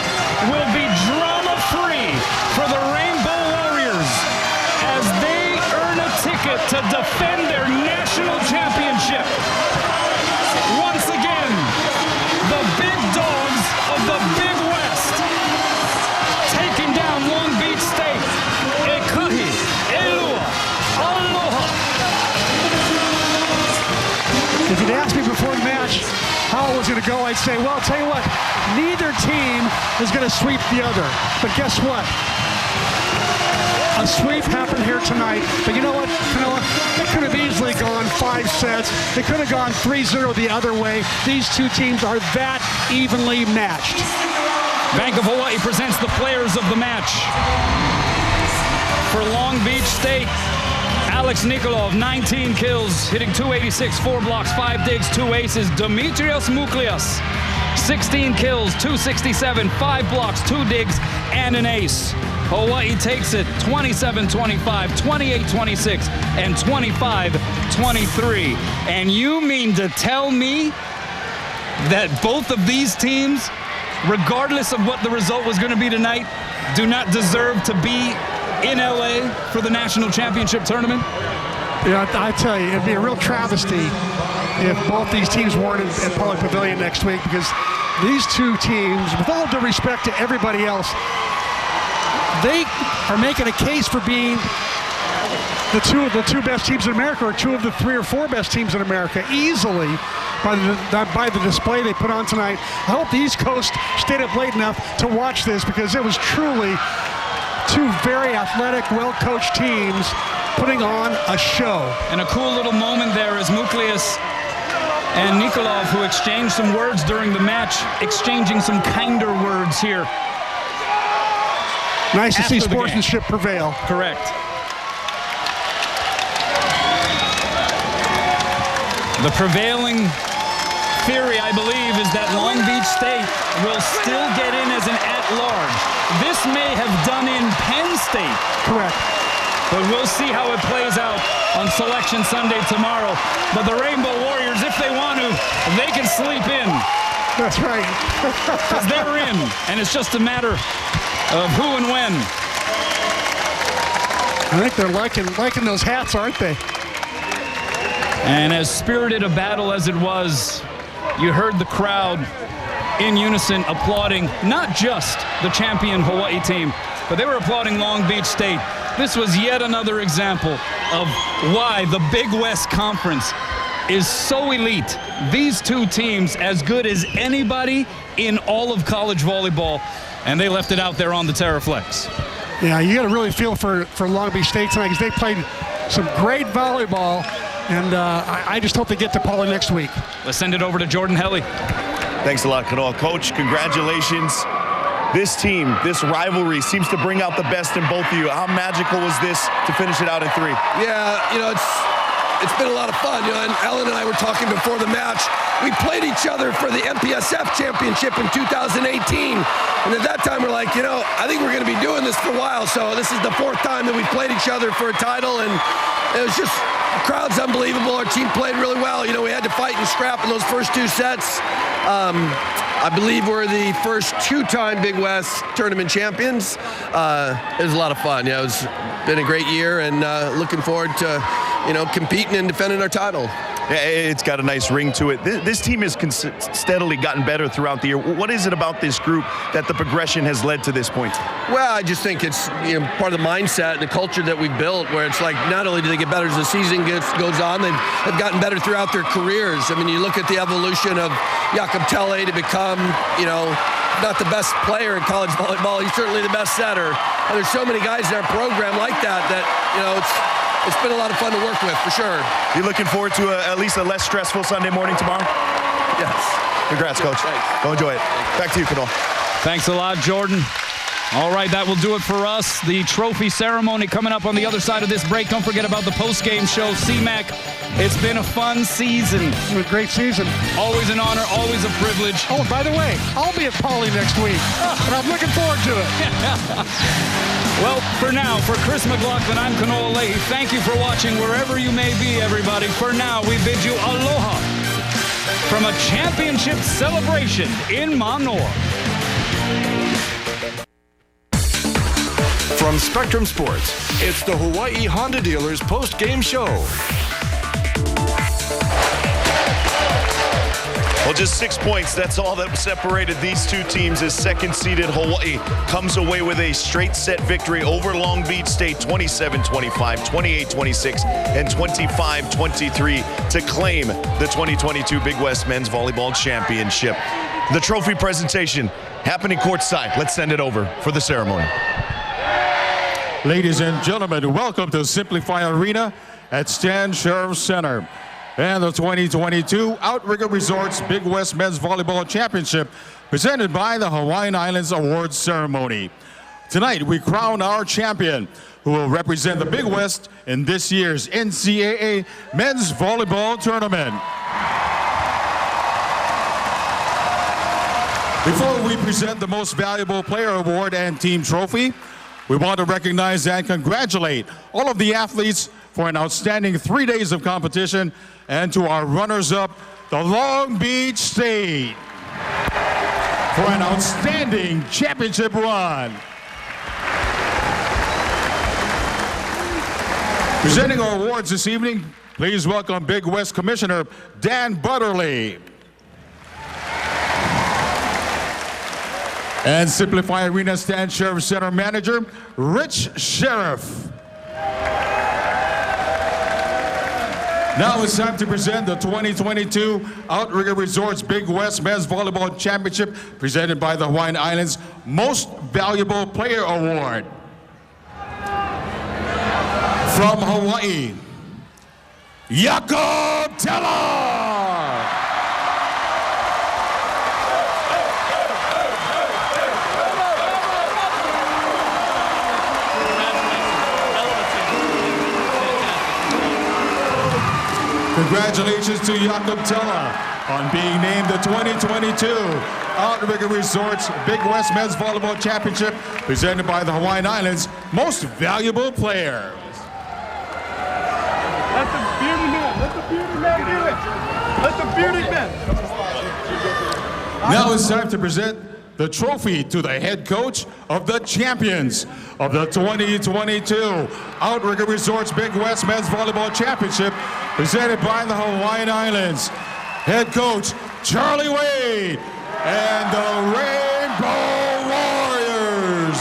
will be drama-free for the Rainbow Warriors as they earn a ticket to defend their national championship. Once again, the big dogs of the Big West taking down Long Beach State. Ekahi, Elua, Aloha. If you'd asked me before the match how it was going to go, I'd say, well, I'll tell you what, neither team is going to sweep the other. But guess what? A sweep happened here tonight, but you know what, Kanoa? It could have easily gone 5 sets. It could have gone 3-0 the other way. These two teams are that evenly matched. Bank of Hawaii presents the players of the match. For Long Beach State, Alex Nikolov, 19 kills, hitting .286, 4 blocks, 5 digs, 2 aces. Dimitrios Mouklias, 16 kills, .267, 5 blocks, 2 digs, and an ace. Hawaii takes it 27-25, 28-26, and 25-23. And you mean to tell me that both of these teams, regardless of what the result was going to be tonight, do not deserve to be in LA for the national championship tournament? Yeah, I tell you, it'd be a real travesty if both these teams weren't at Pollard Pavilion next week, because these two teams, with all due respect to everybody else, they are making a case for being the two best teams in America, or 2 of the 3 or 4 best teams in America, easily by the display they put on tonight. I hope the East Coast stayed up late enough to watch this, because it was truly 2 very athletic, well-coached teams putting on a show. And a cool little moment there is Mouklias and Nikolov, who exchanged some words during the match, exchanging some kinder words here. Nice to see sportsmanship prevail. Correct. The prevailing theory, I believe, is that Long Beach State will still get in as an at-large. This may have done in Penn State. Correct. But we'll see how it plays out on Selection Sunday tomorrow. But the Rainbow Warriors, if they want to, they can sleep in. That's right. Because they're in, and it's just a matter of who and when. I think they're liking those hats, aren't they? And as spirited a battle as it was, you heard the crowd in unison applauding not just the champion Hawaii team, but they were applauding Long Beach State. This was yet another example of why the Big West Conference is so elite. These two teams as good as anybody in all of college volleyball, and they left it out there on the Terraflex. Yeah, you got to really feel for Long Beach State tonight, because they played some great volleyball, and I just hope they get to Paula next week. Let's send it over to Jordan Helly. Thanks a lot, Kanoa. Coach, congratulations. This team, this rivalry seems to bring out the best in both of you. How magical was this to finish it out in 3? Yeah, you know, it's been a lot of fun. You know, and Alan and I were talking before the match. We played each other for the MPSF championship in 2018. And at that time, we're like, you know, I think we're going to be doing this for a while. So this is the 4th time that we played each other for a title. And it was just, the crowd's unbelievable. Our team played really well. You know, we had to fight and scrap in those first 2 sets. I believe we're the first 2-time Big West tournament champions. It was a lot of fun. Yeah, it's been a great year, and looking forward to, you know, competing and defending our title. Yeah, it's got a nice ring to it. This team has steadily gotten better throughout the year. What is it about this group that the progression has led to this point? Well, I just think it's, you know, part of the mindset and the culture that we've built, where it's like not only do they get better as the season goes on, they've gotten better throughout their careers. I mean, you look at the evolution of Jakob Telle to become, you know, not the best player in college volleyball. He's certainly the best setter. And there's so many guys in our program like that, you know, it's been a lot of fun to work with, for sure. You looking forward to at least a less stressful Sunday morning tomorrow? Yes. Congrats, Coach. Thanks. Go enjoy it. Back to you, Kanoa. Thanks a lot, Jordan. All right, that will do it for us. The trophy ceremony coming up on the other side of this break. Don't forget about the post-game show, CMAC. It's been a fun season. It's been a great season. Always an honor, always a privilege. Oh, by the way, I'll be at Pauley next week, and I'm looking forward to it. Well, for now, for Chris McLaughlin, I'm Kanoa Leahy. Thank you for watching wherever you may be, everybody. For now, we bid you aloha from a championship celebration in Manoa. From Spectrum Sports, it's the Hawaii Honda Dealers post-game show. Well, just 6 points. That's all that separated these two teams as second-seeded Hawaii comes away with a straight set victory over Long Beach State, 27-25, 28-26, and 25-23 to claim the 2022 Big West Men's Volleyball Championship. The trophy presentation happening courtside. Let's send it over for the ceremony. Ladies and gentlemen, welcome to Simplify Arena at Stan Sheriff Center and the 2022 Outrigger Resorts Big West Men's Volleyball Championship presented by the Hawaiian Islands Awards Ceremony. Tonight, we crown our champion who will represent the Big West in this year's NCAA Men's Volleyball Tournament. Before we present the Most Valuable Player Award and Team Trophy, we want to recognize and congratulate all of the athletes for an outstanding 3 days of competition, and to our runners-up, the Long Beach State, for an outstanding championship run. Presenting our awards this evening, please welcome Big West Commissioner Dan Butterly. And Simplify Arena Stan Sheriff Center Manager, Rich Sheriff. Now it's time to present the 2022 Outrigger Resorts Big West Men's Volleyball Championship presented by the Hawaiian Islands Most Valuable Player Award. From Hawaii, Jakob Teller. Congratulations to Jakob Teller on being named the 2022 Outrigger Resorts Big West Men's Volleyball Championship presented by the Hawaiian Islands Most Valuable Player. Let the bearded man do it. Let the bearded man. Now it's time to present the trophy to the head coach of the champions of the 2022 Outrigger Resorts Big West Men's Volleyball Championship presented by the Hawaiian Islands. Head coach Charlie Wade and the Rainbow Warriors.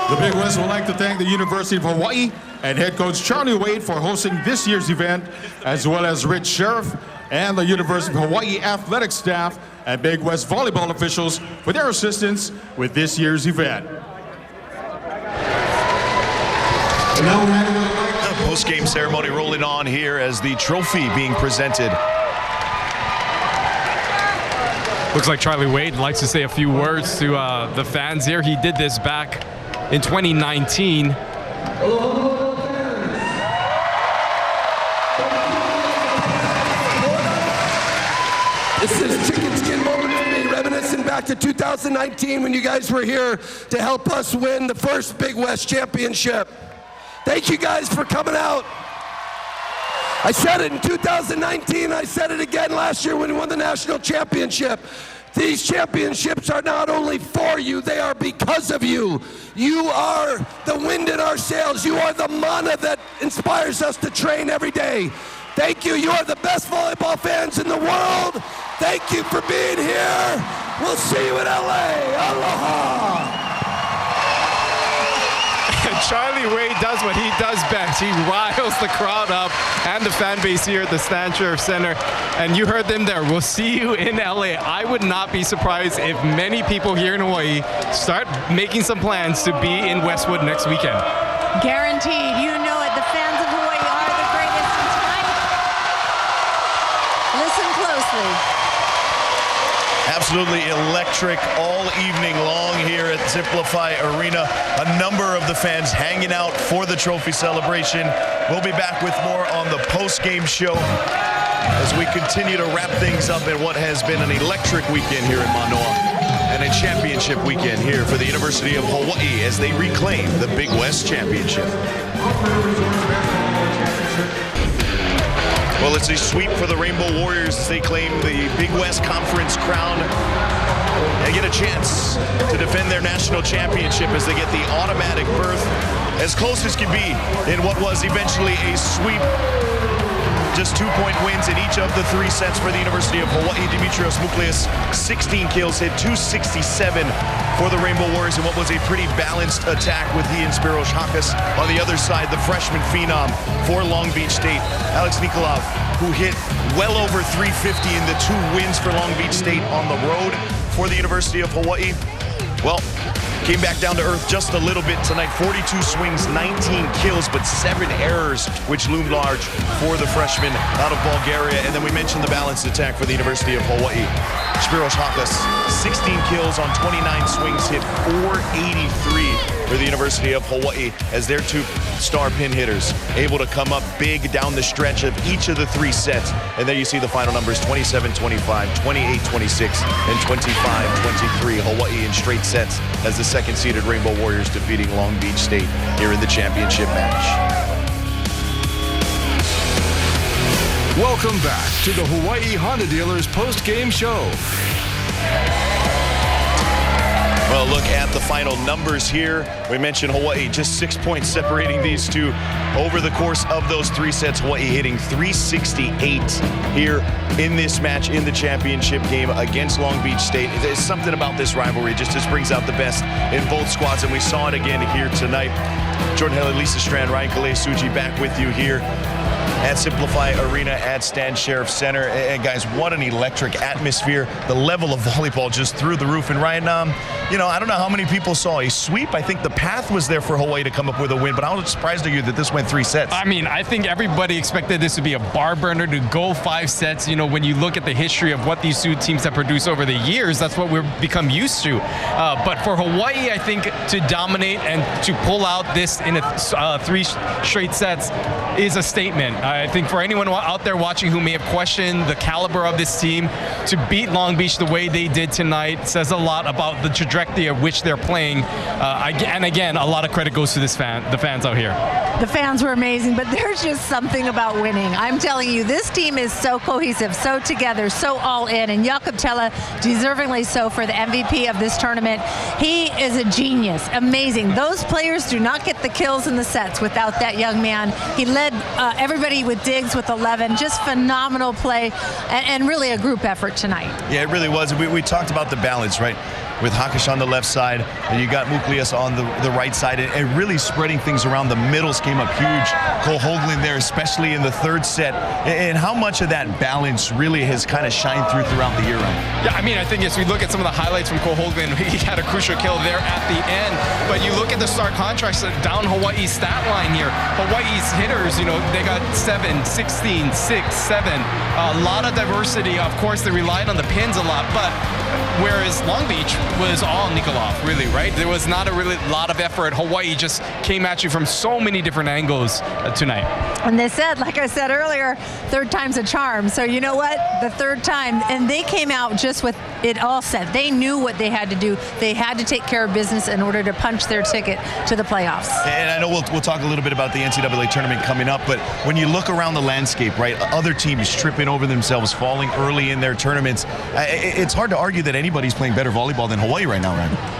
The Big West would like to thank the University of Hawaii and head coach Charlie Wade for hosting this year's event, as well as Rich Sheriff and the University of Hawaii athletic staff and Big West volleyball officials for their assistance with this year's event. The post-game ceremony rolling on here as the trophy being presented. Looks like Charlie Wade likes to say a few words to the fans here. He did this back in 2019. This is chicken skin moment for me, reminiscing back to 2019 when you guys were here to help us win the first Big West Championship. Thank you guys for coming out. I said it in 2019, I said it again last year when we won the national championship. These championships are not only for you, they are because of you. You are the wind in our sails. You are the mana that inspires us to train every day. Thank you. You are the best volleyball fans in the world. Thank you for being here. We'll see you in LA. Aloha. Charlie Wade does what he does best. He riles the crowd up and the fan base here at the Stan Sheriff Center. And you heard them there. We'll see you in LA. I would not be surprised if many people here in Hawaii start making some plans to be in Westwood next weekend. Guaranteed. You know it. The fans of Hawaii are the greatest. And tonight, listen closely. Absolutely electric all evening long here at Simplify Arena. A number of the fans hanging out for the trophy celebration. We'll be back with more on the post-game show as we continue to wrap things up in what has been an electric weekend here in Manoa and a championship weekend here for the University of Hawaii as they reclaim the Big West Championship. Well, it's a sweep for the Rainbow Warriors as they claim the Big West Conference crown. They get a chance to defend their national championship as they get the automatic berth as close as can be in what was eventually a sweep just 2-point wins in each of the 3 sets for the University of Hawaii. Dimitrios Muklias, 16 kills, hit 267 for the Rainbow Warriors in what was a pretty balanced attack with he and Spiros Hakas. On the other side, the freshman phenom for Long Beach State, Alex Nikolov, who hit well over 350 in the 2 wins for Long Beach State on the road for the University of Hawaii. Well, came back down to earth just a little bit tonight. 42 swings, 19 kills, but 7 errors, which loomed large for the freshman out of Bulgaria. And then we mentioned the balanced attack for the University of Hawaii. Spiros Hakas, 16 kills on 29 swings, hit 483 for the University of Hawaii as their 2 star pin hitters able to come up big down the stretch of each of the 3 sets. And there you see the final numbers, 27-25, 28-26, and 25-23. Hawaii in straight sets as the second-seeded Rainbow Warriors defeating Long Beach State here in the championship match. Welcome back to the Hawaii Honda Dealers post-game show. Well, look at the final numbers here. We mentioned Hawaii, just 6 points separating these two over the course of those 3 sets. Hawaii hitting 368 here in this match in the championship game against Long Beach State. There's something about this rivalry, just brings out the best in both squads, and we saw it again here tonight. Jordan Haley, Lisa Strand, Ryan Kalei-Suji back with you here at Simplify Arena at Stan Sheriff Center. And guys, what an electric atmosphere. The level of volleyball just through the roof. And Ryan, you know, I don't know how many people saw a sweep. I think the path was there for Hawaii to come up with a win, but how surprised are you that this went 3 sets? I mean, I think everybody expected this to be a bar burner, to go 5 sets. You know, when you look at the history of what these 2 teams have produced over the years, that's what we've become used to. But for Hawaii, I think to dominate and to pull out this in 3 straight sets is a statement. I think for anyone out there watching who may have questioned the caliber of this team, to beat Long Beach the way they did tonight says a lot about the trajectory of which they're playing. And again, a lot of credit goes to the fans out here. The fans were amazing, but there's just something about winning. I'm telling you, this team is so cohesive, so together, so all in, and Jakob Tella, deservingly so for the MVP of this tournament. He is a genius, amazing. Those players do not get the kills in the sets without that young man. He led everybody with digs with 11, just phenomenal play, and really a group effort tonight. Yeah, it really was. We talked about the balance, right? With Hakas on the left side, and you got Muklias on the right side, and really spreading things around. The middles came up huge. Cole Hoagland there, especially in the 3rd set. And how much of that balance really has kind of shined throughout the year, right? Yeah, I mean, I think as we look at some of the highlights from Cole Hoagland, he had a crucial kill there at the end. But you look at the stark contrast down Hawaii's stat line here. Hawaii's hitters, you know, they got 7, 16, 6, 7. A lot of diversity. Of course, they relied on the pins a lot, but whereas Long Beach was all Nikolov, really, right? There was not a really lot of effort. Hawaii just came at you from so many different angles tonight. And they said, like I said earlier, 3rd time's a charm. So you know what? The 3rd time, and they came out just with it all set. They knew what they had to do. They had to take care of business in order to punch their ticket to the playoffs. And I know we'll talk a little bit about the NCAA tournament coming up, but when you look around the landscape, right, other teams tripping over themselves, falling early in their tournaments, it's hard to argue that anybody's playing better volleyball than Hawaii right now, right?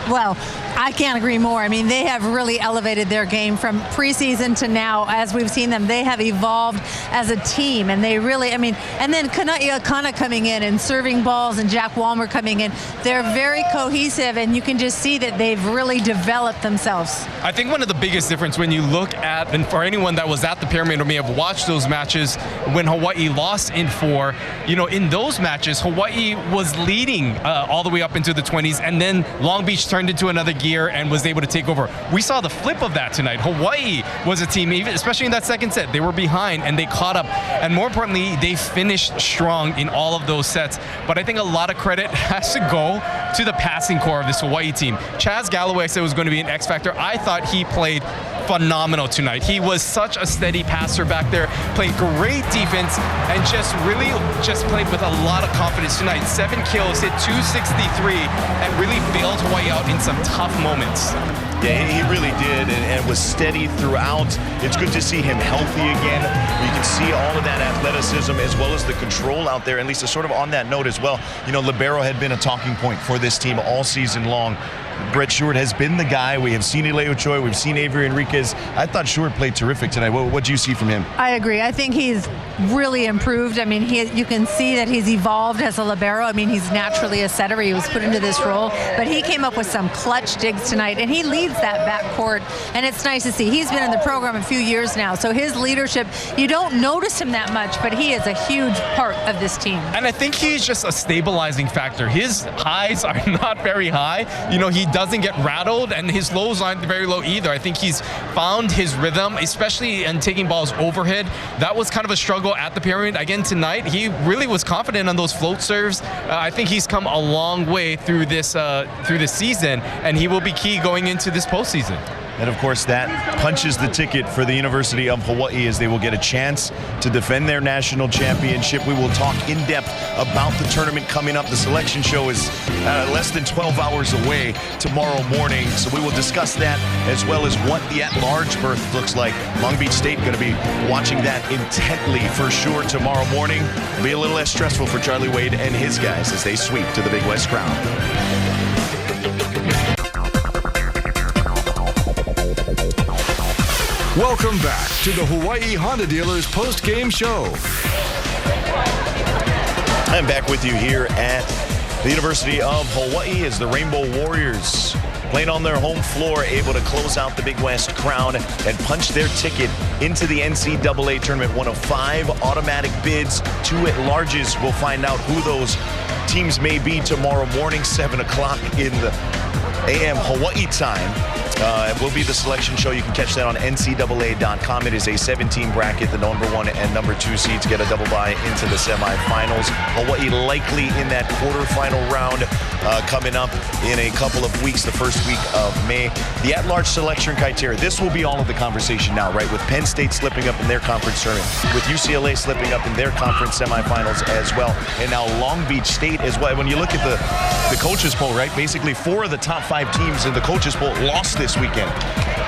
Well, I can't agree more. I mean, they have really elevated their game from preseason to now. As we've seen them, they have evolved as a team, and they really, I mean, and then Kana'ia coming in and serving balls, and Jack Walmer coming in. They're very cohesive, and you can just see that they've really developed themselves. I think one of the biggest difference when you look at, and for anyone that was at the Pyramid or may have watched those matches when Hawaii lost in 4, you know, in those matches, Hawaii was leading all the way up into the 20s, and then Long Beach turned into another gear and was able to take over. We saw the flip of that tonight. Hawaii was a team, especially in that 2nd set, they were behind and they caught up. And more importantly, they finished strong in all of those sets. But I think a lot of credit has to go to the passing core of this Hawaii team. Chaz Galloway said was going to be an X factor. I thought he played phenomenal tonight. He was such a steady passer back there, played great defense, and just really played with a lot of confidence tonight. 7 kills, hit 263, and really bailed Hawaii out in some tough moments. Yeah, he really did, and was steady throughout. It's good to see him healthy again. You can see all of that athleticism as well as the control out there. And Lisa, sort of on that note as well, you know, libero had been a talking point for this team all season long. Brett Short has been the guy. We have seen Eleo Choi. We've seen Avery Enriquez. I thought Short played terrific tonight. What do you see from him? I agree. I think he's really improved. I mean, you can see that he's evolved as a libero. I mean, he's naturally a setter. He was put into this role, but he came up with some clutch digs tonight, and he leads that backcourt, and it's nice to see. He's been in the program a few years now, so his leadership, you don't notice him that much, but he is a huge part of this team. And I think he's just a stabilizing factor. His highs are not very high. You know, he doesn't get rattled, and his lows aren't very low either. I think he's found his rhythm, especially in taking balls overhead. That was kind of a struggle at the pyramid. Again, tonight, he really was confident on those float serves. I think he's come a long way through this season, and he will be key going into this postseason. And of course, that punches the ticket for the University of Hawaii as they will get a chance to defend their national championship. We will talk in depth about the tournament coming up. The selection show is less than 12 hours away tomorrow morning, so we will discuss that as well as what the at-large berth looks like. Long Beach State going to be watching that intently for sure tomorrow morning. It'll be a little less stressful for Charlie Wade and his guys as they sweep to the Big West Crown. Welcome back to the Hawaii Honda Dealers post-game show. I'm back with you here at the University of Hawaii as the Rainbow Warriors, playing on their home floor, able to close out the Big West Crown and punch their ticket into the NCAA tournament. One of 5 automatic bids, 2 at-larges. We'll find out who those teams may be tomorrow morning, 7 o'clock in the a.m. Hawaii time. It will be the selection show. You can catch that on ncaa.com. It is a 17 bracket. The number 1 and number 2 seeds get a double bye into the semifinals. Hawaii likely in that quarterfinal round coming up in a couple of weeks, the first week of May. The at-large selection criteria. This will be all of the conversation now, right? With Penn State slipping up in their conference tournament, with UCLA slipping up in their conference semifinals as well, and now Long Beach State as well. When you look at the coaches poll, right? Basically 4 of the top 5 teams in the coaches poll lost this weekend,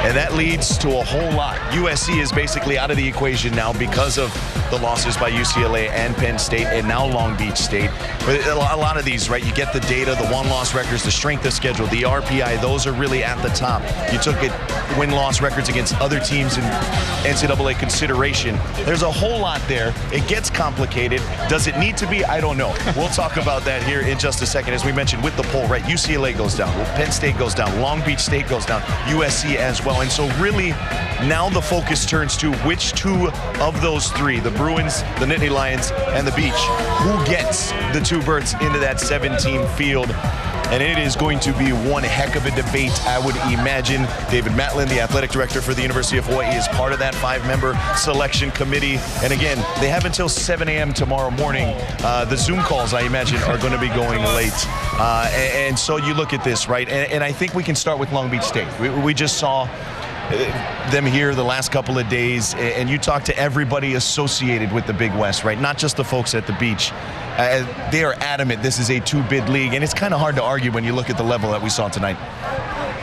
and that leads to a whole lot. USC is basically out of the equation now because of the losses by UCLA and Penn State, and now Long Beach State. But a lot of these, right, you get the data, the one-loss records, the strength of schedule, the RPI, those are really at the top. You took it win-loss records against other teams in NCAA consideration. There's a whole lot there. It gets complicated. Does it need to be? I don't know. We'll talk about that here in just a second. As we mentioned with the poll, right, UCLA goes down, Penn State goes down, Long Beach State goes down, USC as well. And so really now the focus turns to which 2 of those 3, the Bruins, the Nittany Lions, and the Beach, who gets the 2 berths into that 7-team field. And it is going to be one heck of a debate, I would imagine. David Matlin, the athletic director for the University of Hawaii, is part of that 5-member selection committee. And again, they have until 7 a.m. tomorrow morning. The Zoom calls, I imagine, are going to be going late. And so you look at this, right? And I think we can start with Long Beach State. We just saw them here the last couple of days, and you talk to everybody associated with the Big West, right? Not just the folks at the beach. They are adamant this is a 2-bid league, and it's kind of hard to argue when you look at the level that we saw tonight.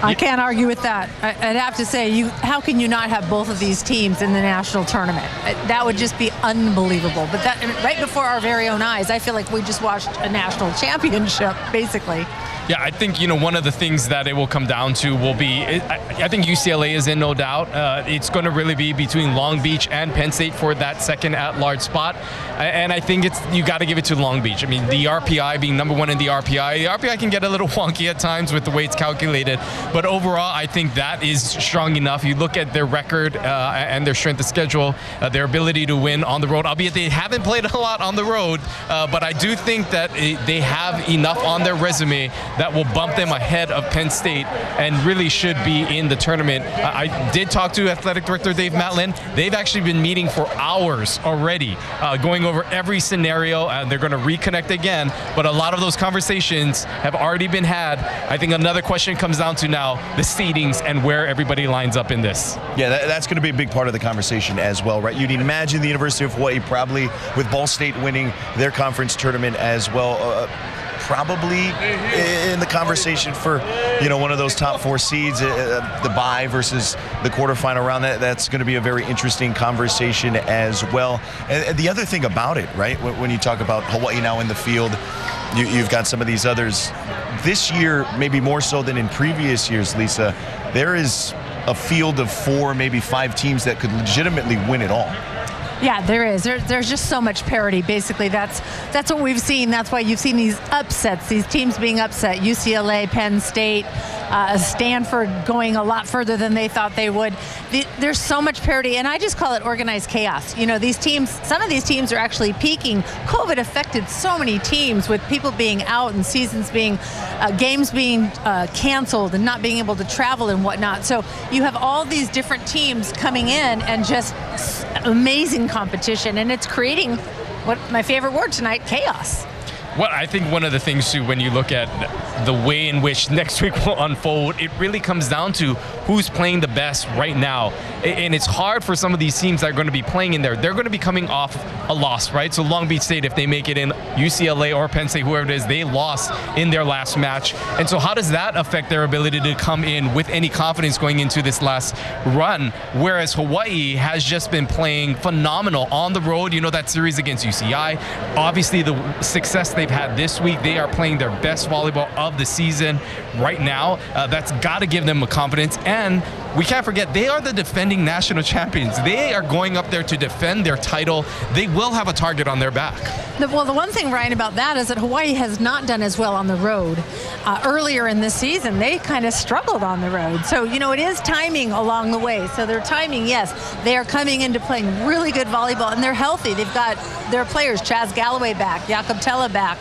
I can't argue with that. I'd have to say, how can you not have both of these teams in the national tournament? That would just be unbelievable. But that right before our very own eyes, I feel like we just watched a national championship, basically. Yeah, I think, one of the things that it will come down to will be, I think UCLA is in, no doubt. It's going to really be between Long Beach and Penn State for that second at-large spot. And I think you got to give it to Long Beach. I mean, the RPI being number 1 in the RPI can get a little wonky at times with the way it's calculated. But overall, I think that is strong enough. You look at their record and their strength of schedule, their ability to win on the road, albeit they haven't played a lot on the road. But I do think that they have enough on their resume that will bump them ahead of Penn State and really should be in the tournament. I did talk to athletic director Dave Matlin. They've actually been meeting for hours already, going over every scenario, and they're going to reconnect again. But a lot of those conversations have already been had. I think another question comes down to now the seedings and where everybody lines up in this. Yeah, that's going to be a big part of the conversation as well, right? You'd imagine the University of Hawaii probably, with Ball State winning their conference tournament as well, probably in the conversation for, one of those top 4 seeds, the bye versus the quarterfinal round. That's going to be a very interesting conversation as well. And the other thing about it, right, when you talk about Hawaii now in the field, you've got some of these others. This year, maybe more so than in previous years, Lisa, there is a field of 4, maybe 5 teams that could legitimately win it all. Yeah, there is. There's just so much parity. Basically, that's what we've seen. That's why you've seen these upsets, these teams being upset. UCLA, Penn State, Stanford going a lot further than they thought they would. There's so much parity, and I just call it organized chaos. You know, these teams, some of these teams are actually peaking. COVID affected so many teams with people being out and seasons being, games being canceled and not being able to travel and whatnot. So you have all these different teams coming in and just amazing competition, and it's creating what my favorite word tonight, chaos. Well, I think one of the things too, when you look at the way in which next week will unfold, it really comes down to who's playing the best right now. And it's hard for some of these teams that are going to be playing in there. They're going to be coming off a loss, right? So Long Beach State, if they make it in, UCLA or Penn State, whoever it is, they lost in their last match. And so how does that affect their ability to come in with any confidence going into this last run? Whereas Hawaii has just been playing phenomenal on the road. You know, that series against UCI, obviously the success they've had this week, they are playing their best volleyball of the season right now. That's got to give them a confidence. And we can't forget, they are the defending national champions. They are going up there to defend their title. They will have a target on their back. Well, the one thing, Ryan, about that is that Hawaii has not done as well on the road. Earlier in this season, they kind of struggled on the road. So, you know, it is timing along the way. So their timing, yes, they are coming into playing really good volleyball, and they're healthy. They've got their players, Chaz Galloway back, Jakob Tella back.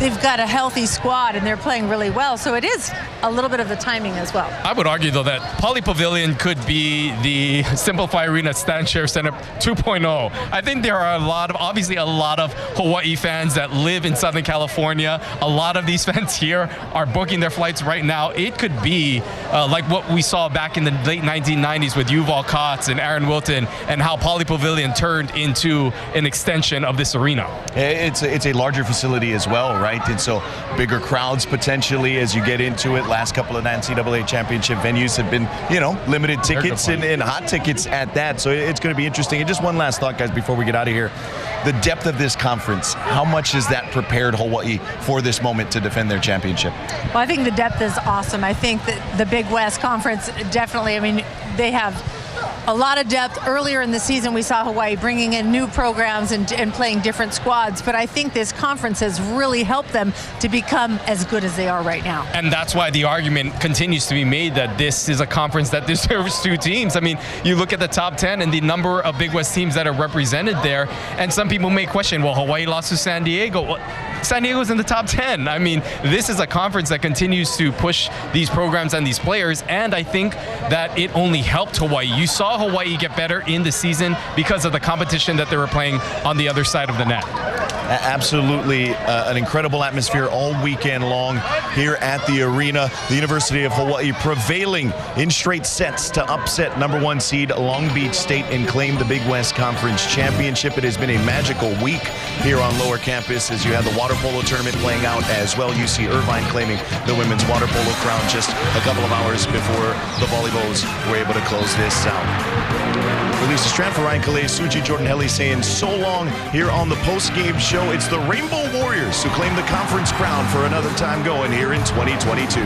They've got a healthy squad, and they're playing really well. So it is a little bit of the timing as well. I would argue, though, that Poly Pavilion could be the Simplify Arena Stan Share Center 2.0. I think there are obviously a lot of Hawaii fans that live in Southern California. A lot of these fans here are booking their flights right now. It could be like what we saw back in the late 1990s with Yuval Kotz and Aaron Wilton, and how Poly Pavilion turned into an extension of this arena. It's a larger facility as well, right? And so bigger crowds potentially as you get into it. Last couple of NCAA championship venues have been, you know, limited tickets and hot tickets at that. So it's going to be interesting. And just one last thought, guys, before we get out of here. The depth of this conference, how much has that prepared Hawaii for this moment to defend their championship? Well, I think the depth is awesome. I think that the Big West Conference definitely, I mean, they have a lot of depth. Earlier in the season, we saw Hawaii bringing in new programs and playing different squads. But I think this conference has really helped them to become as good as they are right now. And that's why the argument continues to be made that this is a conference that deserves 2 teams. I mean, you look at the top 10 and the number of Big West teams that are represented there, and some people may question, well, Hawaii lost to San Diego. Well, San Diego's in the top 10. I mean, this is a conference that continues to push these programs and these players, and I think that it only helped Hawaii. You saw Hawaii get better in the season because of the competition that they were playing on the other side of the net. Absolutely an incredible atmosphere all weekend long here at the arena. The University of Hawaii prevailing in straight sets to upset #1 seed Long Beach State and claim the Big West Conference Championship. It has been a magical week here on Lower Campus as you have the water polo tournament playing out as well. UC Irvine claiming the women's water polo crown just a couple of hours before the Volleyballs were able to close this out. For Lisa Strand, for Ryan Calais, Suji Jordan Helly saying so long here on the post-game show. It's the Rainbow Warriors who claim the conference crown for another time going here in 2022.